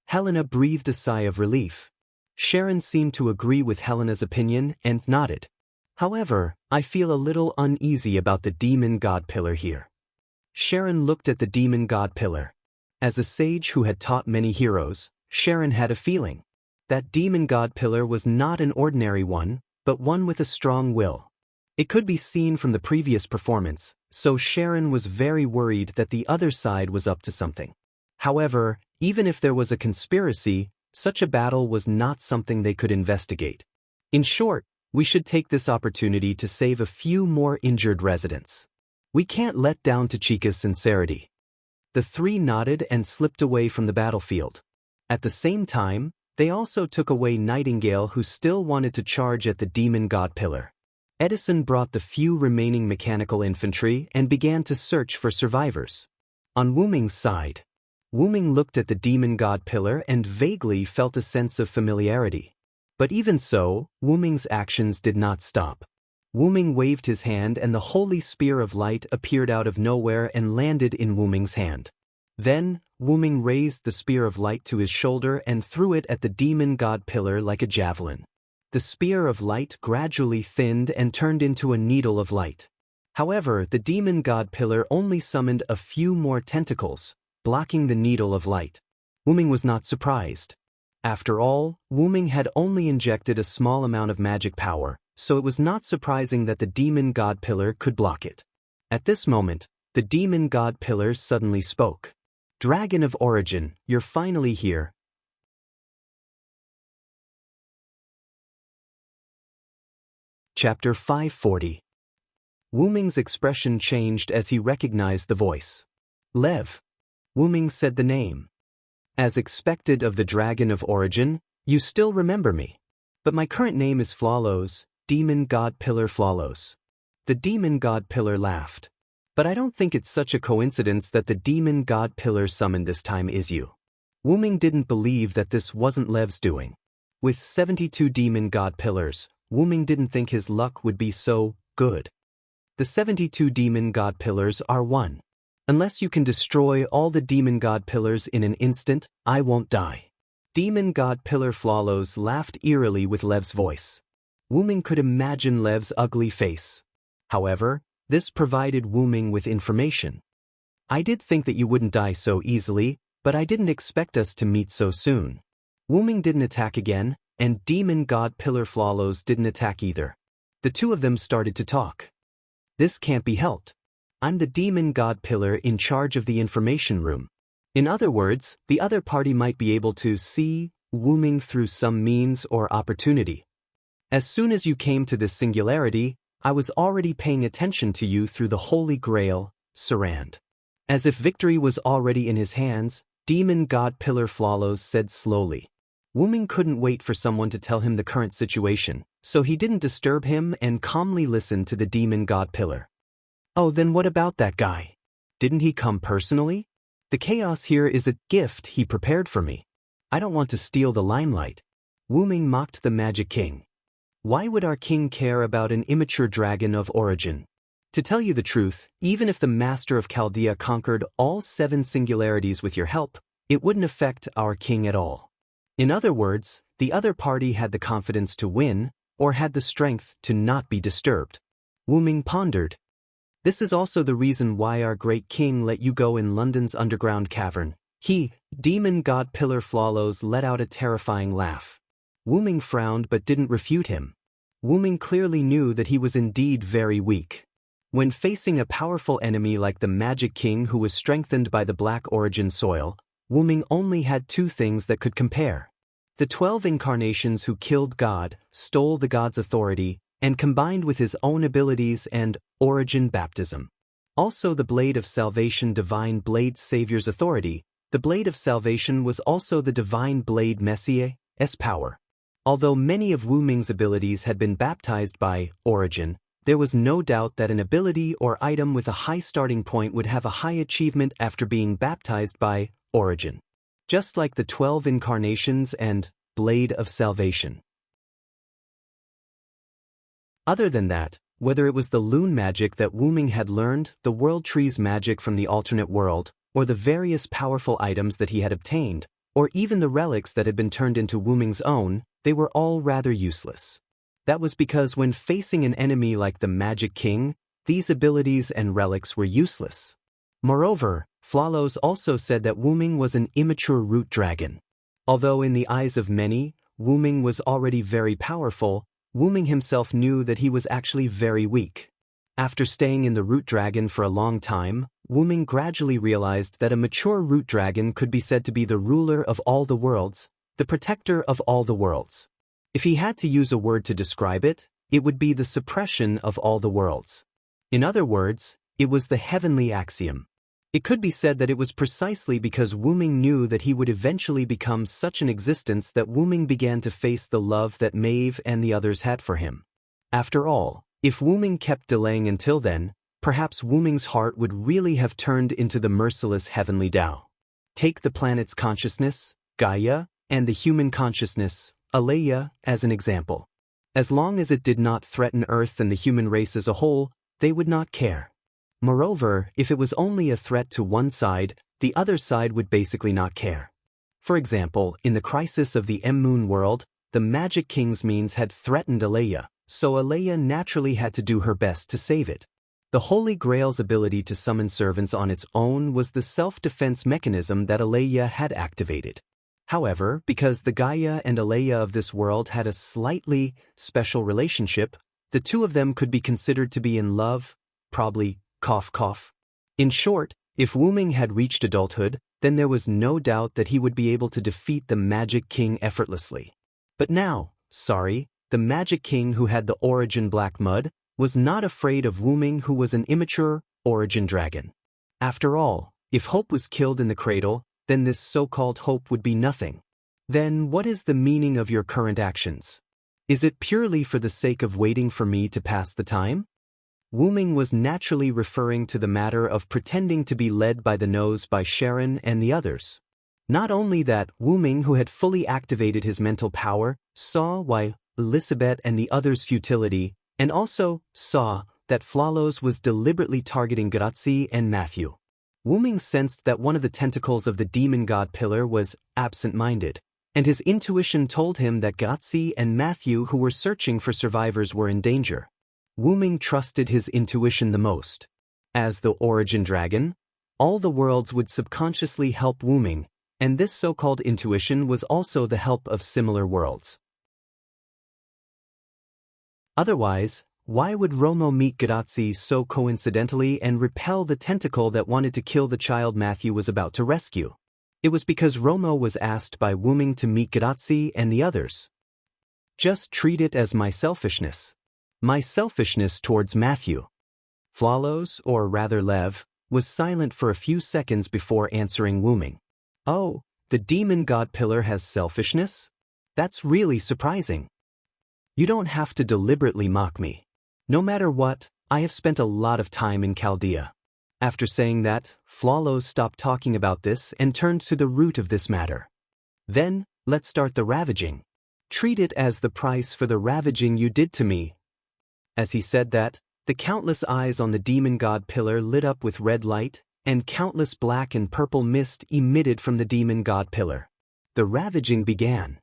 Helena breathed a sigh of relief. Sharon seemed to agree with Helena's opinion and nodded. However, I feel a little uneasy about the demon god pillar here. Sharon looked at the demon god pillar. As a sage who had taught many heroes, Sharon had a feeling. That demon god pillar was not an ordinary one, but one with a strong will. It could be seen from the previous performance, so Sharon was very worried that the other side was up to something. However, even if there was a conspiracy, such a battle was not something they could investigate. In short, we should take this opportunity to save a few more injured residents. We can't let down Tachika's sincerity. The three nodded and slipped away from the battlefield. At the same time, they also took away Nightingale, who still wanted to charge at the demon god pillar. Edison brought the few remaining mechanical infantry and began to search for survivors. On Wu Ming's side, Wu Ming looked at the demon god pillar and vaguely felt a sense of familiarity. But even so, Wu Ming's actions did not stop. Wu Ming waved his hand and the holy spear of light appeared out of nowhere and landed in Wu Ming's hand. Then, Wu Ming raised the spear of light to his shoulder and threw it at the demon god pillar like a javelin. The spear of light gradually thinned and turned into a needle of light. However, the demon god pillar only summoned a few more tentacles, blocking the needle of light. Wu Ming was not surprised. After all, Wu Ming had only injected a small amount of magic power, so it was not surprising that the demon god pillar could block it. At this moment, the demon god pillar suddenly spoke. "Dragon of Origin, you're finally here." Chapter 540. Wu Ming's expression changed as he recognized the voice. "Lev." Wu Ming said the name. "As expected of the Dragon of Origin, you still remember me. But my current name is Flawlos, Demon God Pillar Flawlos." The Demon God Pillar laughed. "But I don't think it's such a coincidence that the Demon God Pillar summoned this time is you." Wu Ming didn't believe that this wasn't Lev's doing. With 72 Demon God Pillars, Wu Ming didn't think his luck would be so good. The 72 demon god pillars are one. Unless you can destroy all the demon god pillars in an instant, I won't die. Demon god pillar Flawless laughed eerily with Lev's voice. Wu Ming could imagine Lev's ugly face. However, this provided Wu Ming with information. I did think that you wouldn't die so easily, but I didn't expect us to meet so soon. Wu Ming didn't attack again, and demon god pillar Flawless didn't attack either. The two of them started to talk. This can't be helped. I'm the demon god pillar in charge of the information room. In other words, the other party might be able to see Wu Ming through some means or opportunity. As soon as you came to this singularity, I was already paying attention to you through the Holy Grail, Sarand. As if victory was already in his hands, demon god pillar Flawless said slowly. Wu Ming couldn't wait for someone to tell him the current situation, so he didn't disturb him and calmly listened to the demon god pillar. Oh, then what about that guy? Didn't he come personally? The chaos here is a gift he prepared for me. I don't want to steal the limelight. Wu Ming mocked the Magic King. Why would our king care about an immature dragon of origin? To tell you the truth, even if the Master of Chaldea conquered all 7 singularities with your help, it wouldn't affect our king at all. In other words, the other party had the confidence to win, or had the strength to not be disturbed. Wu Ming pondered. This is also the reason why our great king let you go in London's underground cavern. Demon god pillar Flawless let out a terrifying laugh. Wu Ming frowned but didn't refute him. Wu Ming clearly knew that he was indeed very weak. When facing a powerful enemy like the Magic King who was strengthened by the Black Origin soil, Wu Ming only had 2 things that could compare. The 12 incarnations who killed God, stole the god's authority, and combined with his own abilities and origin baptism. Also the Blade of Salvation Divine Blade Savior's authority. The Blade of Salvation was also the Divine Blade Messiah's power. Although many of Wu Ming's abilities had been baptized by origin, there was no doubt that an ability or item with a high starting point would have a high achievement after being baptized by origin. Just like the 12 incarnations and Blade of Salvation. Other than that, whether it was the Loon magic that Wu Ming had learned, the World Tree's magic from the alternate world, or the various powerful items that he had obtained, or even the relics that had been turned into Wu Ming's own, they were all rather useless. That was because when facing an enemy like the Magic King, these abilities and relics were useless. Moreover, Flawless also said that Wu Ming was an immature root dragon. Although in the eyes of many, Wu Ming was already very powerful, Wu Ming himself knew that he was actually very weak. After staying in the root dragon for a long time, Wu Ming gradually realized that a mature root dragon could be said to be the ruler of all the worlds, the protector of all the worlds. If he had to use a word to describe it, it would be the suppression of all the worlds. In other words, it was the heavenly axiom. It could be said that it was precisely because Wu Ming knew that he would eventually become such an existence that Wu Ming began to face the love that Maeve and the others had for him. After all, if Wu Ming kept delaying until then, perhaps Wu Ming's heart would really have turned into the merciless heavenly Tao. Take the planet's consciousness, Gaia, and the human consciousness, Aleia, as an example. As long as it did not threaten Earth and the human race as a whole, they would not care. Moreover, if it was only a threat to one side, the other side would basically not care. For example, in the crisis of the M-Moon world, the Magic King's means had threatened Aleia, so Aleia naturally had to do her best to save it. The Holy Grail's ability to summon servants on its own was the self-defense mechanism that Aleia had activated. However, because the Gaia and Aleia of this world had a slightly special relationship, the two of them could be considered to be in love, probably, cough cough. In short, if Wu Ming had reached adulthood, then there was no doubt that he would be able to defeat the Magic King effortlessly. But now, the Magic King who had the origin black mud, was not afraid of Wu Ming who was an immature origin dragon. After all, if hope was killed in the cradle, then this so-called hope would be nothing. Then what is the meaning of your current actions? Is it purely for the sake of waiting for me to pass the time? Wu Ming was naturally referring to the matter of pretending to be led by the nose by Sharon and the others. Not only that, Wu Ming, who had fully activated his mental power, saw why Elizabeth and the others' futility, and also saw that Flawless was deliberately targeting Grazi and Matthew. Wu Ming sensed that one of the tentacles of the demon god pillar was absent-minded, and his intuition told him that Grazi and Matthew, who were searching for survivors, were in danger. Wu Ming trusted his intuition the most. As the origin dragon, all the worlds would subconsciously help Wu Ming, and this so-called intuition was also the help of similar worlds. Otherwise, why would Romo meet Grazi so coincidentally and repel the tentacle that wanted to kill the child Matthew was about to rescue? It was because Romo was asked by Wu Ming to meet Grazi and the others. Just treat it as my selfishness. My selfishness towards Matthew. Flawless, or rather Lev, was silent for a few seconds before answering Wu Ming. Oh, the demon god pillar has selfishness? That's really surprising. You don't have to deliberately mock me. No matter what, I have spent a lot of time in Chaldea. After saying that, Flawless stopped talking about this and turned to the root of this matter. Then, let's start the ravaging. Treat it as the price for the ravaging you did to me. As he said that, the countless eyes on the demon god pillar lit up with red light, and countless black and purple mist emitted from the demon god pillar. The ravaging began.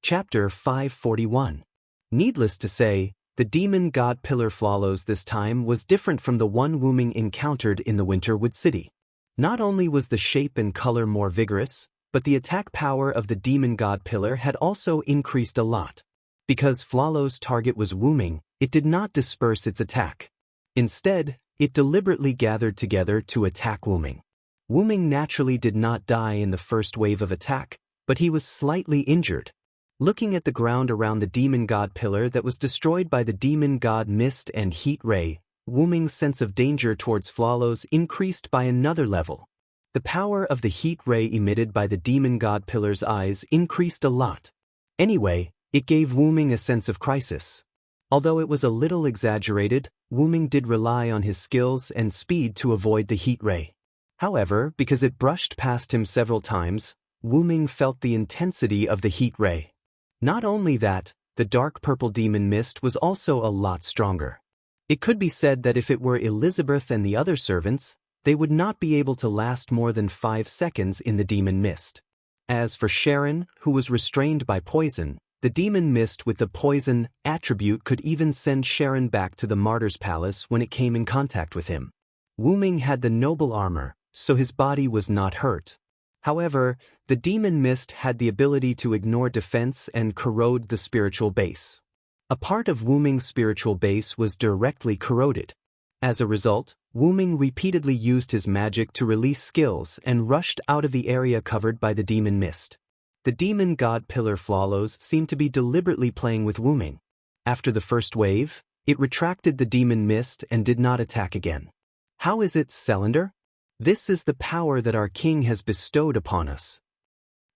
Chapter 541. Needless to say, the demon god pillar Flawless this time was different from the one Wu Ming encountered in the Winterwood City. Not only was the shape and color more vigorous, but the attack power of the demon god pillar had also increased a lot. Because Flawless' target was Wu Ming, it did not disperse its attack. Instead, it deliberately gathered together to attack Wu Ming. Wu Ming naturally did not die in the first wave of attack, but he was slightly injured. Looking at the ground around the demon god pillar that was destroyed by the demon god mist and heat ray, Wu Ming's sense of danger towards Flawless increased by another level. The power of the heat ray emitted by the demon god pillar's eyes increased a lot. Anyway, it gave Wu Ming a sense of crisis. Although it was a little exaggerated, Wu Ming did rely on his skills and speed to avoid the heat ray. However, because it brushed past him several times, Wu Ming felt the intensity of the heat ray. Not only that, the dark purple demon mist was also a lot stronger. It could be said that if it were Elizabeth and the other servants, they would not be able to last more than 5 seconds in the demon mist. As for Sharon, who was restrained by poison, the demon mist with the poison attribute could even send Sharon back to the martyr's palace when it came in contact with him. Wu Ming had the noble armor, so his body was not hurt. However, the demon mist had the ability to ignore defense and corrode the spiritual base. A part of Wu Ming's spiritual base was directly corroded. As a result, Wu Ming repeatedly used his magic to release skills and rushed out of the area covered by the demon mist. The demon god pillar Flawless seemed to be deliberately playing with Wu Ming. After the first wave, it retracted the demon mist and did not attack again. How is it, Cylinder? This is the power that our king has bestowed upon us.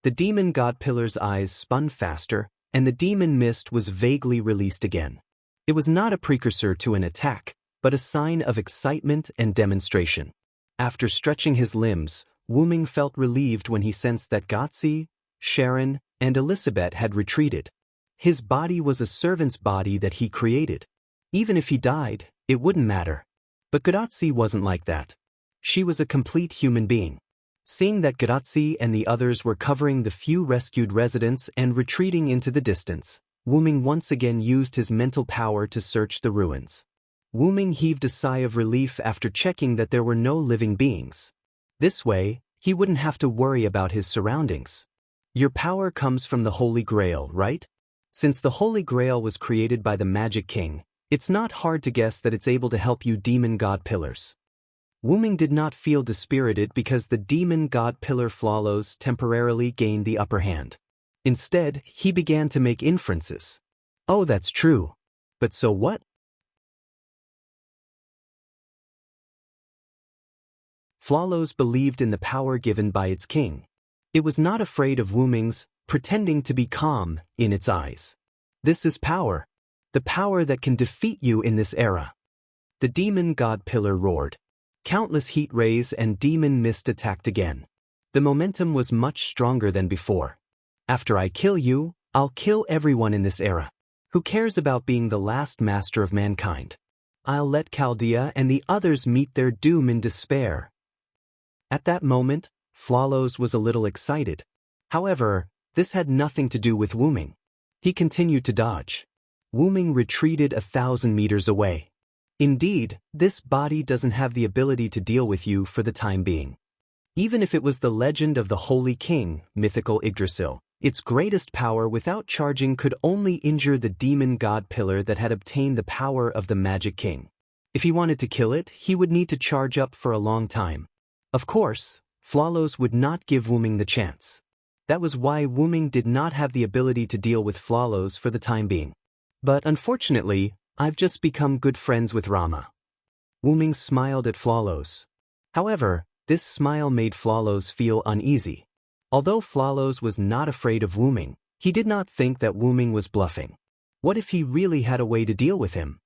The demon god pillar's eyes spun faster, and the demon mist was vaguely released again. It was not a precursor to an attack, but a sign of excitement and demonstration. After stretching his limbs, Wu Ming felt relieved when he sensed that Grazi, Sharon, and Elizabeth had retreated. His body was a servant's body that he created. Even if he died, it wouldn't matter. But Grazi wasn't like that. She was a complete human being. Seeing that Grazi and the others were covering the few rescued residents and retreating into the distance, Wu Ming once again used his mental power to search the ruins. Wu Ming heaved a sigh of relief after checking that there were no living beings. This way, he wouldn't have to worry about his surroundings. Your power comes from the Holy Grail, right? Since the Holy Grail was created by the Magic King, it's not hard to guess that it's able to help you demon god pillars. Wu Ming did not feel dispirited because the demon god pillar Flawless temporarily gained the upper hand. Instead, he began to make inferences. Oh, that's true. But so what? Flawless believed in the power given by its king. It was not afraid of Wu Ming's pretending to be calm in its eyes. This is power. The power that can defeat you in this era. The demon god pillar roared. Countless heat rays and demon mist attacked again. The momentum was much stronger than before. After I kill you, I'll kill everyone in this era. Who cares about being the last master of mankind? I'll let Chaldea and the others meet their doom in despair. At that moment, Flawless was a little excited. However, this had nothing to do with Wu Ming. He continued to dodge. Wu Ming retreated 1,000 meters away. Indeed, this body doesn't have the ability to deal with you for the time being. Even if it was the legend of the Holy King, mythical Yggdrasil, its greatest power without charging could only injure the demon god pillar that had obtained the power of the Magic King. If he wanted to kill it, he would need to charge up for a long time. Of course, Flawless would not give Wu Ming the chance. That was why Wu Ming did not have the ability to deal with Flawless for the time being. But unfortunately, I've just become good friends with Rama. Wu Ming smiled at Flawless. However, this smile made Flawless feel uneasy. Although Flawless was not afraid of Wu Ming, he did not think that Wu Ming was bluffing. What if he really had a way to deal with him?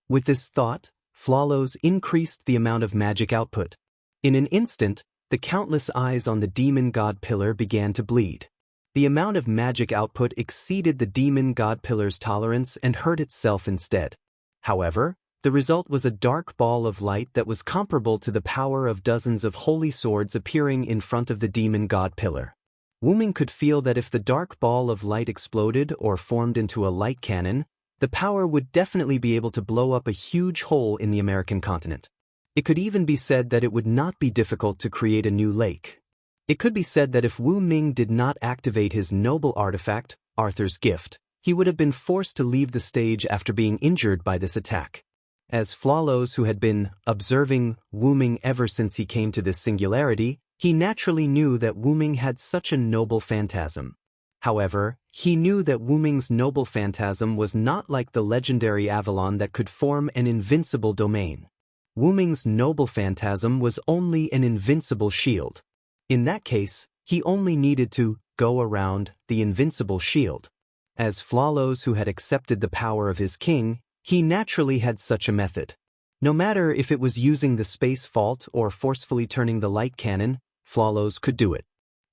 With this thought, Flawless increased the amount of magic output. In an instant, the countless eyes on the demon god pillar began to bleed. The amount of magic output exceeded the demon god pillar's tolerance and hurt itself instead. However, the result was a dark ball of light that was comparable to the power of dozens of holy swords appearing in front of the demon god pillar. Wu Ming could feel that if the dark ball of light exploded or formed into a light cannon, the power would definitely be able to blow up a huge hole in the American continent. It could even be said that it would not be difficult to create a new lake. It could be said that if Wu Ming did not activate his noble artifact, Arthur's Gift, he would have been forced to leave the stage after being injured by this attack. As Flawless, who had been observing Wu Ming ever since he came to this singularity, he naturally knew that Wu Ming had such a noble phantasm. However, he knew that Wu Ming's noble phantasm was not like the legendary Avalon that could form an invincible domain. Wu Ming's noble phantasm was only an invincible shield. In that case, he only needed to go around the invincible shield. As Flawless, who had accepted the power of his king, he naturally had such a method. No matter if it was using the space fault or forcefully turning the light cannon, Flawless could do it.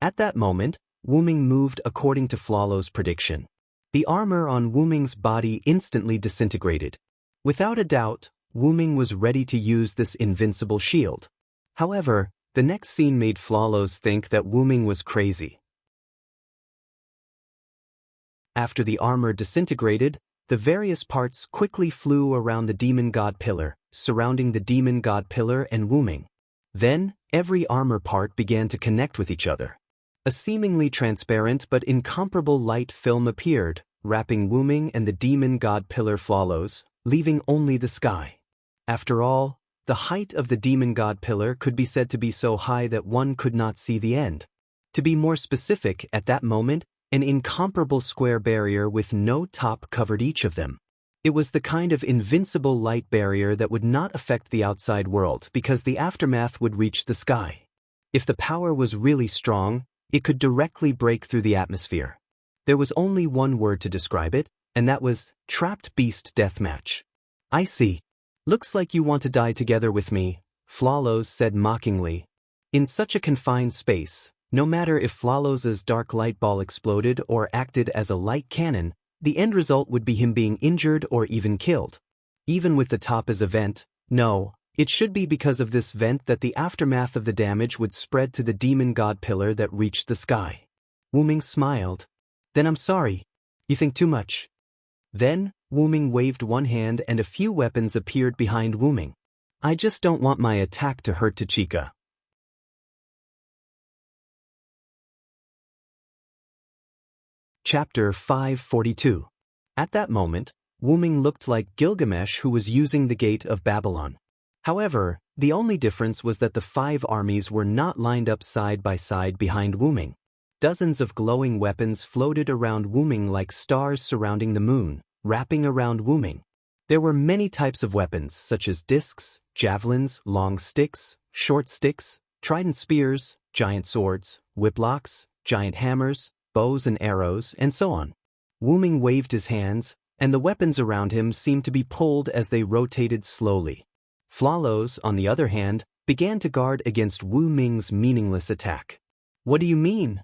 At that moment, Wu Ming moved according to Flawless' prediction. The armor on Wu Ming's body instantly disintegrated. Without a doubt, Wu Ming was ready to use this invincible shield. However, the next scene made Flawless think that Wu Ming was crazy. After the armor disintegrated, the various parts quickly flew around the demon god pillar, surrounding the demon god pillar and Wu Ming. Then, every armor part began to connect with each other. A seemingly transparent but incomparable light film appeared, wrapping Wu Ming and the demon god pillar Flawless, leaving only the sky. After all, the height of the demon god pillar could be said to be so high that one could not see the end. To be more specific, at that moment, an incomparable square barrier with no top covered each of them. It was the kind of invincible light barrier that would not affect the outside world because the aftermath would reach the sky. If the power was really strong, it could directly break through the atmosphere. There was only one word to describe it, and that was Trapped Beast Deathmatch. I see. Looks like you want to die together with me, Flawless said mockingly. In such a confined space, no matter if Flawless's dark light ball exploded or acted as a light cannon, the end result would be him being injured or even killed. Even with the top as a vent, no, it should be because of this vent that the aftermath of the damage would spread to the demon god pillar that reached the sky. Wu Ming smiled. Then I'm sorry. You think too much. Then, Wu Ming waved one hand and a few weapons appeared behind Wu Ming. I just don't want my attack to hurt Tachika. Chapter 542. At that moment, Wu Ming looked like Gilgamesh who was using the gate of Babylon. However, the only difference was that the 5 armies were not lined up side by side behind Wu Ming. Dozens of glowing weapons floated around Wu Ming like stars surrounding the moon, wrapping around Wu Ming. There were many types of weapons such as discs, javelins, long sticks, short sticks, trident spears, giant swords, whiplocks, giant hammers, bows and arrows, and so on. Wu Ming waved his hands, and the weapons around him seemed to be pulled as they rotated slowly. Flawless, on the other hand, began to guard against Wu Ming's meaningless attack. What do you mean?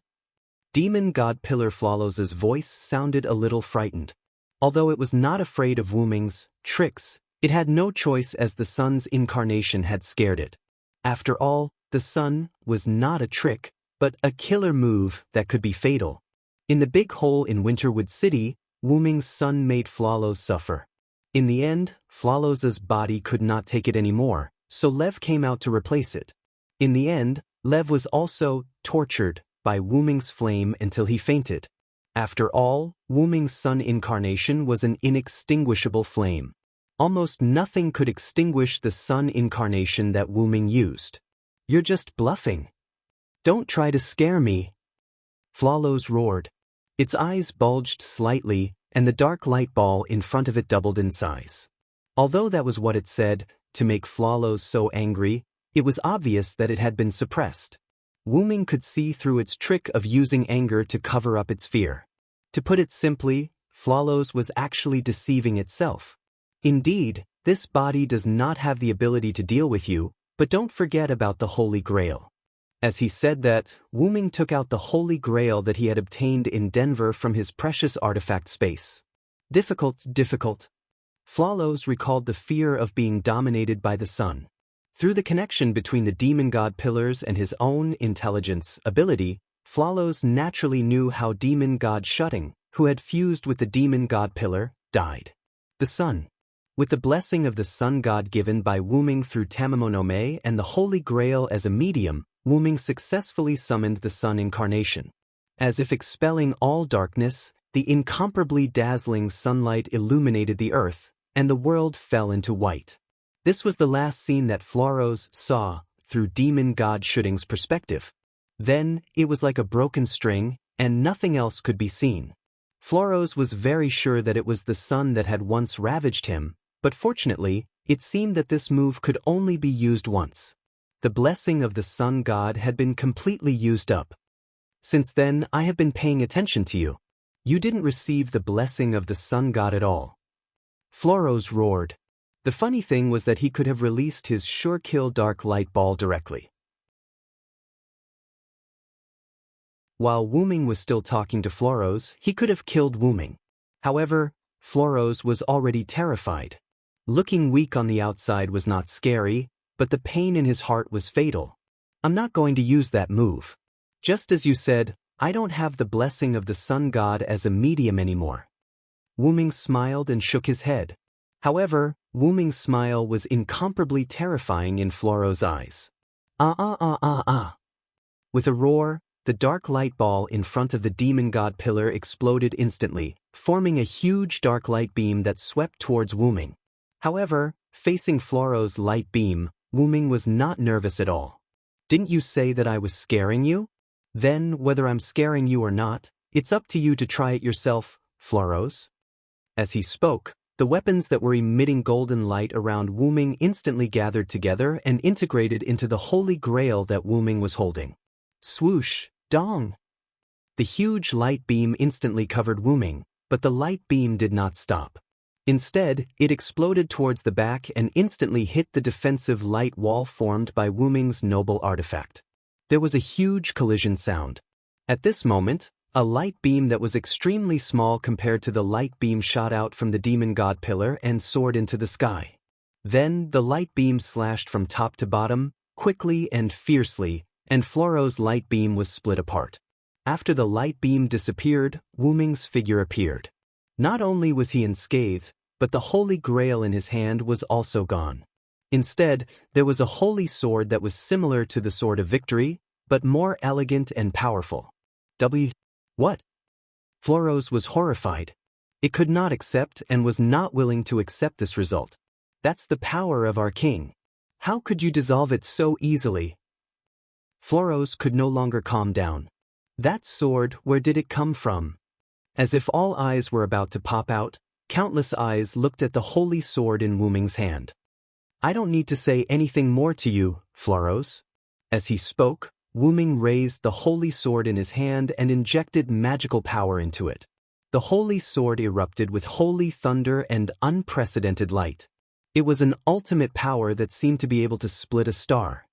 Demon god Pillar Flawlows's voice sounded a little frightened. Although it was not afraid of Wu Ming's tricks, it had no choice as the sun's incarnation had scared it. After all, the sun was not a trick, but a killer move that could be fatal. In the big hole in Winterwood City, Wu Ming's sun made Flawlows suffer. In the end, Flawlows's body could not take it anymore, so Lev came out to replace it. In the end, Lev was also tortured by Wu Ming's flame until he fainted. After all, Wu Ming's sun incarnation was an inextinguishable flame. Almost nothing could extinguish the sun incarnation that Wu Ming used. You're just bluffing. Don't try to scare me. Flawlows roared. Its eyes bulged slightly, and the dark light ball in front of it doubled in size. Although that was what it said, to make Flawlows so angry, it was obvious that it had been suppressed. Wu Ming could see through its trick of using anger to cover up its fear. To put it simply, Flawlows was actually deceiving itself. Indeed, this body does not have the ability to deal with you, but don't forget about the Holy Grail. As he said that, Wu Ming took out the Holy Grail that he had obtained in Denver from his precious artifact space. Difficult. Flawlows recalled the fear of being dominated by the sun. Through the connection between the demon god pillars and his own intelligence ability, Flawlows naturally knew how demon god Shutting, who had fused with the demon god pillar, died. The sun. With the blessing of the sun god given by Wu Ming through Tamamonome and the Holy Grail as a medium, Wu Ming successfully summoned the sun incarnation. As if expelling all darkness, the incomparably dazzling sunlight illuminated the earth, and the world fell into white. This was the last scene that Flawlows saw through demon god Shutting's perspective. Then, it was like a broken string, and nothing else could be seen. Flawlows was very sure that it was the sun that had once ravaged him, but fortunately, it seemed that this move could only be used once. The blessing of the sun god had been completely used up. Since then, I have been paying attention to you. You didn't receive the blessing of the sun god at all. Flawlows roared. The funny thing was that he could have released his sure-kill dark light ball directly. While Wu Ming was still talking to Flawlows, he could have killed Wu Ming. However, Flawlows was already terrified. Looking weak on the outside was not scary, but the pain in his heart was fatal. I'm not going to use that move. Just as you said, I don't have the blessing of the sun god as a medium anymore. Wu Ming smiled and shook his head. However, Wu Ming's smile was incomparably terrifying in Flawlows' eyes. With a roar, the dark light ball in front of the demon god pillar exploded instantly, forming a huge dark light beam that swept towards Wu Ming. However, facing Flawlows' light beam, Wu Ming was not nervous at all. Didn't you say that I was scaring you? Then, whether I'm scaring you or not, it's up to you to try it yourself, Flawlows. As he spoke, the weapons that were emitting golden light around Wu Ming instantly gathered together and integrated into the Holy Grail that Wu Ming was holding. Swoosh, dong! The huge light beam instantly covered Wu Ming, but the light beam did not stop. Instead, it exploded towards the back and instantly hit the defensive light wall formed by Wu Ming's noble artifact. There was a huge collision sound. At this moment, a light beam that was extremely small compared to the light beam shot out from the demon god pillar and soared into the sky. Then, the light beam slashed from top to bottom, quickly and fiercely, and Flawlows' light beam was split apart. After the light beam disappeared, Wu Ming's figure appeared. Not only was he unscathed, but the Holy Grail in his hand was also gone. Instead, there was a holy sword that was similar to the Sword of Victory, but more elegant and powerful. What? Flawlows was horrified. It could not accept and was not willing to accept this result. That's the power of our king. How could you dissolve it so easily? Flawlows could no longer calm down. That sword, where did it come from? As if all eyes were about to pop out, countless eyes looked at the holy sword in Wu Ming's hand. I don't need to say anything more to you, Flawlows. As he spoke, Wu Ming raised the holy sword in his hand and injected magical power into it. The holy sword erupted with holy thunder and unprecedented light. It was an ultimate power that seemed to be able to split a star.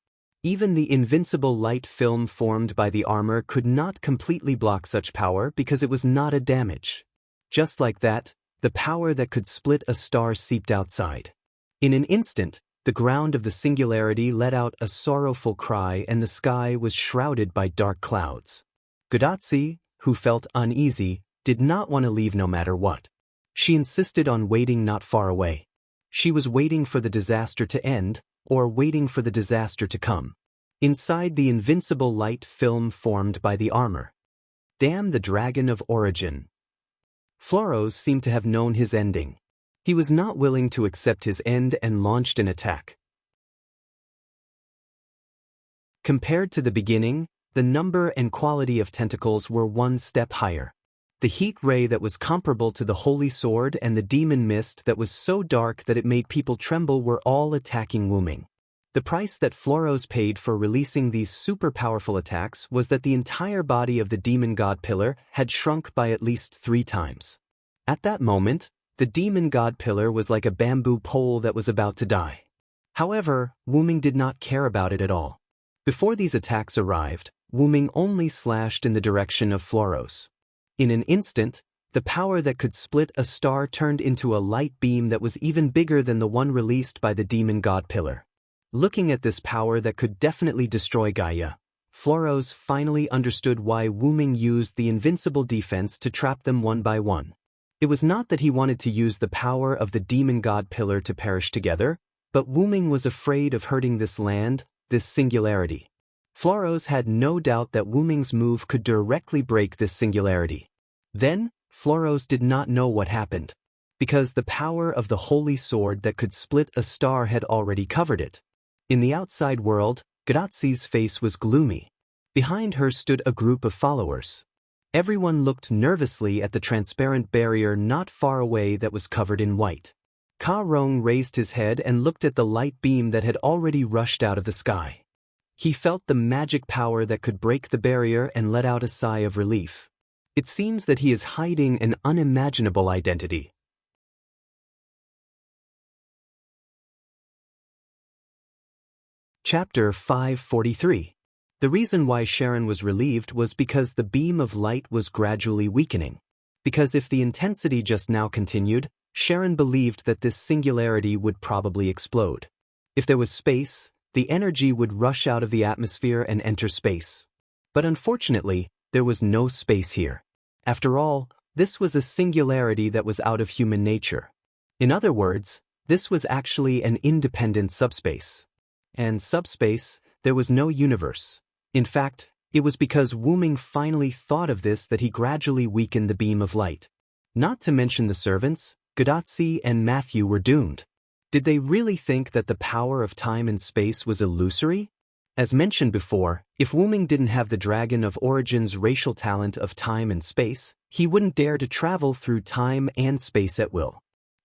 Even the invincible light film formed by the armor could not completely block such power because it was not a damage. Just like that, the power that could split a star seeped outside. In an instant, the ground of the singularity let out a sorrowful cry and the sky was shrouded by dark clouds. Gadazi, who felt uneasy, did not want to leave no matter what. She insisted on waiting not far away. She was waiting for the disaster to end, or waiting for the disaster to come. Inside the invincible light film formed by the armor. Damn the dragon of origin. Floros seemed to have known his ending. He was not willing to accept his end and launched an attack. Compared to the beginning, the number and quality of tentacles were one step higher. The heat ray that was comparable to the holy sword and the demon mist that was so dark that it made people tremble were all attacking Wuming. The price that Floros paid for releasing these super powerful attacks was that the entire body of the demon god pillar had shrunk by at least 3 times. At that moment, the demon god pillar was like a bamboo pole that was about to die. However, Wuming did not care about it at all. Before these attacks arrived, Wuming only slashed in the direction of Floros. In an instant, the power that could split a star turned into a light beam that was even bigger than the one released by the demon god pillar. Looking at this power that could definitely destroy Gaia, Floros finally understood why Wuming used the invincible defense to trap them one by one. It was not that he wanted to use the power of the demon god pillar to perish together, but Wuming was afraid of hurting this land, this singularity. Floros had no doubt that Wuming's move could directly break this singularity. Then, Floros did not know what happened, because the power of the holy sword that could split a star had already covered it. In the outside world, Gadazi's face was gloomy. Behind her stood a group of followers. Everyone looked nervously at the transparent barrier not far away that was covered in white. Ka Rong raised his head and looked at the light beam that had already rushed out of the sky. He felt the magic power that could break the barrier and let out a sigh of relief. It seems that he is hiding an unimaginable identity. Chapter 543. The reason why Sharon was relieved was because the beam of light was gradually weakening. Because if the intensity just now continued, Sharon believed that this singularity would probably explode. If there was space, the energy would rush out of the atmosphere and enter space. But unfortunately, there was no space here. After all, this was a singularity that was out of human nature. In other words, this was actually an independent subspace. And subspace, there was no universe. In fact, it was because Wuming finally thought of this that he gradually weakened the beam of light. Not to mention the servants, Gadazi and Matthew were doomed. Did they really think that the power of time and space was illusory? As mentioned before, if Wuming didn't have the Dragon of Origin's racial talent of time and space, he wouldn't dare to travel through time and space at will.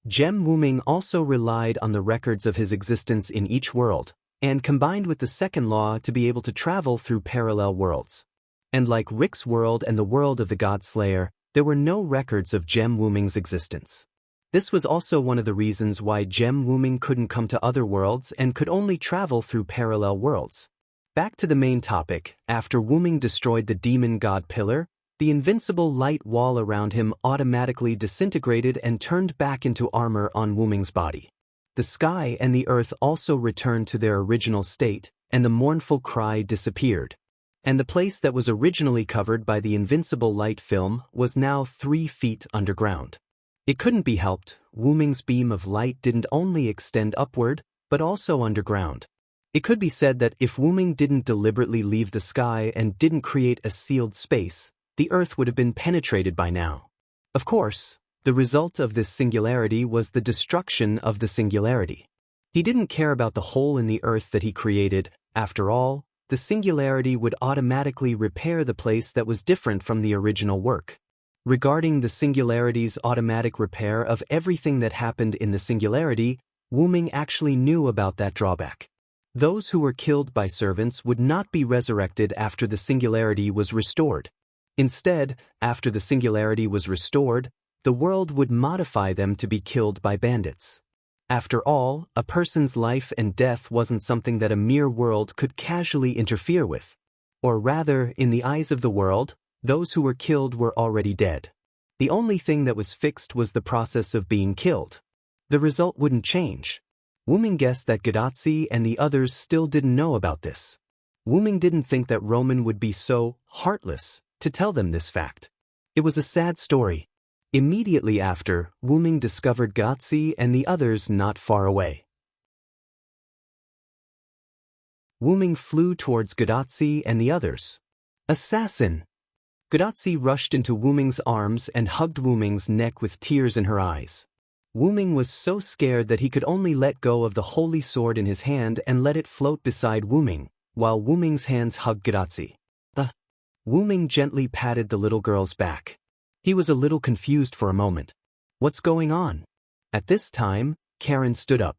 Gem Wuming also relied on the records of his existence in each world, and combined with the second law to be able to travel through parallel worlds. And like Rick's world and the world of the God Slayer, there were no records of Gem Wuming's existence. This was also one of the reasons why Gem Wuming couldn't come to other worlds and could only travel through parallel worlds. Back to the main topic, after Wuming destroyed the demon god pillar, the invincible light wall around him automatically disintegrated and turned back into armor on Wuming's body. The sky and the earth also returned to their original state, and the mournful cry disappeared. And the place that was originally covered by the invincible light film was now 3 feet underground. It couldn't be helped, Wuming's beam of light didn't only extend upward, but also underground. It could be said that if Wuming didn't deliberately leave the sky and didn't create a sealed space, the earth would have been penetrated by now. Of course, the result of this singularity was the destruction of the singularity. He didn't care about the hole in the earth that he created. After all, the singularity would automatically repair the place that was different from the original work. Regarding the singularity's automatic repair of everything that happened in the singularity, Wuming actually knew about that drawback. Those who were killed by servants would not be resurrected after the singularity was restored. Instead, after the singularity was restored, the world would modify them to be killed by bandits. After all, a person's life and death wasn't something that a mere world could casually interfere with. Or rather, in the eyes of the world, those who were killed were already dead. The only thing that was fixed was the process of being killed. The result wouldn't change. Wu-ming guessed that Gadotsi and the others still didn't know about this. Wu-ming didn't think that Roman would be so heartless to tell them this fact. It was a sad story. Immediately after, Wu-ming discovered Gadotsi and the others not far away. Wu-ming flew towards Gadotsi and the others. Assassin! Gadotsi rushed into Wu-ming's arms and hugged Wu-ming's neck with tears in her eyes. Wu-ming was so scared that he could only let go of the holy sword in his hand and let it float beside Wu-ming, while Wu-ming's hands hugged Gadotsi. Wu-ming gently patted the little girl's back. He was a little confused for a moment. What's going on? At this time, Karen stood up.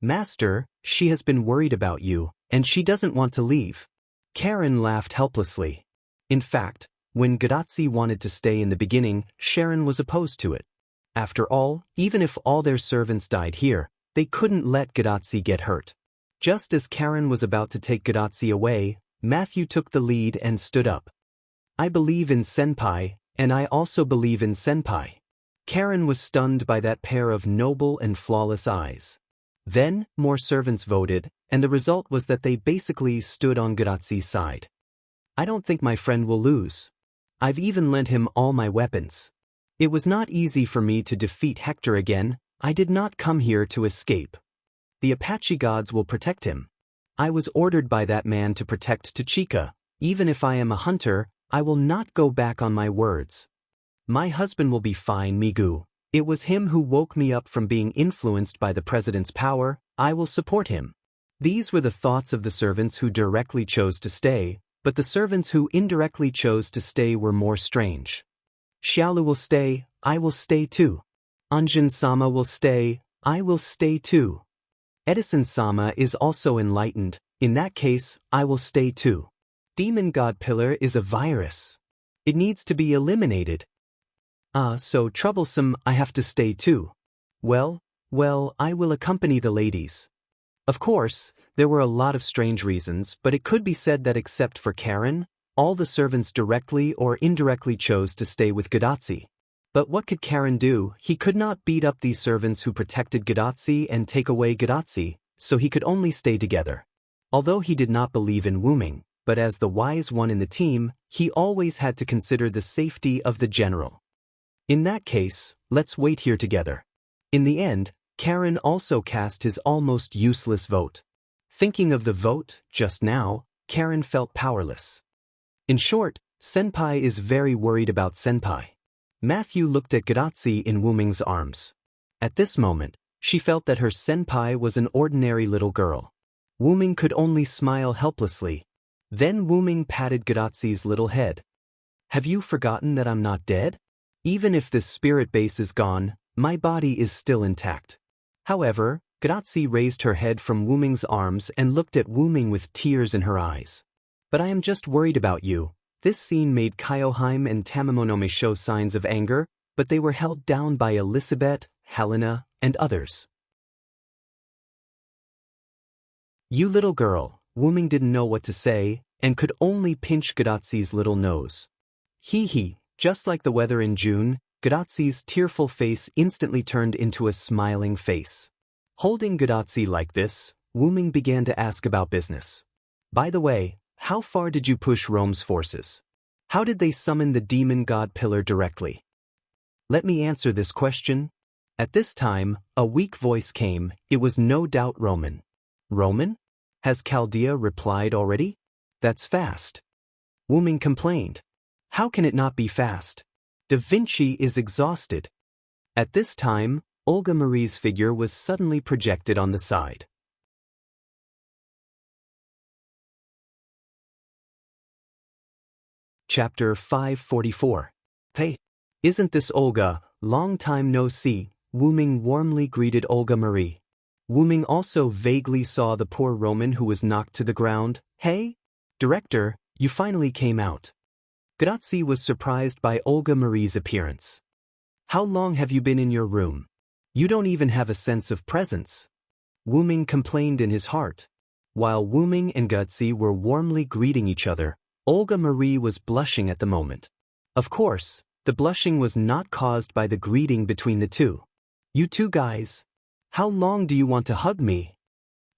Master, she has been worried about you, and she doesn't want to leave. Karen laughed helplessly. In fact, when Gadotsi wanted to stay in the beginning, Sharon was opposed to it. After all, even if all their servants died here, they couldn't let Gadotsi get hurt. Just as Karen was about to take Gadotsi away, Matthew took the lead and stood up. I believe in Senpai, and I also believe in Senpai. Karen was stunned by that pair of noble and flawless eyes. Then, more servants voted, and the result was that they basically stood on Gadotsi's side. I don't think my friend will lose. I've even lent him all my weapons. It was not easy for me to defeat Hector again. I did not come here to escape. The Apache gods will protect him. I was ordered by that man to protect Tachika. Even if I am a hunter, I will not go back on my words. My husband will be fine, Migu. It was him who woke me up from being influenced by the president's power. I will support him. These were the thoughts of the servants who directly chose to stay, but the servants who indirectly chose to stay were more strange. Xiaolu will stay, I will stay too. Anjin-sama will stay, I will stay too. Edison-sama is also enlightened, in that case, I will stay too. Demon God Pillar is a virus. It needs to be eliminated. So troublesome, I have to stay too. Well, I will accompany the ladies. Of course, there were a lot of strange reasons, but it could be said that except for Karen, all the servants directly or indirectly chose to stay with Gadotsi. But what could Karen do? He could not beat up these servants who protected Gadotsi and take away Gadotsi, so he could only stay together. Although he did not believe in Wu-ming, but as the wise one in the team, he always had to consider the safety of the general. In that case, let's wait here together. In the end, Karen also cast his almost useless vote. Thinking of the vote, just now, Karen felt powerless. In short, Senpai is very worried about Senpai. Matthew looked at Gadotsi in Wu-ming's arms. At this moment, she felt that her Senpai was an ordinary little girl. Wu-ming could only smile helplessly. Then Wu-ming patted Gadotsi's little head. Have you forgotten that I'm not dead? Even if this spirit base is gone, my body is still intact. However, Gadotsi raised her head from Wu-ming's arms and looked at Wu-ming with tears in her eyes. But I am just worried about you. This scene made Kyoheim and Tamamonome show signs of anger, but they were held down by Elisabeth, Helena, and others. You little girl, Wu-ming didn't know what to say, and could only pinch Gadotsi's little nose. Hee, just like the weather in June, Gadotsi's tearful face instantly turned into a smiling face. Holding Gadotsi like this, Wu-ming began to ask about business. By the way, how far did you push Rome's forces? How did they summon the demon god pillar directly? Let me answer this question. At this time, a weak voice came. It was no doubt Roman. Roman? Has Chaldea replied already? That's fast. Wu-ming complained. How can it not be fast? Da Vinci is exhausted. At this time, Olga Marie's figure was suddenly projected on the side. Chapter 544. Hey, isn't this Olga? Long time no see. Wu-ming warmly greeted Olga Marie. Wu-ming also vaguely saw the poor Roman who was knocked to the ground. Hey, director, you finally came out. Gadotsi was surprised by Olga Marie's appearance. How long have you been in your room? You don't even have a sense of presence. Wu Ming complained in his heart. While Wu Ming and Gutsy were warmly greeting each other, Olga Marie was blushing at the moment. Of course, the blushing was not caused by the greeting between the two. You two guys. How long do you want to hug me?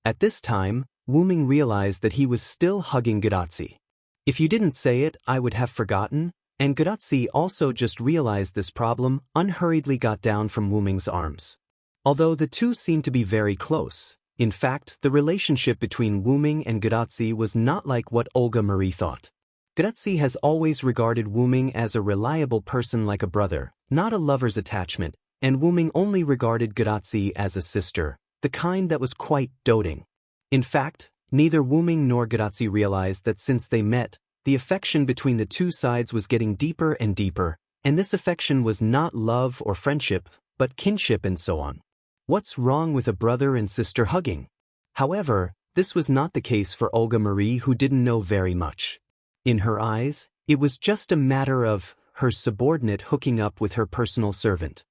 At this time, Wu Ming realized that he was still hugging Gutsy. If you didn't say it, I would have forgotten, and Gutsy also just realized this problem, unhurriedly got down from Wu Ming's arms. Although the two seemed to be very close, in fact, the relationship between Wu Ming and Gutsy was not like what Olga Marie thought. Gutsy has always regarded Wu Ming as a reliable person like a brother, not a lover's attachment, and Wu Ming only regarded Gutsy as a sister, the kind that was quite doting. In fact, neither Wu Ming nor Gutsy realized that since they met, the affection between the two sides was getting deeper and deeper, and this affection was not love or friendship, but kinship and so on. What's wrong with a brother and sister hugging? However, this was not the case for Olga Marie, who didn't know very much. In her eyes, it was just a matter of her subordinate hooking up with her personal servant.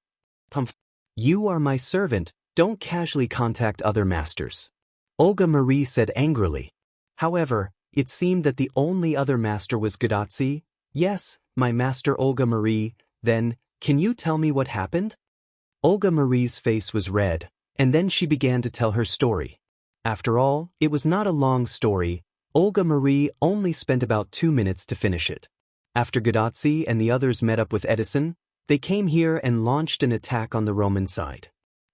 You are my servant, don't casually contact other masters. Olga Marie said angrily. However, it seemed that the only other master was Gutsy. Yes, my master Olga Marie, then, can you tell me what happened? Olga Marie's face was red, and then she began to tell her story. After all, it was not a long story. Olga Marie only spent about 2 minutes to finish it. After Gutsy and the others met up with Edison, they came here and launched an attack on the Roman side.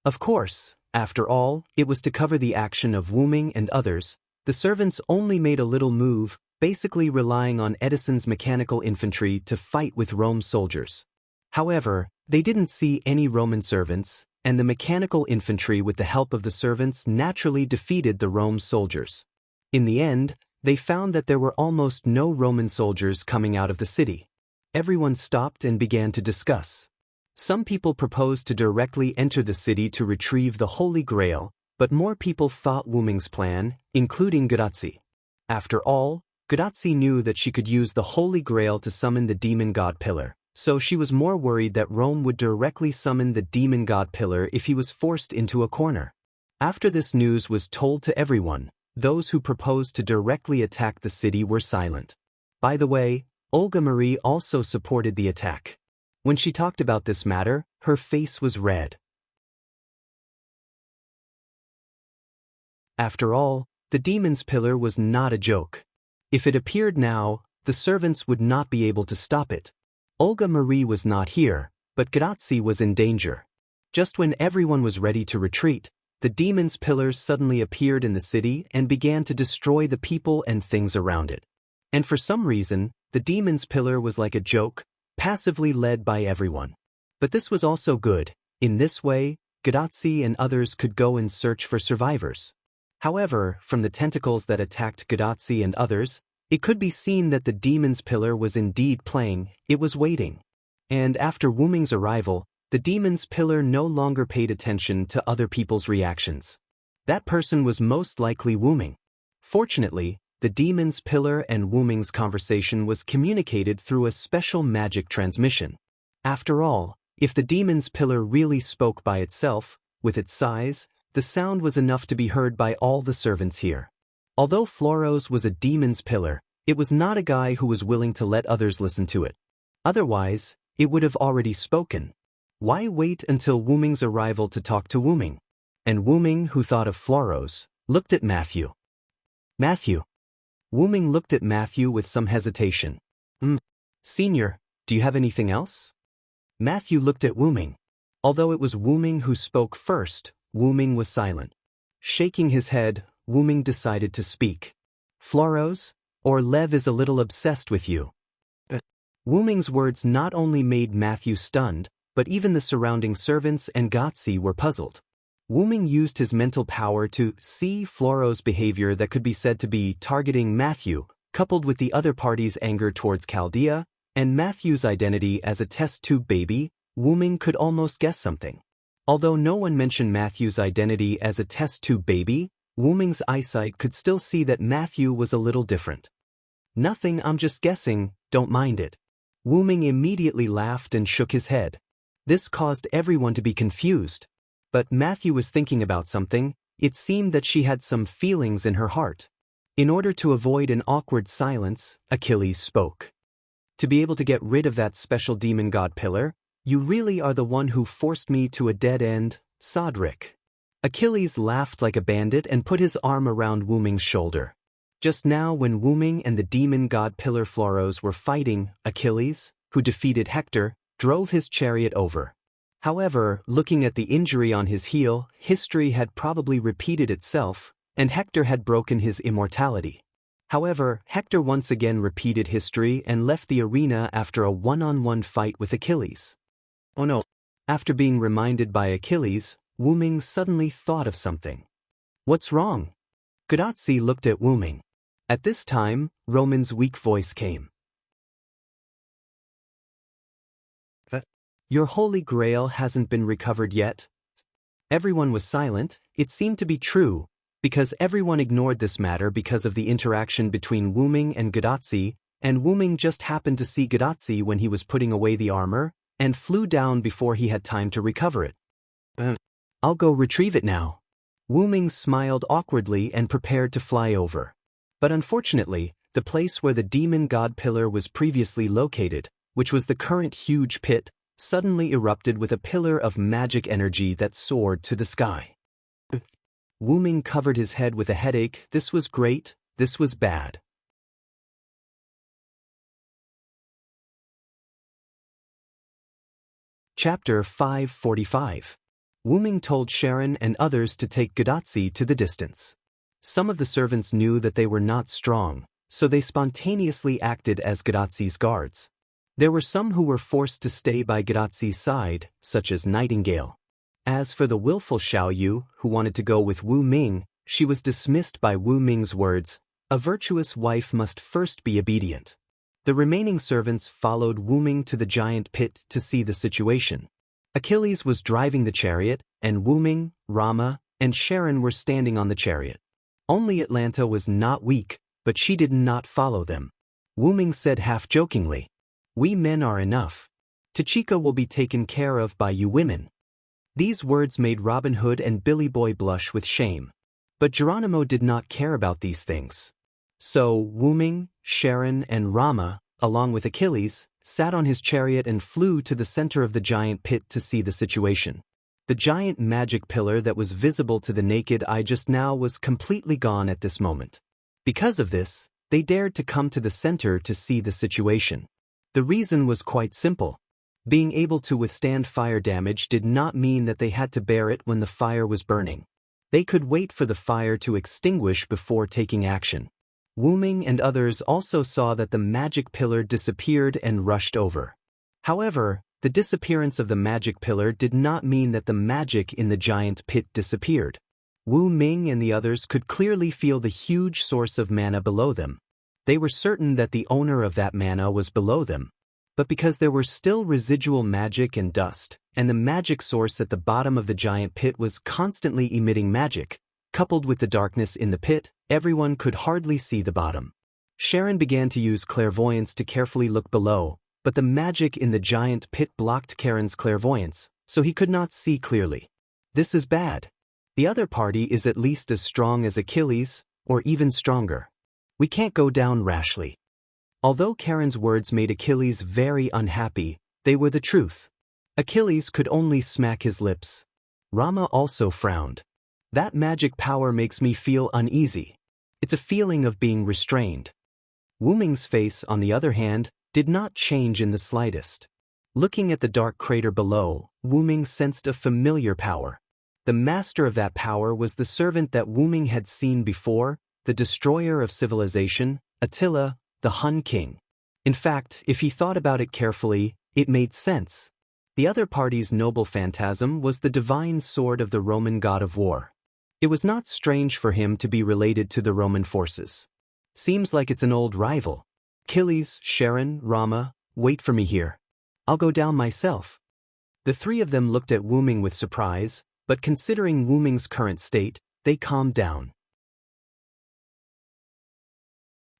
Of course, after all, it was to cover the action of Wu Ming and others. The servants only made a little move, basically relying on Edison's mechanical infantry to fight with Rome's soldiers. However, they didn't see any Roman servants, and the mechanical infantry with the help of the servants naturally defeated the Rome soldiers. In the end, they found that there were almost no Roman soldiers coming out of the city. Everyone stopped and began to discuss. Some people proposed to directly enter the city to retrieve the Holy Grail, but more people fought Wu Ming's plan, including Gutsy. After all, Gutsy knew that she could use the Holy Grail to summon the demon god pillar, so she was more worried that Rome would directly summon the demon god pillar if he was forced into a corner. After this news was told to everyone, those who proposed to directly attack the city were silent. By the way, Olga Marie also supported the attack. When she talked about this matter, her face was red. After all, the demon's pillar was not a joke. If it appeared now, the servants would not be able to stop it. Olga Marie was not here, but Gutsy was in danger. Just when everyone was ready to retreat, the demon's pillars suddenly appeared in the city and began to destroy the people and things around it. And for some reason, the demon's pillar was like a joke, passively led by everyone. But this was also good. In this way, Gutsy and others could go and search for survivors. However, from the tentacles that attacked Gutsy and others, it could be seen that the demon's pillar was indeed playing, it was waiting. And after Wu Ming's arrival, the demon's pillar no longer paid attention to other people's reactions. That person was most likely Wu Ming. Fortunately, the demon's pillar and Wu Ming's conversation was communicated through a special magic transmission. After all, if the demon's pillar really spoke by itself, with its size, the sound was enough to be heard by all the servants here. Although Floros was a demon's pillar, it was not a guy who was willing to let others listen to it. Otherwise, it would have already spoken. Why wait until Wu Ming's arrival to talk to Wu Ming? And Wu Ming, who thought of Floros, looked at Matthew. Matthew. Wu Ming looked at Matthew with some hesitation. Senior, do you have anything else? Matthew looked at Wu Ming. Although it was Wu Ming who spoke first, Wu Ming was silent. Shaking his head, Wu Ming decided to speak. Floros, or Lev is a little obsessed with you. Wu Ming's words not only made Matthew stunned, but even the surrounding servants and Gutsy were puzzled. Wu Ming used his mental power to see Floros' behavior that could be said to be targeting Matthew, coupled with the other party's anger towards Chaldea, and Matthew's identity as a test tube baby. Wu Ming could almost guess something. Although no one mentioned Matthew's identity as a test tube baby, Wu Ming's eyesight could still see that Matthew was a little different. Nothing, I'm just guessing, don't mind it. Wu Ming immediately laughed and shook his head. This caused everyone to be confused. But Matthew was thinking about something. It seemed that she had some feelings in her heart. In order to avoid an awkward silence, Achilles spoke. To be able to get rid of that special demon god pillar, you really are the one who forced me to a dead end, Sodric. Achilles laughed like a bandit and put his arm around Wu Ming's shoulder. Just now when Wu Ming and the demon god pillar Floros were fighting, Achilles, who defeated Hector, drove his chariot over. However, looking at the injury on his heel, history had probably repeated itself, and Hector had broken his immortality. However, Hector once again repeated history and left the arena after a one-on-one fight with Achilles. Oh no. After being reminded by Achilles, Wu Ming suddenly thought of something. What's wrong? Gadotsi looked at Wu Ming. At this time, Roman's weak voice came. Your holy grail hasn't been recovered yet? Everyone was silent. It seemed to be true, because everyone ignored this matter because of the interaction between Wu Ming and Gadotsi, and Wu Ming just happened to see Gadotsi when he was putting away the armor, and flew down before he had time to recover it. I'll go retrieve it now. Wu Ming smiled awkwardly and prepared to fly over. But unfortunately, the place where the demon god pillar was previously located, which was the current huge pit, suddenly erupted with a pillar of magic energy that soared to the sky. Wu Ming covered his head with a headache. This was great, this was bad. Chapter 545. Wu Ming told Sharon and others to take Gadotsi to the distance. Some of the servants knew that they were not strong, so they spontaneously acted as Gadotsi's guards. There were some who were forced to stay by Gadotsi's side, such as Nightingale. As for the willful Xiao Yu, who wanted to go with Wu Ming, she was dismissed by Wu Ming's words, "A virtuous wife must first be obedient." The remaining servants followed Wu Ming to the giant pit to see the situation. Achilles was driving the chariot, and Wu Ming, Rama, and Sharon were standing on the chariot. Only Atlanta was not weak, but she did not follow them. Wu Ming said half-jokingly, "We men are enough. Tachika will be taken care of by you women." These words made Robin Hood and Billy Boy blush with shame. But Geronimo did not care about these things. So Wu Ming, Sharon, and Rama, along with Achilles, sat on his chariot and flew to the center of the giant pit to see the situation. The giant magic pillar that was visible to the naked eye just now was completely gone at this moment. Because of this, they dared to come to the center to see the situation. The reason was quite simple. Being able to withstand fire damage did not mean that they had to bear it when the fire was burning. They could wait for the fire to extinguish before taking action. Wu Ming and others also saw that the magic pillar disappeared and rushed over. However, the disappearance of the magic pillar did not mean that the magic in the giant pit disappeared. Wu Ming and the others could clearly feel the huge source of mana below them. They were certain that the owner of that mana was below them. But because there were still residual magic and dust, and the magic source at the bottom of the giant pit was constantly emitting magic, coupled with the darkness in the pit, everyone could hardly see the bottom. Sharon began to use clairvoyance to carefully look below, but the magic in the giant pit blocked Karen's clairvoyance, so he could not see clearly. This is bad. The other party is at least as strong as Achilles, or even stronger. We can't go down rashly. Although Karen's words made Achilles very unhappy, they were the truth. Achilles could only smack his lips. Rama also frowned. That magic power makes me feel uneasy. It's a feeling of being restrained. Wu Ming's face, on the other hand, did not change in the slightest. Looking at the dark crater below, Wu Ming sensed a familiar power. The master of that power was the servant that Wu Ming had seen before, the destroyer of civilization, Attila, the Hun king. In fact, if he thought about it carefully, it made sense. The other party's noble phantasm was the divine sword of the Roman god of war. It was not strange for him to be related to the Roman forces. Seems like it's an old rival. Achilles, Sharon, Rama, wait for me here. I'll go down myself. The three of them looked at Wu Ming with surprise, but considering Wu Ming's current state, they calmed down.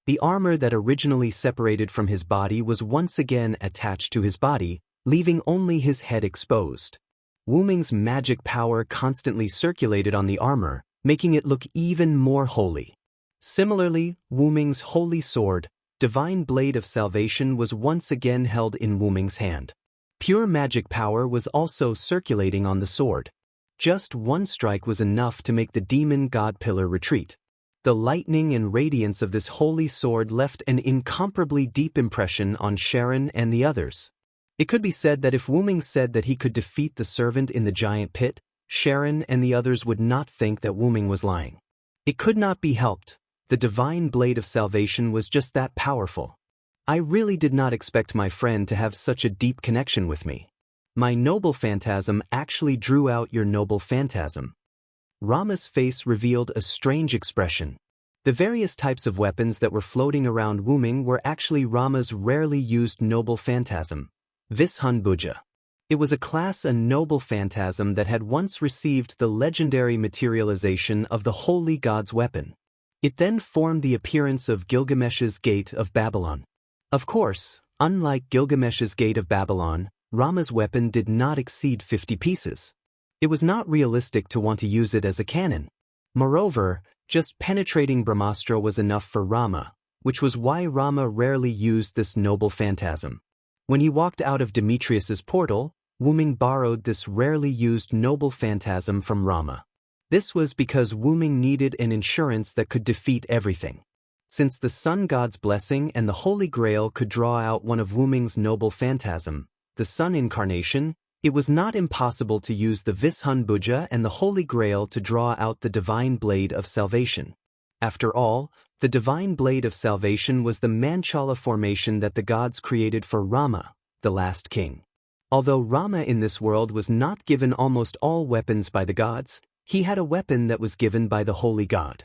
The armor that originally separated from his body was once again attached to his body, leaving only his head exposed. Wu Ming's magic power constantly circulated on the armor, making it look even more holy. Similarly, Wu Ming's holy sword, Divine Blade of Salvation, was once again held in Wu Ming's hand. Pure magic power was also circulating on the sword. Just one strike was enough to make the demon god pillar retreat. The lightning and radiance of this holy sword left an incomparably deep impression on Sharon and the others. It could be said that if Wu Ming said that he could defeat the servant in the giant pit, Sharon and the others would not think that Wu Ming was lying. It could not be helped. The Divine Blade of Salvation was just that powerful. I really did not expect my friend to have such a deep connection with me. My noble phantasm actually drew out your noble phantasm. Rama's face revealed a strange expression. The various types of weapons that were floating around Wu Ming were actually Rama's rarely used noble phantasm, Vishunbuja. It was a class and noble phantasm that had once received the legendary materialization of the holy god's weapon. It then formed the appearance of Gilgamesh's Gate of Babylon. Of course, unlike Gilgamesh's Gate of Babylon, Rama's weapon did not exceed 50 pieces. It was not realistic to want to use it as a cannon. Moreover, just penetrating Brahmastra was enough for Rama, which was why Rama rarely used this noble phantasm. When he walked out of Demetrius's portal, Wu Ming borrowed this rarely used noble phantasm from Rama. This was because Wu Ming needed an insurance that could defeat everything. Since the Sun God's blessing and the Holy Grail could draw out one of Wu Ming's noble phantasm, the Sun Incarnation, it was not impossible to use the Vishunbuja and the Holy Grail to draw out the Divine Blade of Salvation. After all, the Divine Blade of Salvation was the Manchala formation that the gods created for Rama, the last king. Although Rama in this world was not given almost all weapons by the gods, he had a weapon that was given by the Holy God.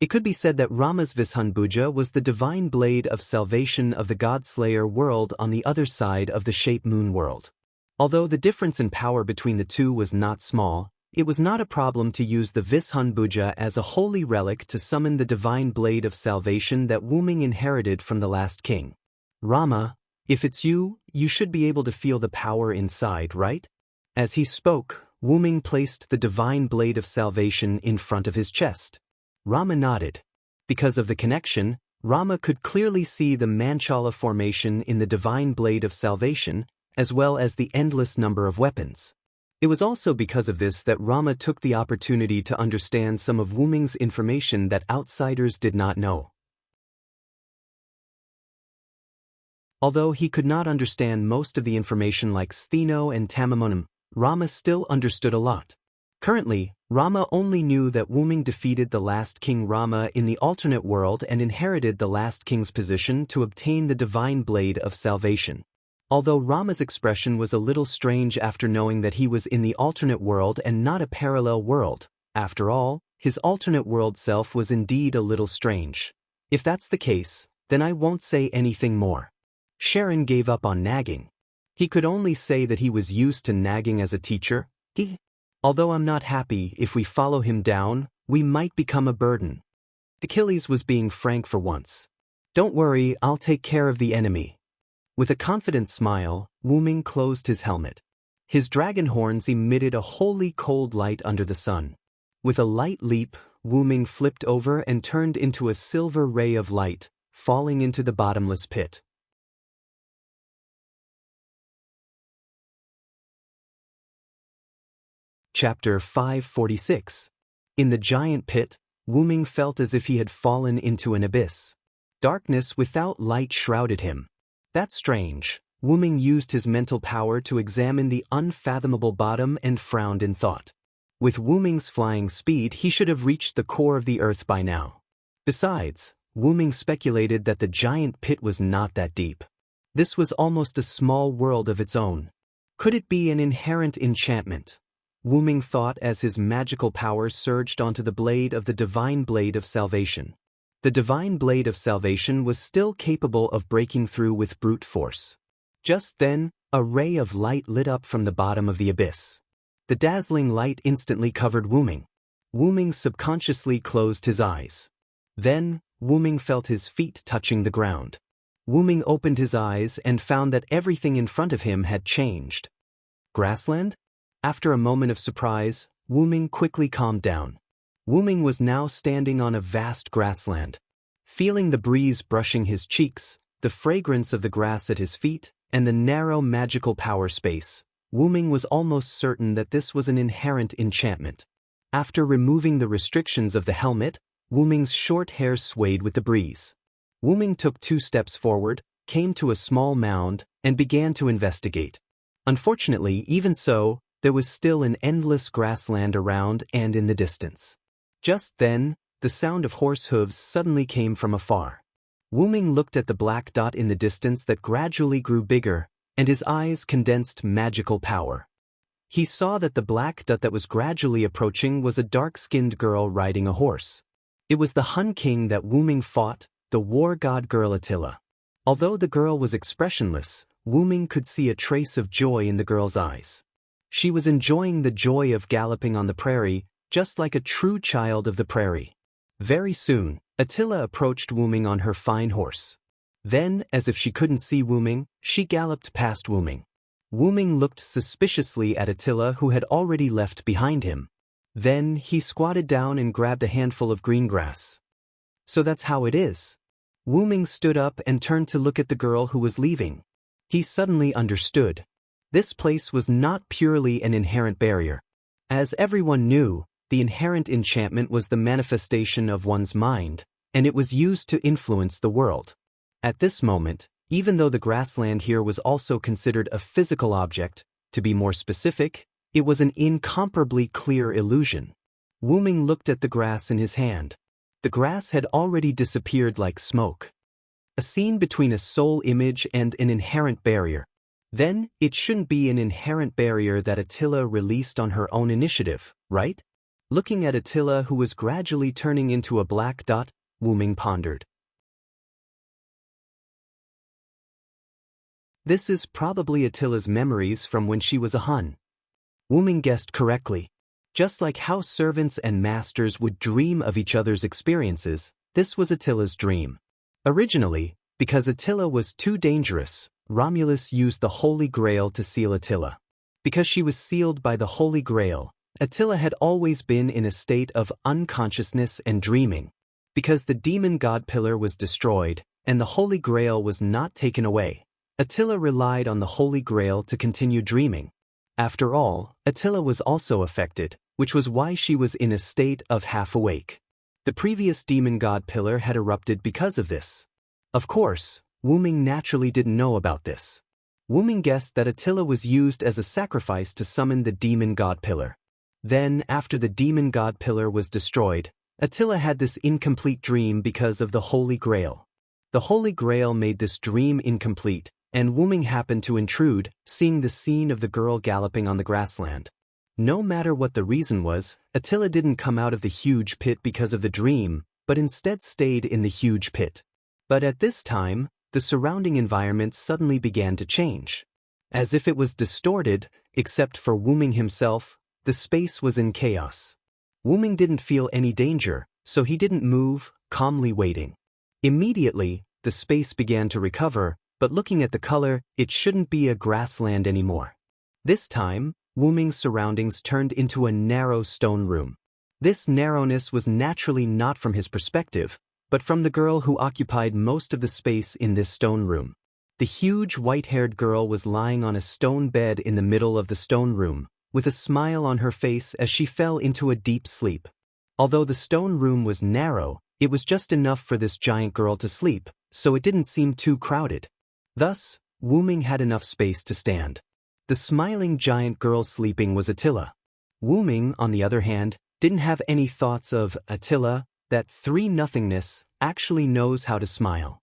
It could be said that Rama's Vishunbuja was the Divine Blade of Salvation of the God-Slayer world on the other side of the Shape Moon world. Although the difference in power between the two was not small, it was not a problem to use the Vishunbuja as a holy relic to summon the Divine Blade of Salvation that Wu Ming inherited from the last king. Rama, if it's you, you should be able to feel the power inside, right? As he spoke, Wu Ming placed the Divine Blade of Salvation in front of his chest. Rama nodded. Because of the connection, Rama could clearly see the Manchala formation in the Divine Blade of Salvation, as well as the endless number of weapons. It was also because of this that Rama took the opportunity to understand some of Wu Ming's information that outsiders did not know. Although he could not understand most of the information like Stheno and Tamamonum, Rama still understood a lot. Currently, Rama only knew that Wu Ming defeated the last king Rama in the alternate world and inherited the last king's position to obtain the Divine Blade of Salvation. Although Rama's expression was a little strange after knowing that he was in the alternate world and not a parallel world, after all, his alternate world self was indeed a little strange. If that's the case, then I won't say anything more. Sharon gave up on nagging. He could only say that he was used to nagging as a teacher. Although I'm not happy if we follow him down, we might become a burden. Achilles was being frank for once. Don't worry, I'll take care of the enemy. With a confident smile, Wu Ming closed his helmet. His dragon horns emitted a wholly cold light under the sun. With a light leap, Wu Ming flipped over and turned into a silver ray of light, falling into the bottomless pit. Chapter 546. In the giant pit, Wu Ming felt as if he had fallen into an abyss. Darkness without light shrouded him. That's strange. Wu Ming used his mental power to examine the unfathomable bottom and frowned in thought. With Wu Ming's flying speed, he should have reached the core of the earth by now. Besides, Wu Ming speculated that the giant pit was not that deep. This was almost a small world of its own. Could it be an inherent enchantment? Wu Ming thought as his magical power surged onto the blade of the Divine Blade of Salvation. The Divine Blade of Salvation was still capable of breaking through with brute force. Just then, a ray of light lit up from the bottom of the abyss. The dazzling light instantly covered Wu Ming. Wu Ming subconsciously closed his eyes. Then, Wu Ming felt his feet touching the ground. Wu Ming opened his eyes and found that everything in front of him had changed. Grassland? After a moment of surprise, Wu-ming quickly calmed down. Wu-ming was now standing on a vast grassland. Feeling the breeze brushing his cheeks, the fragrance of the grass at his feet, and the narrow magical power space, Wu-ming was almost certain that this was an inherent enchantment. After removing the restrictions of the helmet, Wu-ming's short hair swayed with the breeze. Wu-ming took 2 steps forward, came to a small mound, and began to investigate. Unfortunately, even so, there was still an endless grassland around and in the distance. Just then, the sound of horse hooves suddenly came from afar. Wu-ming looked at the black dot in the distance that gradually grew bigger, and his eyes condensed magical power. He saw that the black dot that was gradually approaching was a dark-skinned girl riding a horse. It was the Hun King that Wu-ming fought, the war god girl Attila. Although the girl was expressionless, Wu-ming could see a trace of joy in the girl's eyes. She was enjoying the joy of galloping on the prairie, just like a true child of the prairie. Very soon, Attila approached Wu-ming on her fine horse. Then, as if she couldn't see Wu-ming, she galloped past Wu-ming. Wu-ming looked suspiciously at Attila, who had already left behind him. Then, he squatted down and grabbed a handful of green grass. So that's how it is. Wu-ming stood up and turned to look at the girl who was leaving. He suddenly understood. This place was not purely an inherent barrier. As everyone knew, the inherent enchantment was the manifestation of one's mind, and it was used to influence the world. At this moment, even though the grassland here was also considered a physical object, to be more specific, it was an incomparably clear illusion. Wu-ming looked at the grass in his hand. The grass had already disappeared like smoke. A scene between a soul image and an inherent barrier. Then, it shouldn't be an inherent barrier that Attila released on her own initiative, right? Looking at Attila, who was gradually turning into a black dot, Wu-ming pondered. This is probably Attila's memories from when she was a Hun. Wu-ming guessed correctly. Just like how servants and masters would dream of each other's experiences, this was Attila's dream. Originally, because Attila was too dangerous, Romulus used the Holy Grail to seal Attila. Because she was sealed by the Holy Grail, Attila had always been in a state of unconsciousness and dreaming. Because the demon god pillar was destroyed, and the Holy Grail was not taken away, Attila relied on the Holy Grail to continue dreaming. After all, Attila was also affected, which was why she was in a state of half-awake. The previous demon god pillar had erupted because of this. Of course, Wu-ming naturally didn't know about this. Wu-ming guessed that Attila was used as a sacrifice to summon the demon god pillar. Then, after the demon god pillar was destroyed, Attila had this incomplete dream because of the Holy Grail. The Holy Grail made this dream incomplete, and Wu-ming happened to intrude, seeing the scene of the girl galloping on the grassland. No matter what the reason was, Attila didn't come out of the huge pit because of the dream, but instead stayed in the huge pit. But at this time, the surrounding environment suddenly began to change. As if it was distorted, except for Wu-ming himself, the space was in chaos. Wu-ming didn't feel any danger, so he didn't move, calmly waiting. Immediately, the space began to recover, but looking at the color, it shouldn't be a grassland anymore. This time, Wu-ming's surroundings turned into a narrow stone room. This narrowness was naturally not from his perspective, but from the girl who occupied most of the space in this stone room. The huge white-haired girl was lying on a stone bed in the middle of the stone room, with a smile on her face as she fell into a deep sleep. Although the stone room was narrow, it was just enough for this giant girl to sleep, so it didn't seem too crowded. Thus, Wu-ming had enough space to stand. The smiling giant girl sleeping was Attila. Wu-ming, on the other hand, didn't have any thoughts of Attila. That three-nothingness actually knows how to smile.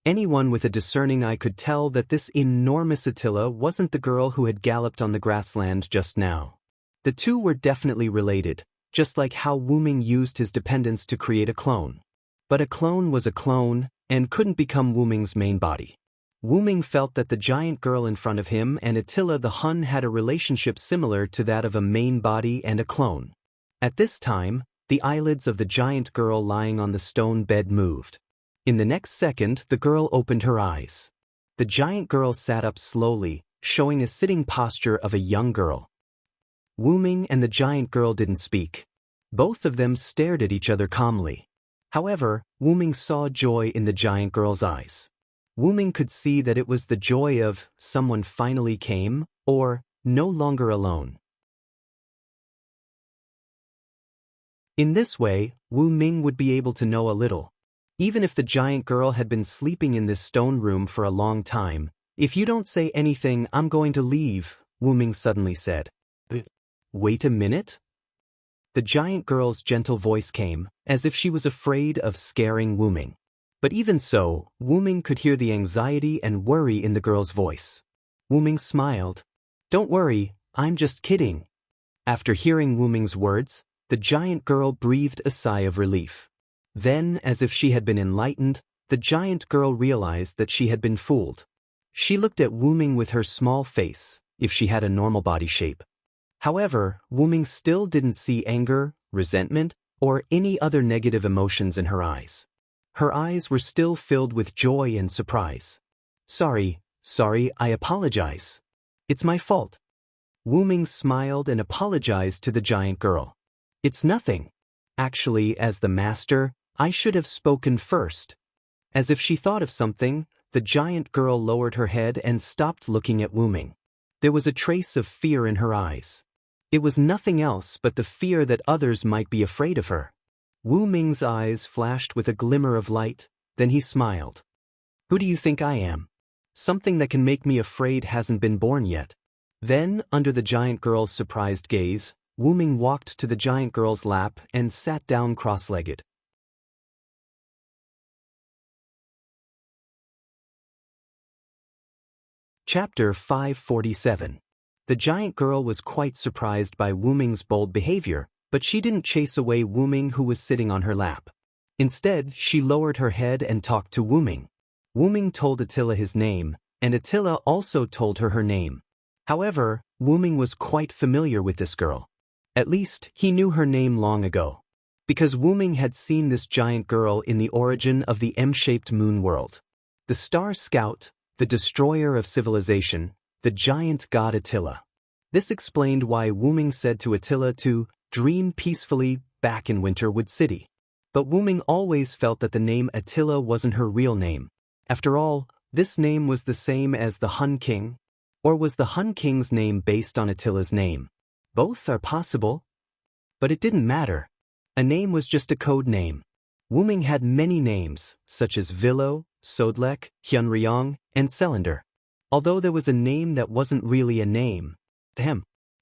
Anyone with a discerning eye could tell that this enormous Attila wasn't the girl who had galloped on the grassland just now. The two were definitely related, just like how Wu-ming used his dependence to create a clone. But a clone was a clone, and couldn't become Wu-ming's main body. Wu-ming felt that the giant girl in front of him and Attila the Hun had a relationship similar to that of a main body and a clone. At this time, the eyelids of the giant girl lying on the stone bed moved. In the next second, the girl opened her eyes. The giant girl sat up slowly, showing a sitting posture of a young girl. Wu Ming and the giant girl didn't speak. Both of them stared at each other calmly. However, Wu Ming saw joy in the giant girl's eyes. Wu Ming could see that it was the joy of someone finally came, or no longer alone. In this way, Wu Ming would be able to know a little. Even if the giant girl had been sleeping in this stone room for a long time, "If you don't say anything, I'm going to leave," Wu Ming suddenly said. "Wait a minute?" The giant girl's gentle voice came, as if she was afraid of scaring Wu Ming. But even so, Wu Ming could hear the anxiety and worry in the girl's voice. Wu Ming smiled. "Don't worry, I'm just kidding." After hearing Wu Ming's words, the giant girl breathed a sigh of relief. Then, as if she had been enlightened, the giant girl realized that she had been fooled. She looked at Wu Ming with her small face, if she had a normal body shape. However, Wu Ming still didn't see anger, resentment, or any other negative emotions in her eyes. Her eyes were still filled with joy and surprise. Sorry, I apologize. It's my fault." Wu Ming smiled and apologized to the giant girl. "It's nothing. Actually, as the master, I should have spoken first." As if she thought of something, the giant girl lowered her head and stopped looking at Wu Ming. There was a trace of fear in her eyes. It was nothing else but the fear that others might be afraid of her. Wu Ming's eyes flashed with a glimmer of light, then he smiled. "Who do you think I am? Something that can make me afraid hasn't been born yet." Then, under the giant girl's surprised gaze, Wu Ming walked to the giant girl's lap and sat down cross-legged. Chapter 547. The giant girl was quite surprised by Wu Ming's bold behavior, but she didn't chase away Wu Ming, who was sitting on her lap. Instead, she lowered her head and talked to Wu Ming. Wu Ming told Attila his name, and Attila also told her her name. However, Wu Ming was quite familiar with this girl. At least, he knew her name long ago. Because Wu Ming had seen this giant girl in the origin of the M-shaped moon world. The star scout, the destroyer of civilization, the giant god Attila. This explained why Wu Ming said to Attila to dream peacefully back in Winterwood City. But Wu Ming always felt that the name Attila wasn't her real name. After all, this name was the same as the Hun King. Or was the Hun King's name based on Attila's name? Both are possible. But it didn't matter. A name was just a code name. Wu Ming had many names, such as Vilo, Sodlek, Hyunryong, and Selander. Although there was a name that wasn't really a name.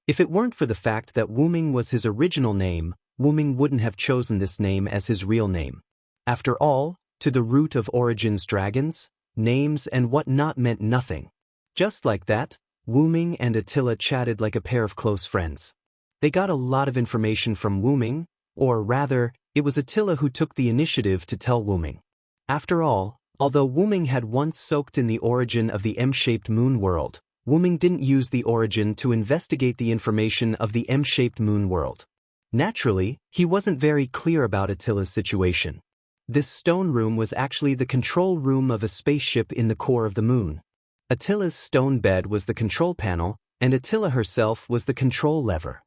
If it weren't for the fact that Wu Ming was his original name, Wu Ming wouldn't have chosen this name as his real name. After all, to the root of origins dragons, names and whatnot meant nothing. Just like that, Wu Ming and Attila chatted like a pair of close friends. They got a lot of information from Wu Ming, or rather, it was Attila who took the initiative to tell Wu Ming. After all, although Wu Ming had once soaked in the origin of the M-shaped moon world, Wu Ming didn't use the origin to investigate the information of the M-shaped moon world. Naturally, he wasn't very clear about Attila's situation. This stone room was actually the control room of a spaceship in the core of the moon. Attila's stone bed was the control panel, and Attila herself was the control lever.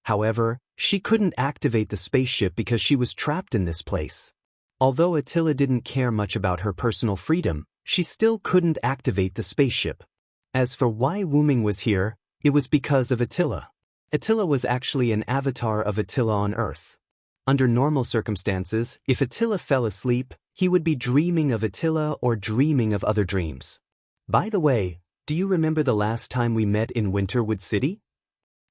However, she couldn't activate the spaceship because she was trapped in this place. Although Attila didn't care much about her personal freedom, she still couldn't activate the spaceship. As for why Wu Ming was here, it was because of Attila. Attila was actually an avatar of Attila on Earth. Under normal circumstances, if Attila fell asleep, he would be dreaming of Attila or dreaming of other dreams. By the way, do you remember the last time we met in Winterwood City?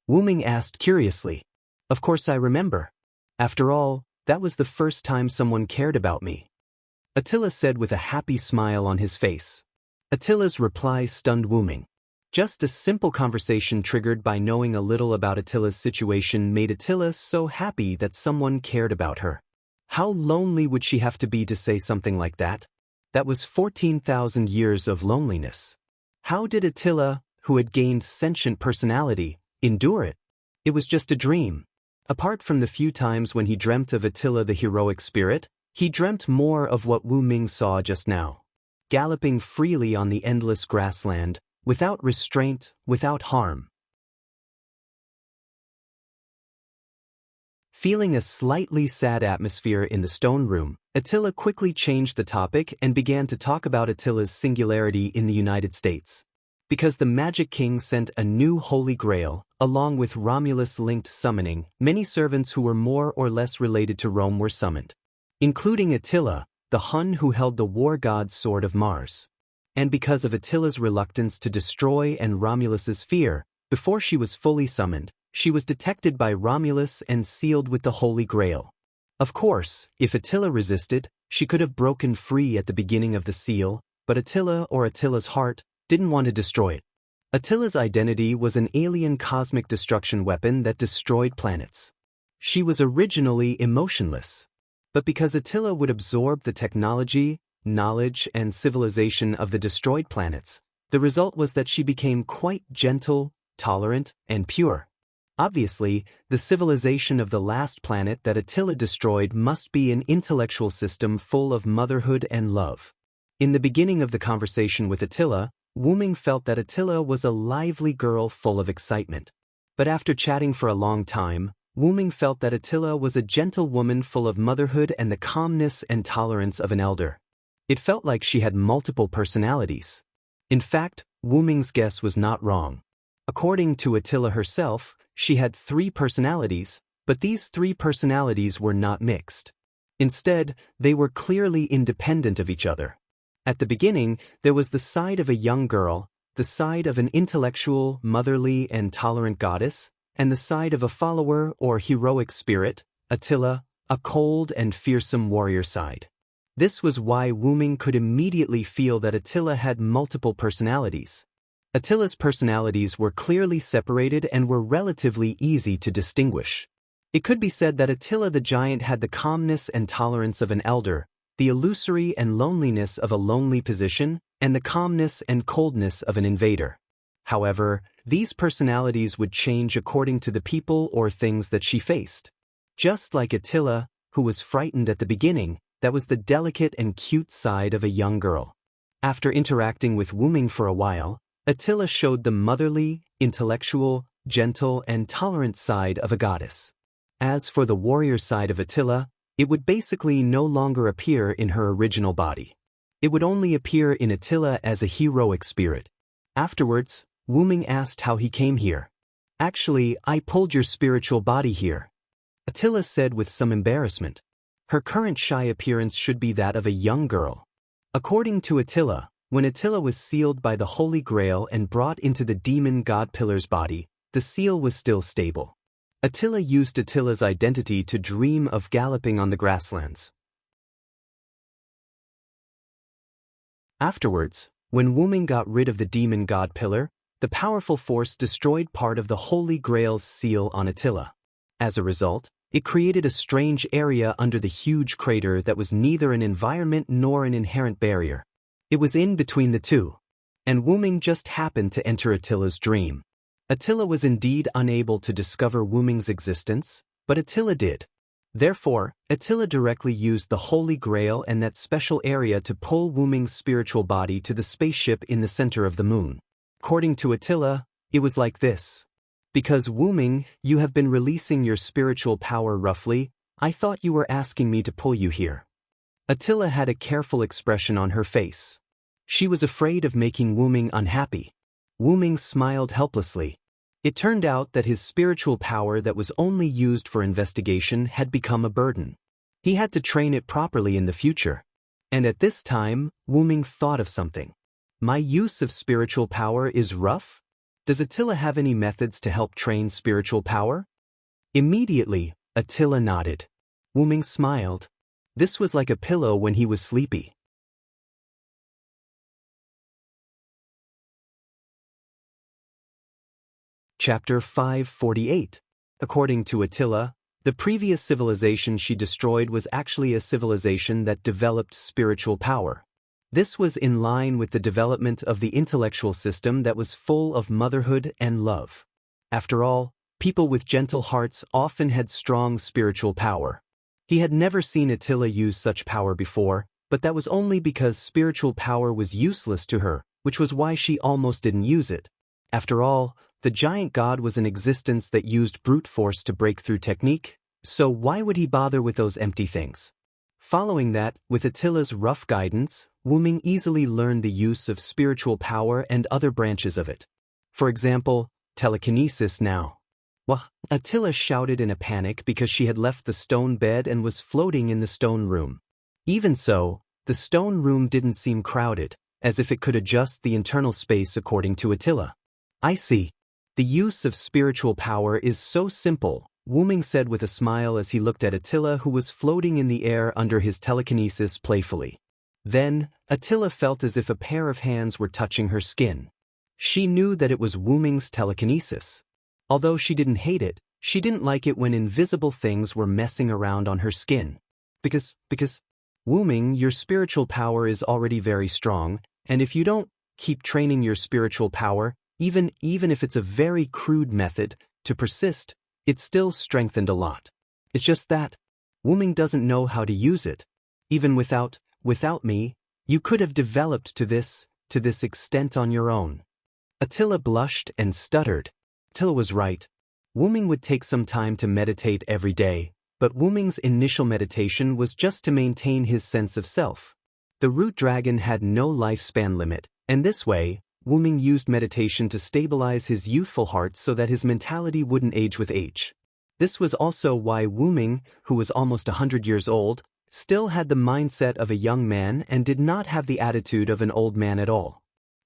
Wu Ming asked curiously. Of course I remember. After all, that was the first time someone cared about me. Attila said with a happy smile on his face. Attila's reply stunned Wu Ming. Just a simple conversation triggered by knowing a little about Attila's situation made Attila so happy that someone cared about her. How lonely would she have to be to say something like that? That was 14,000 years of loneliness. How did Attila, who had gained sentient personality, endure it? It was just a dream. Apart from the few times when he dreamt of Attila the heroic spirit, he dreamt more of what Wu Ming saw just now. Galloping freely on the endless grassland, without restraint, without harm. Feeling a slightly sad atmosphere in the stone room, Attila quickly changed the topic and began to talk about Attila's singularity in the United States. Because the Magic King sent a new Holy Grail, along with Romulus-linked summoning, many servants who were more or less related to Rome were summoned, including Attila, the Hun who held the war god's sword of Mars. And because of Attila's reluctance to destroy and Romulus's fear, before she was fully summoned, she was detected by Romulus and sealed with the Holy Grail. Of course, if Attila resisted, she could have broken free at the beginning of the seal, but Attila, or Attila's heart, didn't want to destroy it. Attila's identity was an alien cosmic destruction weapon that destroyed planets. She was originally emotionless. But because Attila would absorb the technology, knowledge, and civilization of the destroyed planets, the result was that she became quite gentle, tolerant, and pure. Obviously, the civilization of the last planet that Attila destroyed must be an intellectual system full of motherhood and love. In the beginning of the conversation with Attila, Wu-Ming felt that Attila was a lively girl full of excitement. But after chatting for a long time, Wu-Ming felt that Attila was a gentle woman full of motherhood and the calmness and tolerance of an elder. It felt like she had multiple personalities. In fact, Wu-Ming's guess was not wrong. According to Attila herself, she had 3 personalities, but these 3 personalities were not mixed. Instead, they were clearly independent of each other. At the beginning, there was the side of a young girl, the side of an intellectual, motherly, and tolerant goddess, and the side of a follower or heroic spirit, Attila, a cold and fearsome warrior side. This was why Wu-Ming could immediately feel that Attila had multiple personalities. Attila's personalities were clearly separated and were relatively easy to distinguish. It could be said that Attila the giant had the calmness and tolerance of an elder, the illusory and loneliness of a lonely position, and the calmness and coldness of an invader. However, these personalities would change according to the people or things that she faced. Just like Attila, who was frightened at the beginning, that was the delicate and cute side of a young girl. After interacting with Wu-Ming for a while, Attila showed the motherly, intellectual, gentle, and tolerant side of a goddess. As for the warrior side of Attila, it would basically no longer appear in her original body. It would only appear in Attila as a heroic spirit. Afterwards, Wu-Ming asked how he came here. "Actually, I pulled your spiritual body here," Attila said with some embarrassment. Her current shy appearance should be that of a young girl. According to Attila, when Attila was sealed by the Holy Grail and brought into the demon god Pillar's body, the seal was still stable. Attila used Attila's identity to dream of galloping on the grasslands. Afterwards, when Wu-Ming got rid of the demon god Pillar, the powerful force destroyed part of the Holy Grail's seal on Attila. As a result, it created a strange area under the huge crater that was neither an environment nor an inherent barrier. It was in between the two. And Wu-Ming just happened to enter Attila's dream. Attila was indeed unable to discover Wu-Ming's existence, but Attila did. Therefore, Attila directly used the Holy Grail and that special area to pull Wu-Ming's spiritual body to the spaceship in the center of the moon. According to Attila, it was like this. "Because Wu-Ming, you have been releasing your spiritual power roughly, I thought you were asking me to pull you here." Attila had a careful expression on her face. She was afraid of making Wu-Ming unhappy. Wu-Ming smiled helplessly. It turned out that his spiritual power that was only used for investigation had become a burden. He had to train it properly in the future. And at this time, Wu-Ming thought of something. "My use of spiritual power is rough? Does Attila have any methods to help train spiritual power?" Immediately, Attila nodded. Wu-Ming smiled. This was like a pillow when he was sleepy. Chapter 548. According to Attila, the previous civilization she destroyed was actually a civilization that developed spiritual power. This was in line with the development of the intellectual system that was full of motherhood and love. After all, people with gentle hearts often had strong spiritual power. He had never seen Attila use such power before, but that was only because spiritual power was useless to her, which was why she almost didn't use it. After all, the giant god was an existence that used brute force to break through technique, So why would he bother with those empty things? Following that, with Attila's rough guidance, Wu Ming easily learned the use of spiritual power and other branches of it. For example, telekinesis now. Wah! Attila shouted in a panic because she had left the stone bed and was floating in the stone room. Even so, the stone room didn't seem crowded, as if it could adjust the internal space according to Attila. I see. The use of spiritual power is so simple, Wu Ming said with a smile as he looked at Attila, who was floating in the air under his telekinesis playfully. Then, Attila felt as if a pair of hands were touching her skin. She knew that it was Wu Ming's telekinesis. Although she didn't hate it, she didn't like it when invisible things were messing around on her skin. Because, Wu Ming, your spiritual power is already very strong, and if you don't keep training your spiritual power, even if it's a very crude method, to persist, it's still strengthened a lot. It's just that Wu Ming doesn't know how to use it. Even without me, you could have developed to this extent on your own. Attila blushed and stuttered. Attila was right. Wu Ming would take some time to meditate every day, but Wu Ming's initial meditation was just to maintain his sense of self. The root dragon had no lifespan limit, and this way, Wu Ming used meditation to stabilize his youthful heart so that his mentality wouldn't age with age. This was also why Wu Ming, who was almost 100 years old, still had the mindset of a young man and did not have the attitude of an old man at all.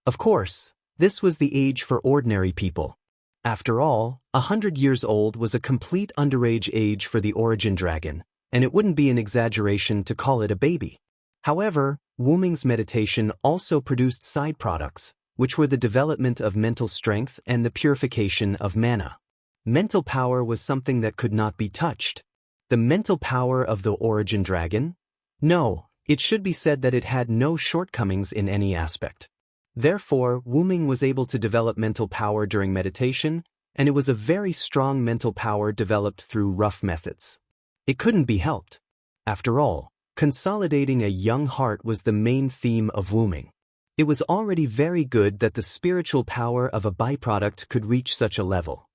Of course, this was the age for ordinary people. After all, 100 years old was a complete underage age for the origin dragon, and it wouldn't be an exaggeration to call it a baby. However, Wu Ming's meditation also produced side products, which were the development of mental strength and the purification of mana. Mental power was something that could not be touched. The mental power of the origin dragon? No, it should be said that it had no shortcomings in any aspect. Therefore, Wu Ming was able to develop mental power during meditation, and it was a very strong mental power developed through rough methods. It couldn't be helped. After all, consolidating a young heart was the main theme of Wu Ming. It was already very good that the spiritual power of a byproduct could reach such a level.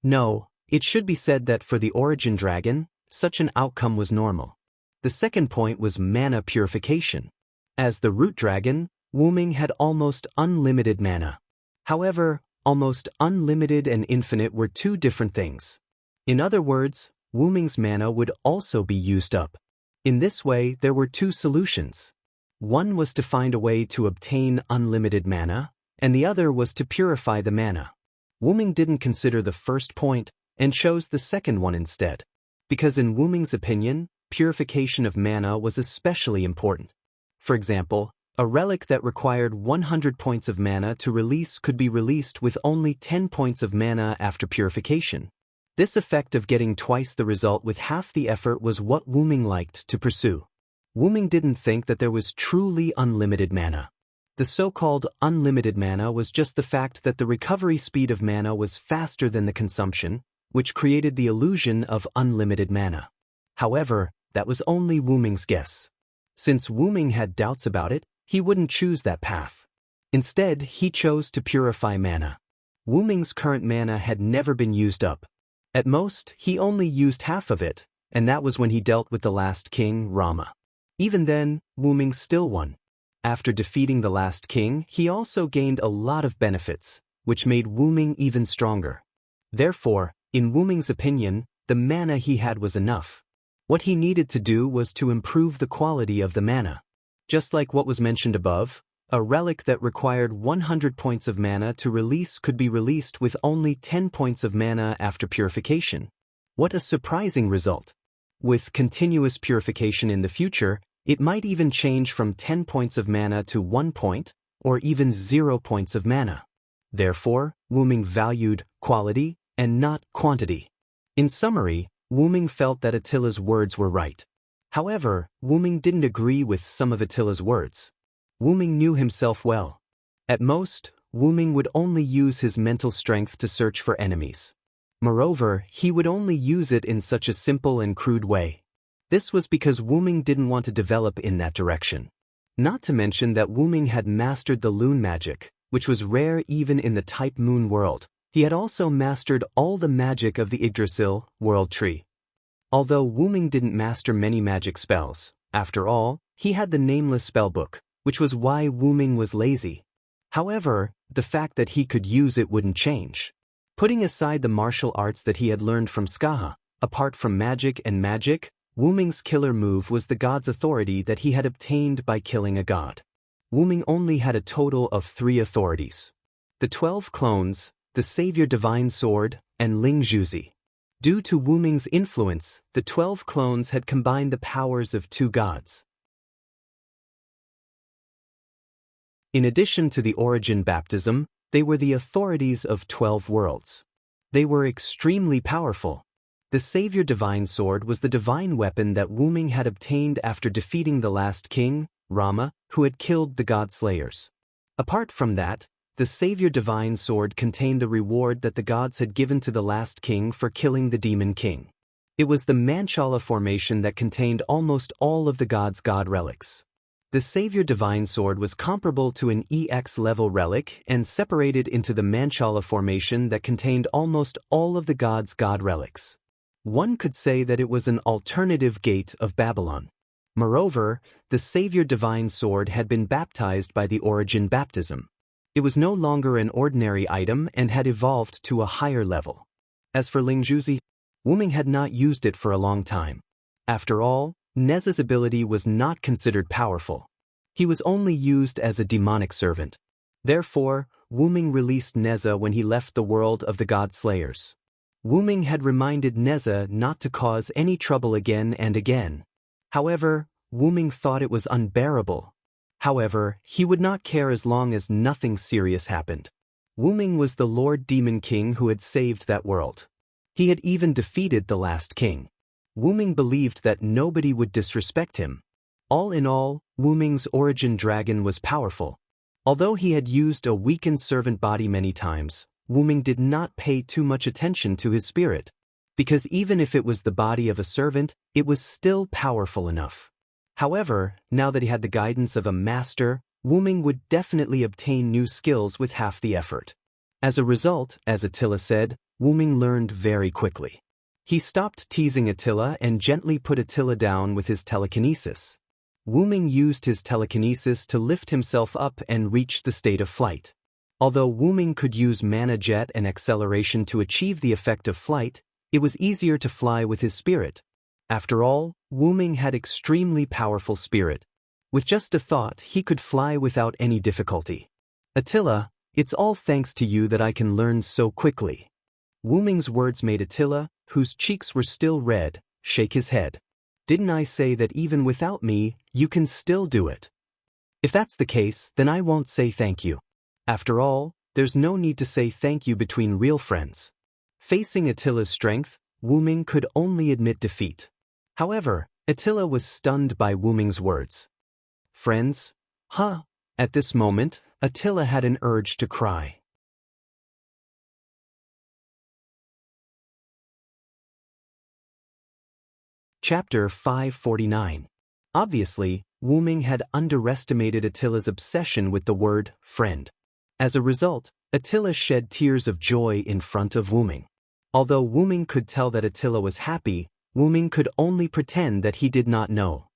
No, it should be said that for the origin dragon, such an outcome was normal. The second point was mana purification. As the root dragon, Wu Ming had almost unlimited mana. However, almost unlimited and infinite were two different things. In other words, Wu Ming's mana would also be used up. In this way, there were two solutions. One was to find a way to obtain unlimited mana, and the other was to purify the mana. Wu Ming didn't consider the first point and chose the second one instead, because in Wu Ming's opinion, purification of mana was especially important. For example, a relic that required 100 points of mana to release could be released with only 10 points of mana after purification. This effect of getting twice the result with half the effort was what Wu Ming liked to pursue. Wu Ming didn't think that there was truly unlimited mana. The so-called unlimited mana was just the fact that the recovery speed of mana was faster than the consumption, which created the illusion of unlimited mana. However, that was only Wu Ming's guess. Since Wu Ming had doubts about it, he wouldn't choose that path. Instead, he chose to purify mana. Wu Ming's current mana had never been used up. At most, he only used half of it, and that was when he dealt with the last king, Rama. Even then, Wu Ming still won. After defeating the last king, he also gained a lot of benefits, which made Wu Ming even stronger. Therefore, in Wu Ming's opinion, the mana he had was enough. What he needed to do was to improve the quality of the mana. Just like what was mentioned above, a relic that required 100 points of mana to release could be released with only 10 points of mana after purification. What a surprising result! With continuous purification in the future, it might even change from 10 points of mana to 1 point, or even 0 points of mana. Therefore, Wu Ming valued quality and not quantity. In summary, Wu Ming felt that Attila's words were right. However, Wu Ming didn't agree with some of Attila's words. Wu Ming knew himself well. At most, Wu Ming would only use his mental strength to search for enemies. Moreover, he would only use it in such a simple and crude way. This was because Wu Ming didn't want to develop in that direction. Not to mention that Wu Ming had mastered the Loon magic, which was rare even in the Type Moon world, He had also mastered all the magic of the Yggdrasil, world tree. Although Wu Ming didn't master many magic spells, after all, he had the nameless spellbook, which was why Wu Ming was lazy. However, the fact that he could use it wouldn't change. Putting aside the martial arts that he had learned from Skaha, apart from magic and magic, Wu Ming's killer move was the god's authority that he had obtained by killing a god. Wu Ming only had a total of 3 authorities: the 12 clones, the Savior Divine Sword, and Ling Zhuzi. Due to Wu Ming's influence, the 12 clones had combined the powers of 2 gods. In addition to the origin baptism, they were the authorities of 12 worlds. They were extremely powerful. The Savior Divine Sword was the divine weapon that Wu Ming had obtained after defeating the last king, Rama, who had killed the god slayers. Apart from that, the Savior Divine Sword contained the reward that the gods had given to the last king for killing the demon king. It was the Manchala formation that contained almost all of the gods' god relics. The Savior Divine Sword was comparable to an EX level relic and separated into the Manchala formation that contained almost all of the gods' god relics. One could say that it was an alternative gate of Babylon. Moreover, the Savior Divine Sword had been baptized by the origin baptism. It was no longer an ordinary item and had evolved to a higher level. As for Ling Zhuzi, Wu Ming had not used it for a long time. After all, Neza's ability was not considered powerful. He was only used as a demonic servant. Therefore, Wu Ming released Neza when he left the world of the god slayers. Wu Ming had reminded Neza not to cause any trouble again and again. However, Wu Ming thought it was unbearable. However, he would not care as long as nothing serious happened. Wu Ming was the Lord Demon King who had saved that world. He had even defeated the last king. Wu Ming believed that nobody would disrespect him. All in all, Wu Ming's origin dragon was powerful. Although he had used a weakened servant body many times, Wu Ming did not pay too much attention to his spirit. Because even if it was the body of a servant, it was still powerful enough. However, now that he had the guidance of a master, Wu Ming would definitely obtain new skills with half the effort. As a result, as Attila said, Wu Ming learned very quickly. He stopped teasing Attila and gently put Attila down with his telekinesis. Wu Ming used his telekinesis to lift himself up and reach the state of flight. Although Wu Ming could use mana jet and acceleration to achieve the effect of flight, it was easier to fly with his spirit. After all, Wu Ming had extremely powerful spirit. With just a thought, he could fly without any difficulty. Attila, it's all thanks to you that I can learn so quickly. Wu Ming's words made Attila, whose cheeks were still red, shake his head. Didn't I say that even without me, you can still do it? If that's the case, then I won't say thank you. After all, there's no need to say thank you between real friends. Facing Attila's strength, Wu Ming could only admit defeat. However, Attila was stunned by Wu Ming's words. Friends? Huh? At this moment, Attila had an urge to cry. Chapter 549. Obviously, Wu Ming had underestimated Attila's obsession with the word friend. As a result, Attila shed tears of joy in front of Wu Ming. Although Wu Ming could tell that Attila was happy, Wu Ming could only pretend that he did not know.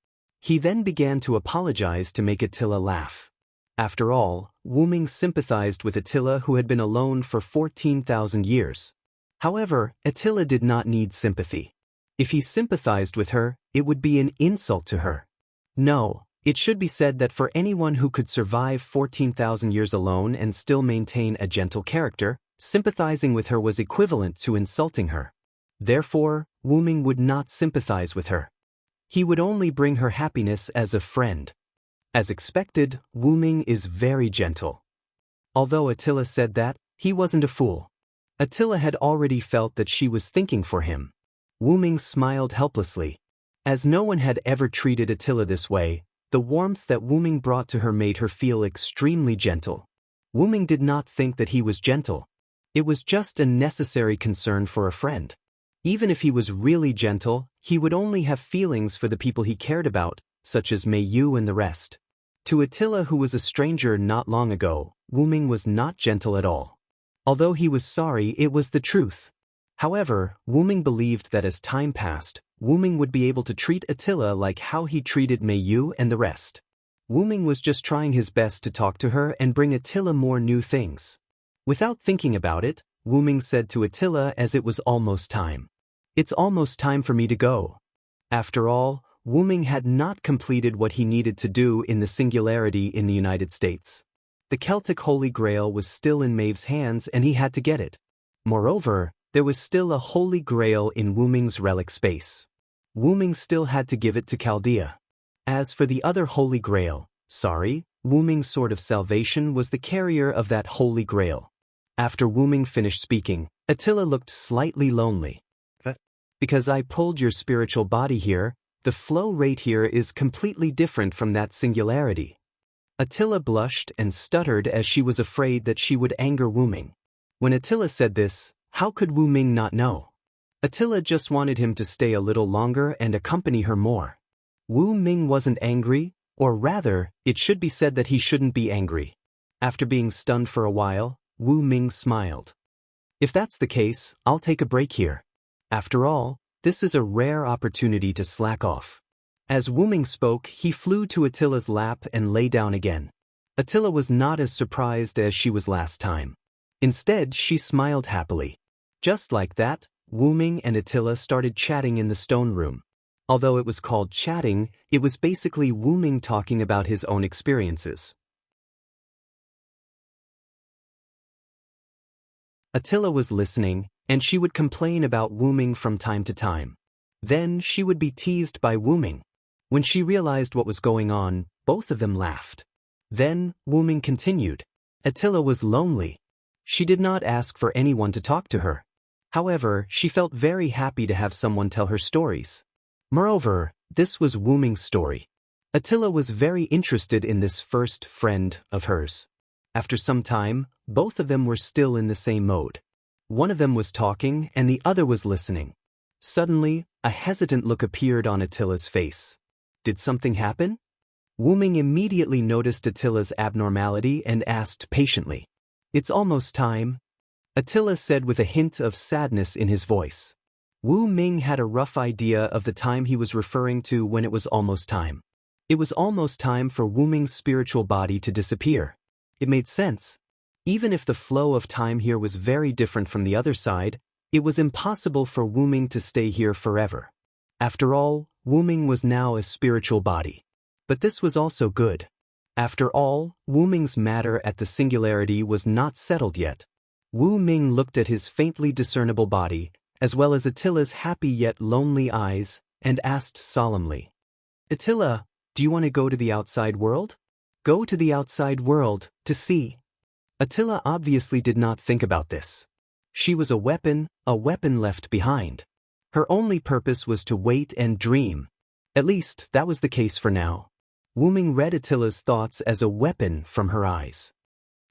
He then began to apologize to make Attila laugh. After all, Wu Ming sympathized with Attila, who had been alone for 14,000 years. However, Attila did not need sympathy. If he sympathized with her, it would be an insult to her. No, it should be said that for anyone who could survive 14,000 years alone and still maintain a gentle character, sympathizing with her was equivalent to insulting her. Therefore, Wu Ming would not sympathize with her. He would only bring her happiness as a friend. As expected, Wu Ming is very gentle. Although Attila said that, he wasn't a fool. Attila had already felt that she was thinking for him. Wu Ming smiled helplessly. As no one had ever treated Attila this way, the warmth that Wu Ming brought to her made her feel extremely gentle. Wu Ming did not think that he was gentle. It was just a necessary concern for a friend. Even if he was really gentle, he would only have feelings for the people he cared about, such as Mei Yu and the rest. To Attila, who was a stranger not long ago, Wu Ming was not gentle at all. Although he was sorry, it was the truth. However, Wu Ming believed that as time passed, Wu Ming would be able to treat Attila like how he treated Mei Yu and the rest. Wu Ming was just trying his best to talk to her and bring Attila more new things. Without thinking about it, Wu Ming said to Attila as it was almost time. "It's almost time for me to go." After all, Wu Ming had not completed what he needed to do in the Singularity in the United States. The Celtic Holy Grail was still in Maeve's hands and he had to get it. Moreover, there was still a Holy Grail in Wu Ming's relic space. Wu Ming still had to give it to Chaldea. As for the other Holy Grail, Wu Ming's Sword of Salvation was the carrier of that Holy Grail. After Wu Ming finished speaking, Attila looked slightly lonely. "Because I pulled your spiritual body here, the flow rate here is completely different from that singularity." Attila blushed and stuttered as she was afraid that she would anger Wu Ming. When Attila said this, how could Wu Ming not know? Attila just wanted him to stay a little longer and accompany her more. Wu Ming wasn't angry, or rather, it should be said that he shouldn't be angry. After being stunned for a while, Wu Ming smiled. "If that's the case, I'll take a break here. After all, this is a rare opportunity to slack off." As Wu Ming spoke, he flew to Attila's lap and lay down again. Attila was not as surprised as she was last time. Instead, she smiled happily. Just like that, Wu Ming and Attila started chatting in the stone room. Although it was called chatting, it was basically Wu Ming talking about his own experiences. Attila was listening, and she would complain about Wu Ming from time to time. Then she would be teased by Wu Ming. When she realized what was going on, both of them laughed. Then, Wu Ming continued. Attila was lonely. She did not ask for anyone to talk to her. However, she felt very happy to have someone tell her stories. Moreover, this was Wu Ming's story. Attila was very interested in this first friend of hers. After some time, both of them were still in the same mode. One of them was talking and the other was listening. Suddenly, a hesitant look appeared on Attila's face. Did something happen? Wu Ming immediately noticed Attila's abnormality and asked patiently. "It's almost time," Attila said with a hint of sadness in his voice. Wu Ming had a rough idea of the time he was referring to when it was almost time. It was almost time for Wu Ming's spiritual body to disappear. It made sense. Even if the flow of time here was very different from the other side, it was impossible for Wu Ming to stay here forever. After all, Wu Ming was now a spiritual body. But this was also good. After all, Wu Ming's matter at the singularity was not settled yet. Wu Ming looked at his faintly discernible body, as well as Attila's happy yet lonely eyes, and asked solemnly, "Attila, do you want to go to the outside world?" "Go to the outside world, to see." Attila obviously did not think about this. She was a weapon left behind. Her only purpose was to wait and dream. At least, that was the case for now. Wu Ming read Attila's thoughts as a weapon from her eyes.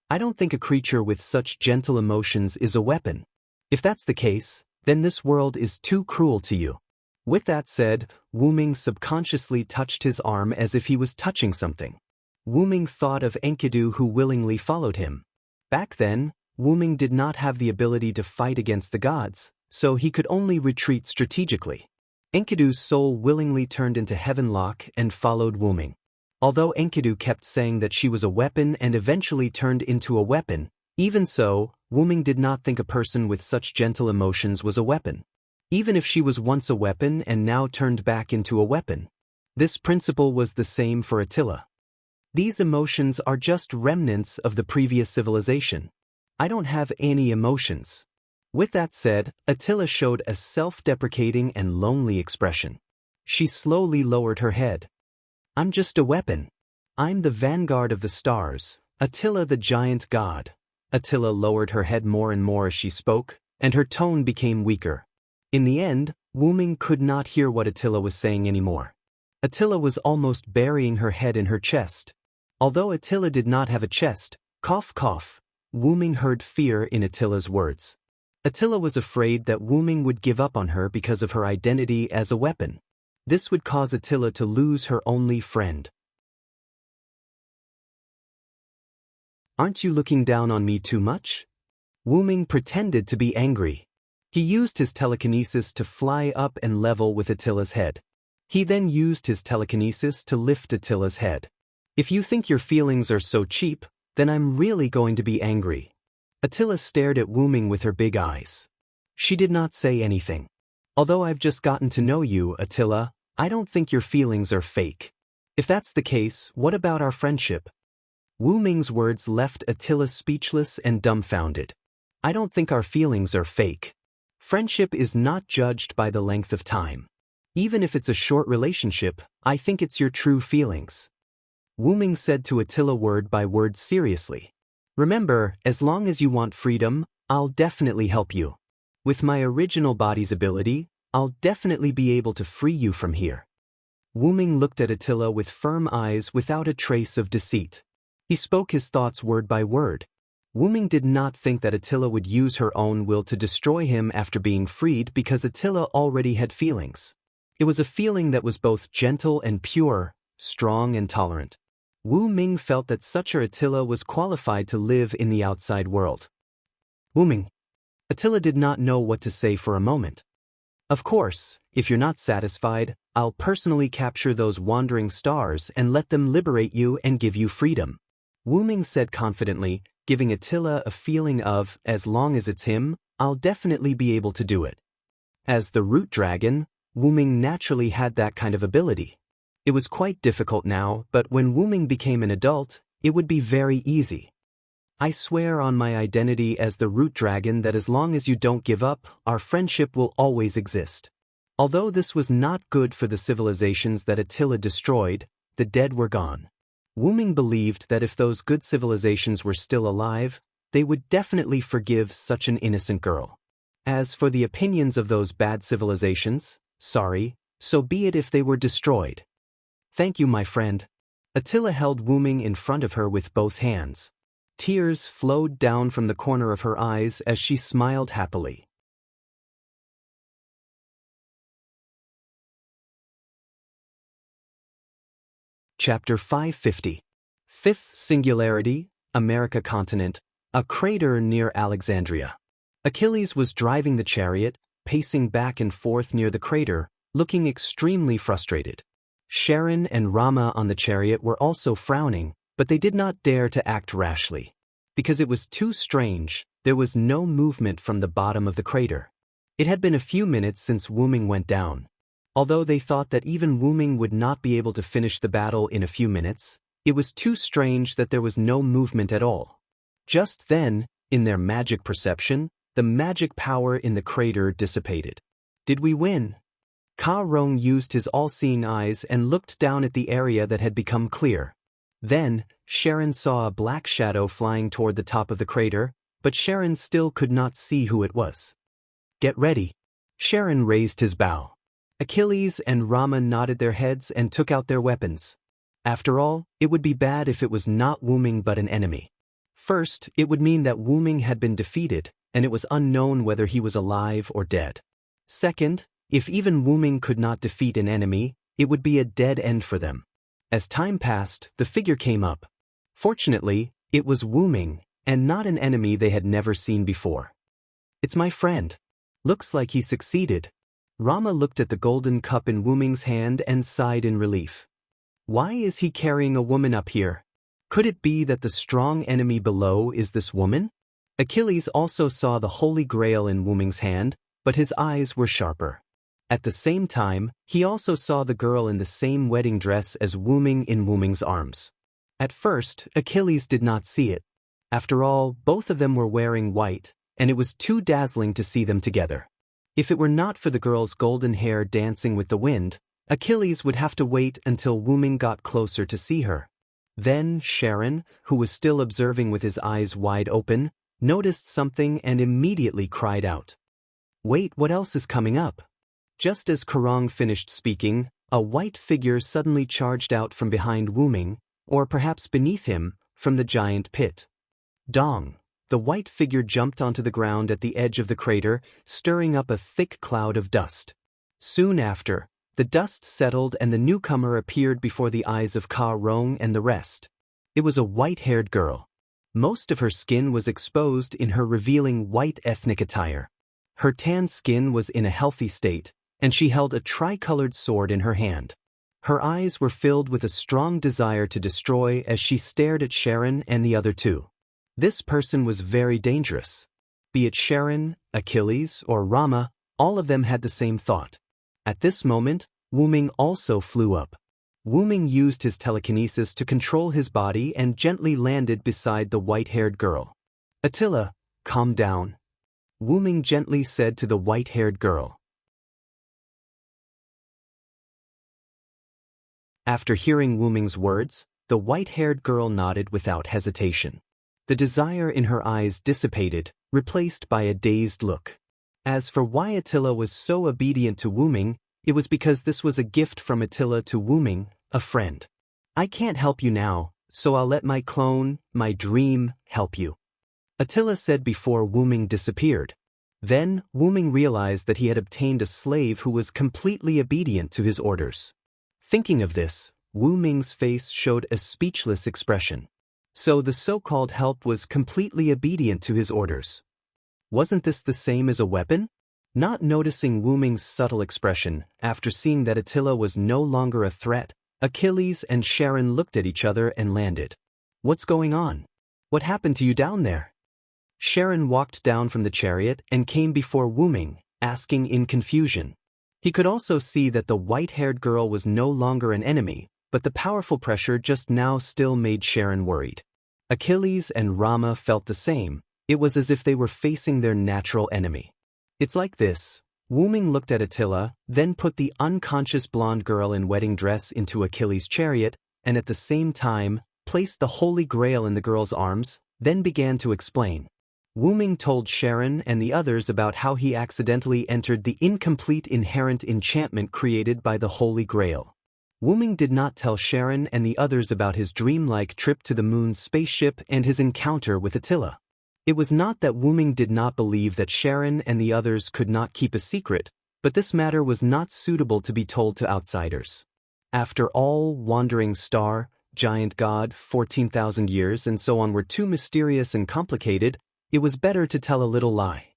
"I don't think a creature with such gentle emotions is a weapon. If that's the case, then this world is too cruel to you." With that said, Wu Ming subconsciously touched his arm as if he was touching something. Wu Ming thought of Enkidu, who willingly followed him. Back then, Wu Ming did not have the ability to fight against the gods, so he could only retreat strategically. Enkidu's soul willingly turned into Heavenlock and followed Wu Ming. Although Enkidu kept saying that she was a weapon and eventually turned into a weapon, even so, Wu Ming did not think a person with such gentle emotions was a weapon. Even if she was once a weapon and now turned back into a weapon. This principle was the same for Attila. These emotions are just remnants of the previous civilization. I don't have any emotions. With that said, Attila showed a self-deprecating and lonely expression. She slowly lowered her head. "I'm just a weapon. I'm the vanguard of the stars, Attila the giant god." Attila lowered her head more and more as she spoke, and her tone became weaker. In the end, Wu Ming could not hear what Attila was saying anymore. Attila was almost burying her head in her chest. Although Attila did not have a chest, cough cough, Wu Ming heard fear in Attila's words. Attila was afraid that Wu Ming would give up on her because of her identity as a weapon. This would cause Attila to lose her only friend. "Aren't you looking down on me too much?" Wu Ming pretended to be angry. He used his telekinesis to fly up and level with Attila's head. He then used his telekinesis to lift Attila's head. If you think your feelings are so cheap, then I'm really going to be angry. Attila stared at Wu Ming with her big eyes. She did not say anything. Although I've just gotten to know you, Attila, I don't think your feelings are fake. If that's the case, what about our friendship? Wu Ming's words left Attila speechless and dumbfounded. I don't think our feelings are fake. Friendship is not judged by the length of time. Even if it's a short relationship, I think it's your true feelings. Wu Ming said to Attila word by word seriously. Remember, as long as you want freedom, I'll definitely help you. With my original body's ability, I'll definitely be able to free you from here. Wu Ming looked at Attila with firm eyes without a trace of deceit. He spoke his thoughts word by word. Wu Ming did not think that Attila would use her own will to destroy him after being freed because Attila already had feelings. It was a feeling that was both gentle and pure, strong and tolerant. Wu Ming felt that such a Attila was qualified to live in the outside world. Wu Ming. Attila did not know what to say for a moment. Of course, if you're not satisfied, I'll personally capture those wandering stars and let them liberate you and give you freedom. Wu Ming said confidently, giving Attila a feeling of, as long as it's him, I'll definitely be able to do it. As the root dragon, Wu Ming naturally had that kind of ability. It was quite difficult now, but when Wu Ming became an adult, it would be very easy. I swear on my identity as the root dragon that as long as you don't give up, our friendship will always exist. Although this was not good for the civilizations that Attila destroyed, the dead were gone. Wu Ming believed that if those good civilizations were still alive, they would definitely forgive such an innocent girl. As for the opinions of those bad civilizations, sorry, so be it if they were destroyed. Thank you, my friend. Attila held Wu Ming in front of her with both hands. Tears flowed down from the corner of her eyes as she smiled happily. Chapter 550. Fifth Singularity, America Continent, a crater near Alexandria. Achilles was driving the chariot, pacing back and forth near the crater, looking extremely frustrated. Sharon and Rama on the chariot were also frowning, but they did not dare to act rashly. Because it was too strange, there was no movement from the bottom of the crater. It had been a few minutes since Wu Ming went down. Although they thought that even Wu Ming would not be able to finish the battle in a few minutes, it was too strange that there was no movement at all. Just then, in their magic perception, the magic power in the crater dissipated. Did we win? Ka Rong used his all-seeing eyes and looked down at the area that had become clear. Then, Sharon saw a black shadow flying toward the top of the crater, but Sharon still could not see who it was. Get ready. Sharon raised his bow. Achilles and Rama nodded their heads and took out their weapons. After all, it would be bad if it was not Wu Ming but an enemy. First, it would mean that Wu Ming had been defeated, and it was unknown whether he was alive or dead. Second, if even Wu Ming could not defeat an enemy, it would be a dead end for them. As time passed, the figure came up. Fortunately, it was Wu Ming, and not an enemy they had never seen before. It's my friend. Looks like he succeeded. Rama looked at the golden cup in Wu Ming's hand and sighed in relief. Why is he carrying a woman up here? Could it be that the strong enemy below is this woman? Achilles also saw the Holy Grail in Wu Ming's hand, but his eyes were sharper. At the same time, he also saw the girl in the same wedding dress as Wu Ming in Wu Ming's arms. At first, Achilles did not see it. After all, both of them were wearing white, and it was too dazzling to see them together. If it were not for the girl's golden hair dancing with the wind, Achilles would have to wait until Wu Ming got closer to see her. Then Sharon, who was still observing with his eyes wide open, noticed something and immediately cried out. Wait, what else is coming up? Just as Karong finished speaking, a white figure suddenly charged out from behind Wu Ming, or perhaps beneath him, from the giant pit. Dong! The white figure jumped onto the ground at the edge of the crater, stirring up a thick cloud of dust. Soon after, the dust settled and the newcomer appeared before the eyes of Ka Rong and the rest. It was a white-haired girl. Most of her skin was exposed in her revealing white ethnic attire. Her tan skin was in a healthy state, and she held a tricolored sword in her hand. Her eyes were filled with a strong desire to destroy as she stared at Sharon and the other two. This person was very dangerous. Be it Sharon, Achilles, or Rama, all of them had the same thought. At this moment, Wu Ming also flew up. Wu Ming used his telekinesis to control his body and gently landed beside the white-haired girl. "Attila, calm down," Wu Ming gently said to the white-haired girl. After hearing Wu Ming's words, the white-haired girl nodded without hesitation. The desire in her eyes dissipated, replaced by a dazed look. As for why Attila was so obedient to Wu Ming, it was because this was a gift from Attila to Wu Ming, a friend. "I can't help you now, so I'll let my clone, my dream, help you," Attila said before Wu Ming disappeared. Then, Wu Ming realized that he had obtained a slave who was completely obedient to his orders. Thinking of this, Wu Ming's face showed a speechless expression. So the so-called help was completely obedient to his orders. Wasn't this the same as a weapon? Not noticing Wu Ming's subtle expression, after seeing that Attila was no longer a threat, Achilles and Sharon looked at each other and landed. "What's going on? What happened to you down there?" Sharon walked down from the chariot and came before Wu Ming, asking in confusion. He could also see that the white-haired girl was no longer an enemy, but the powerful pressure just now still made Sharon worried. Achilles and Rama felt the same. It was as if they were facing their natural enemy. "It's like this." Wu Ming looked at Attila, then put the unconscious blonde girl in wedding dress into Achilles' chariot, and at the same time, placed the Holy Grail in the girl's arms, then began to explain. Wu Ming told Sharon and the others about how he accidentally entered the incomplete inherent enchantment created by the Holy Grail. Wu Ming did not tell Sharon and the others about his dreamlike trip to the moon's spaceship and his encounter with Attila. It was not that Wu Ming did not believe that Sharon and the others could not keep a secret, but this matter was not suitable to be told to outsiders. After all, Wandering Star, Giant God, 14,000 years and so on were too mysterious and complicated, it was better to tell a little lie.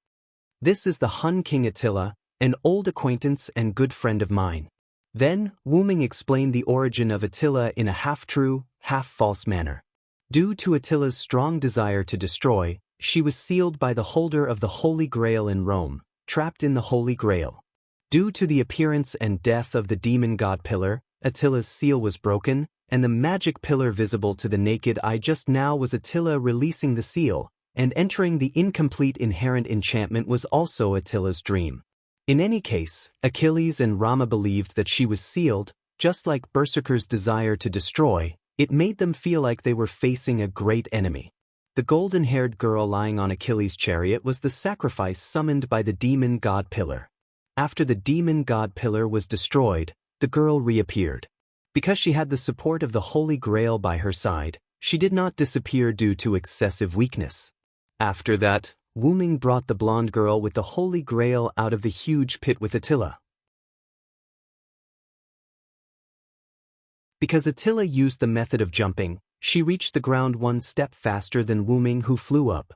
"This is the Hun King Attila, an old acquaintance and good friend of mine." Then, Wu Ming explained the origin of Attila in a half-true, half-false manner. Due to Attila's strong desire to destroy, she was sealed by the holder of the Holy Grail in Rome, trapped in the Holy Grail. Due to the appearance and death of the demon god pillar, Attila's seal was broken, and the magic pillar visible to the naked eye just now was Attila releasing the seal, and entering the incomplete inherent enchantment was also Attila's dream. In any case, Achilles and Rama believed that she was sealed, just like Berserker's desire to destroy. It made them feel like they were facing a great enemy. The golden-haired girl lying on Achilles' chariot was the sacrifice summoned by the demon god pillar. After the demon god pillar was destroyed, the girl reappeared. Because she had the support of the Holy Grail by her side, she did not disappear due to excessive weakness. After that, Wu Ming brought the blonde girl with the Holy Grail out of the huge pit with Attila. Because Attila used the method of jumping, she reached the ground one step faster than Wu Ming, who flew up.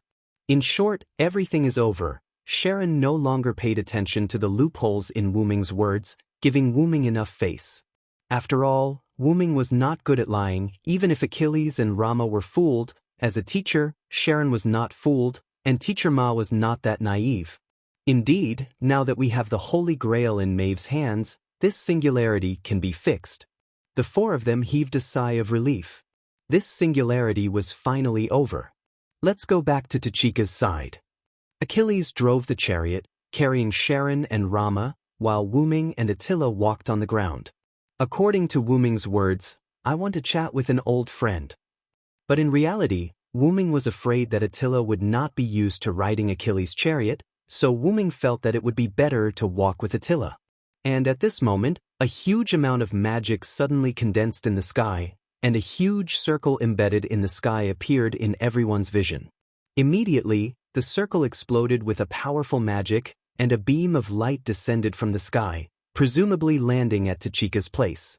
In short, everything is over. Sharon no longer paid attention to the loopholes in Wu Ming's words, giving Wu Ming enough face. After all, Wu Ming was not good at lying, even if Achilles and Rama were fooled. As a teacher, Sharon was not fooled, and Teacher Ma was not that naive. Indeed, now that we have the Holy Grail in Maeve's hands, this singularity can be fixed. The four of them heaved a sigh of relief. This singularity was finally over. Let's go back to Tachika's side. Achilles drove the chariot, carrying Sharon and Rama, while Wu Ming and Attila walked on the ground. According to Wu Ming's words, "I want to chat with an old friend." But in reality, Wu Ming was afraid that Attila would not be used to riding Achilles' chariot, so Wu Ming felt that it would be better to walk with Attila. And at this moment, a huge amount of magic suddenly condensed in the sky, and a huge circle embedded in the sky appeared in everyone's vision. Immediately, the circle exploded with a powerful magic, and a beam of light descended from the sky, presumably landing at Tachika's place.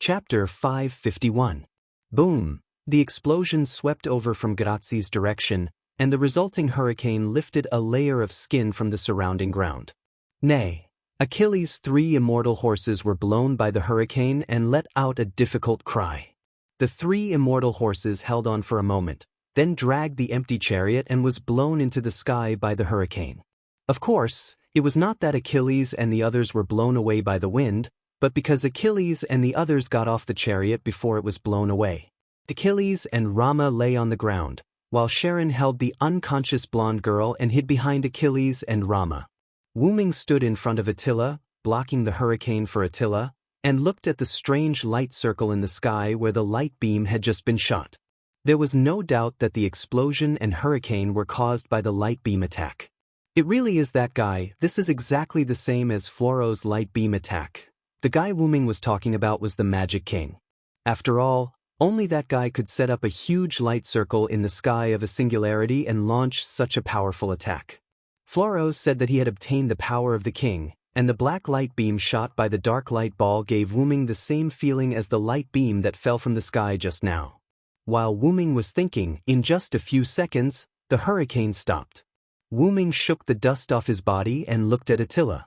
Chapter 551. Boom! The explosion swept over from Grazzi's direction, and the resulting hurricane lifted a layer of skin from the surrounding ground. Nay, Achilles' 3 immortal horses were blown by the hurricane and let out a difficult cry. The 3 immortal horses held on for a moment, then dragged the empty chariot and was blown into the sky by the hurricane. Of course, it was not that Achilles and the others were blown away by the wind, but because Achilles and the others got off the chariot before it was blown away. Achilles and Rama lay on the ground, while Charon held the unconscious blonde girl and hid behind Achilles and Rama. Wu-Ming stood in front of Attila, blocking the hurricane for Attila, and looked at the strange light circle in the sky where the light beam had just been shot. There was no doubt that the explosion and hurricane were caused by the light beam attack. It really is that guy. This is exactly the same as Floro's light beam attack. The guy Wu-Ming was talking about was the Magic King. After all, only that guy could set up a huge light circle in the sky of a singularity and launch such a powerful attack. Floro said that he had obtained the power of the king, and the black light beam shot by the dark light ball gave Wu-Ming the same feeling as the light beam that fell from the sky just now. While Wu-Ming was thinking, in just a few seconds, the hurricane stopped. Wu-Ming shook the dust off his body and looked at Attila.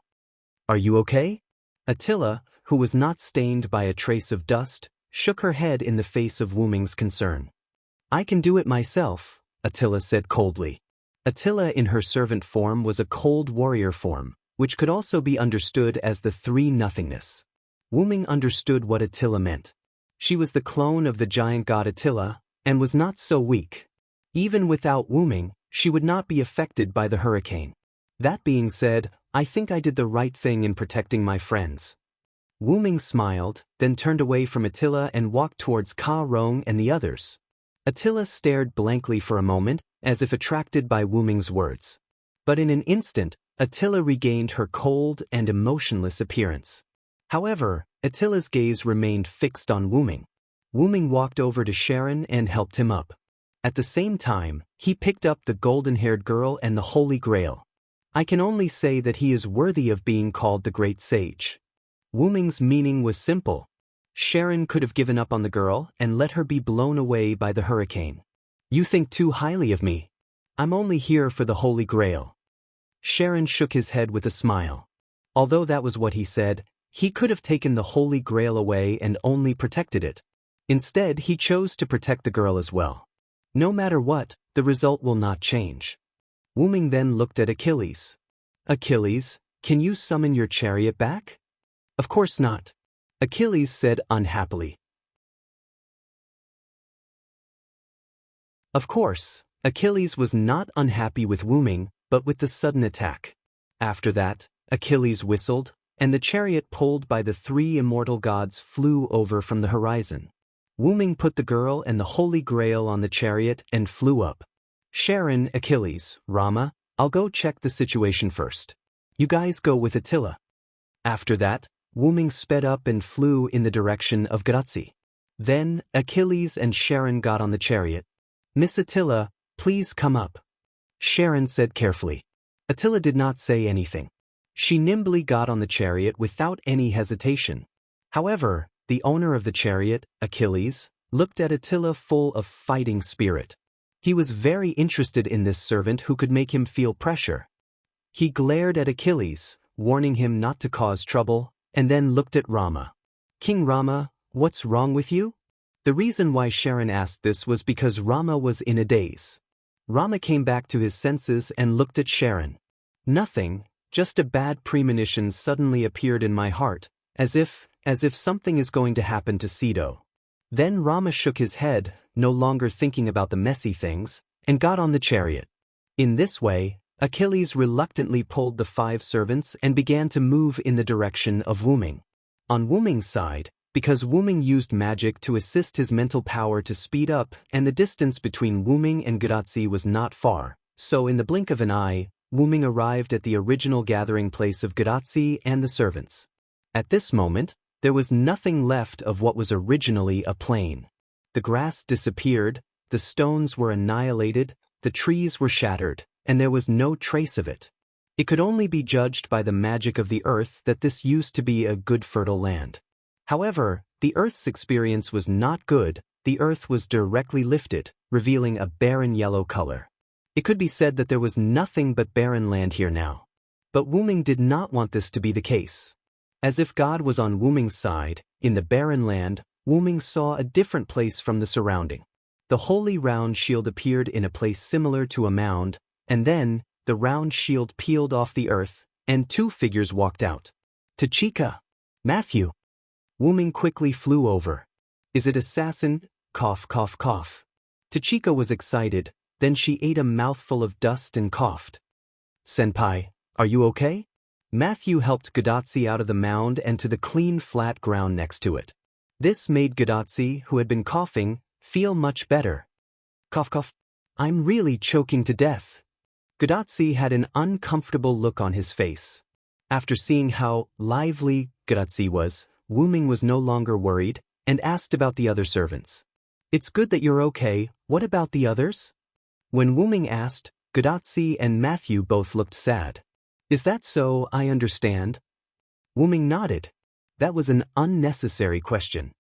"Are you okay?" Attila, who was not stained by a trace of dust, shook her head in the face of Wu-Ming's concern. "I can do it myself," Attila said coldly. Attila in her servant form was a cold warrior form, which could also be understood as the 3 nothingness. Wu-Ming understood what Attila meant. She was the clone of the giant god Attila, and was not so weak. Even without Wu-Ming, she would not be affected by the hurricane. That being said, I think I did the right thing in protecting my friends. Wu-Ming smiled, then turned away from Attila and walked towards Ka Rong and the others. Attila stared blankly for a moment, as if attracted by Wu-Ming's words. But in an instant, Attila regained her cold and emotionless appearance. However, Attila's gaze remained fixed on Wu-Ming. Wu-Ming walked over to Charon and helped him up. At the same time, he picked up the golden-haired girl and the Holy Grail. I can only say that he is worthy of being called the Great Sage. Wu-Ming's meaning was simple. Charon could have given up on the girl and let her be blown away by the hurricane. "You think too highly of me. I'm only here for the Holy Grail." Charon shook his head with a smile. Although that was what he said, he could have taken the Holy Grail away and only protected it. Instead, he chose to protect the girl as well. No matter what, the result will not change. Wu-Ming then looked at Achilles. "Achilles, can you summon your chariot back?" "Of course not," Achilles said unhappily. Of course, Achilles was not unhappy with Wu-Ming, but with the sudden attack. After that, Achilles whistled, and the chariot pulled by the 3 immortal gods flew over from the horizon. Wu-Ming put the girl and the Holy Grail on the chariot and flew up. "Charon, Achilles, Rama, I'll go check the situation first. You guys go with Attila." After that, Wu-Ming sped up and flew in the direction of Grazzi. Then, Achilles and Charon got on the chariot. "Miss Attila, please come up," Charon said carefully. Attila did not say anything. She nimbly got on the chariot without any hesitation. However, the owner of the chariot, Achilles, looked at Attila full of fighting spirit. He was very interested in this servant who could make him feel pressure. He glared at Achilles, warning him not to cause trouble, and then looked at Rama. "King Rama, what's wrong with you?" The reason why Charon asked this was because Rama was in a daze. Rama came back to his senses and looked at Charon. "Nothing, just a bad premonition suddenly appeared in my heart, as if something is going to happen to Sido." Then Rama shook his head, no longer thinking about the messy things, and got on the chariot. In this way, Achilles reluctantly pulled the 5 servants and began to move in the direction of Wu-Ming. On Wu-Ming's side, because Wu-Ming used magic to assist his mental power to speed up and the distance between Wu-Ming and Grazzi was not far, so in the blink of an eye, Wu-Ming arrived at the original gathering place of Grazzi and the servants. At this moment, there was nothing left of what was originally a plain. The grass disappeared, the stones were annihilated, the trees were shattered, and there was no trace of it. It could only be judged by the magic of the earth that this used to be a good fertile land. However, The Earth's experience was not good. The Earth was directly lifted, revealing a barren yellow color. It could be said that there was nothing but barren land here now. But Wu Ming did not want this to be the case. As if God was on Wu Ming's side, in the barren land, Wu Ming saw a different place from the surrounding. The holy round shield appeared in a place similar to a mound, and then, the round shield peeled off the earth, and two figures walked out. Tachika. Matthew. Wu Ming quickly flew over. Is it assassin? Cough, cough, cough. Tachika was excited, then she ate a mouthful of dust and coughed. Senpai, are you okay? Matthew helped Gadotsi out of the mound and to the clean flat ground next to it. This made Gadotsi, who had been coughing, feel much better. Cough, cough. I'm really choking to death. Gadotsi had an uncomfortable look on his face. After seeing how lively Gadotsi was, Wu Ming was no longer worried, and asked about the other servants. It's good that you're okay, what about the others? When Wu Ming asked, Gadotsi and Matthew both looked sad. Is that so? I understand. Wu Ming nodded. That was an unnecessary question.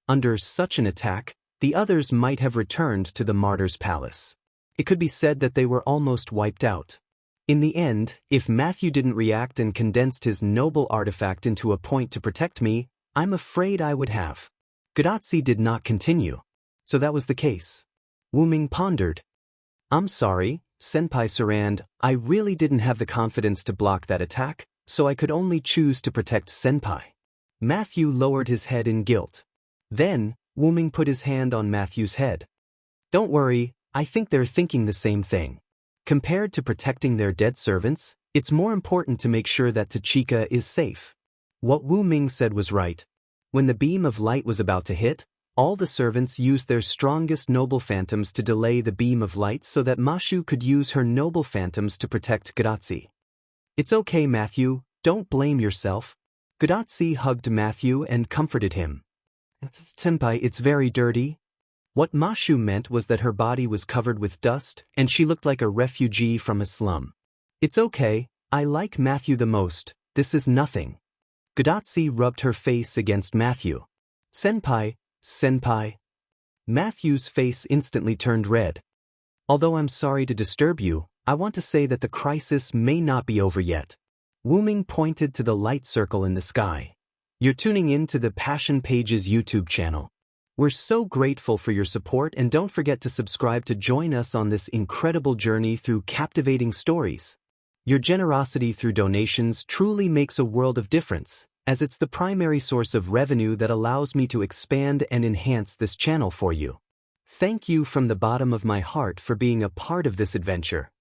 Under such an attack, the others might have returned to the martyr's palace. It could be said that they were almost wiped out. In the end, if Matthew didn't react and condensed his noble artifact into a point to protect me, I'm afraid I would have. Gadotsi did not continue. So that was the case. Wu Ming pondered. I'm sorry, Senpai Sarand, I really didn't have the confidence to block that attack, so I could only choose to protect Senpai. Matthew lowered his head in guilt. Then, Wu Ming put his hand on Matthew's head. Don't worry, I think they're thinking the same thing. Compared to protecting their dead servants, it's more important to make sure that Tachika is safe. What Wu Ming said was right. When the beam of light was about to hit, all the servants used their strongest noble phantoms to delay the beam of light so that Mashu could use her noble phantoms to protect Gadotsi. It's okay, Matthew, don't blame yourself. Gadotsi hugged Matthew and comforted him. Senpai, it's very dirty. What Mashu meant was that her body was covered with dust and she looked like a refugee from a slum. It's okay, I like Matthew the most, this is nothing. Gadotsi rubbed her face against Matthew. Senpai, Senpai. Matthew's face instantly turned red. Although I'm sorry to disturb you, I want to say that the crisis may not be over yet. Wu Ming pointed to the light circle in the sky. You're tuning in to the Passion Pages YouTube channel. We're so grateful for your support and don't forget to subscribe to join us on this incredible journey through captivating stories. Your generosity through donations truly makes a world of difference, as it's the primary source of revenue that allows me to expand and enhance this channel for you. Thank you from the bottom of my heart for being a part of this adventure.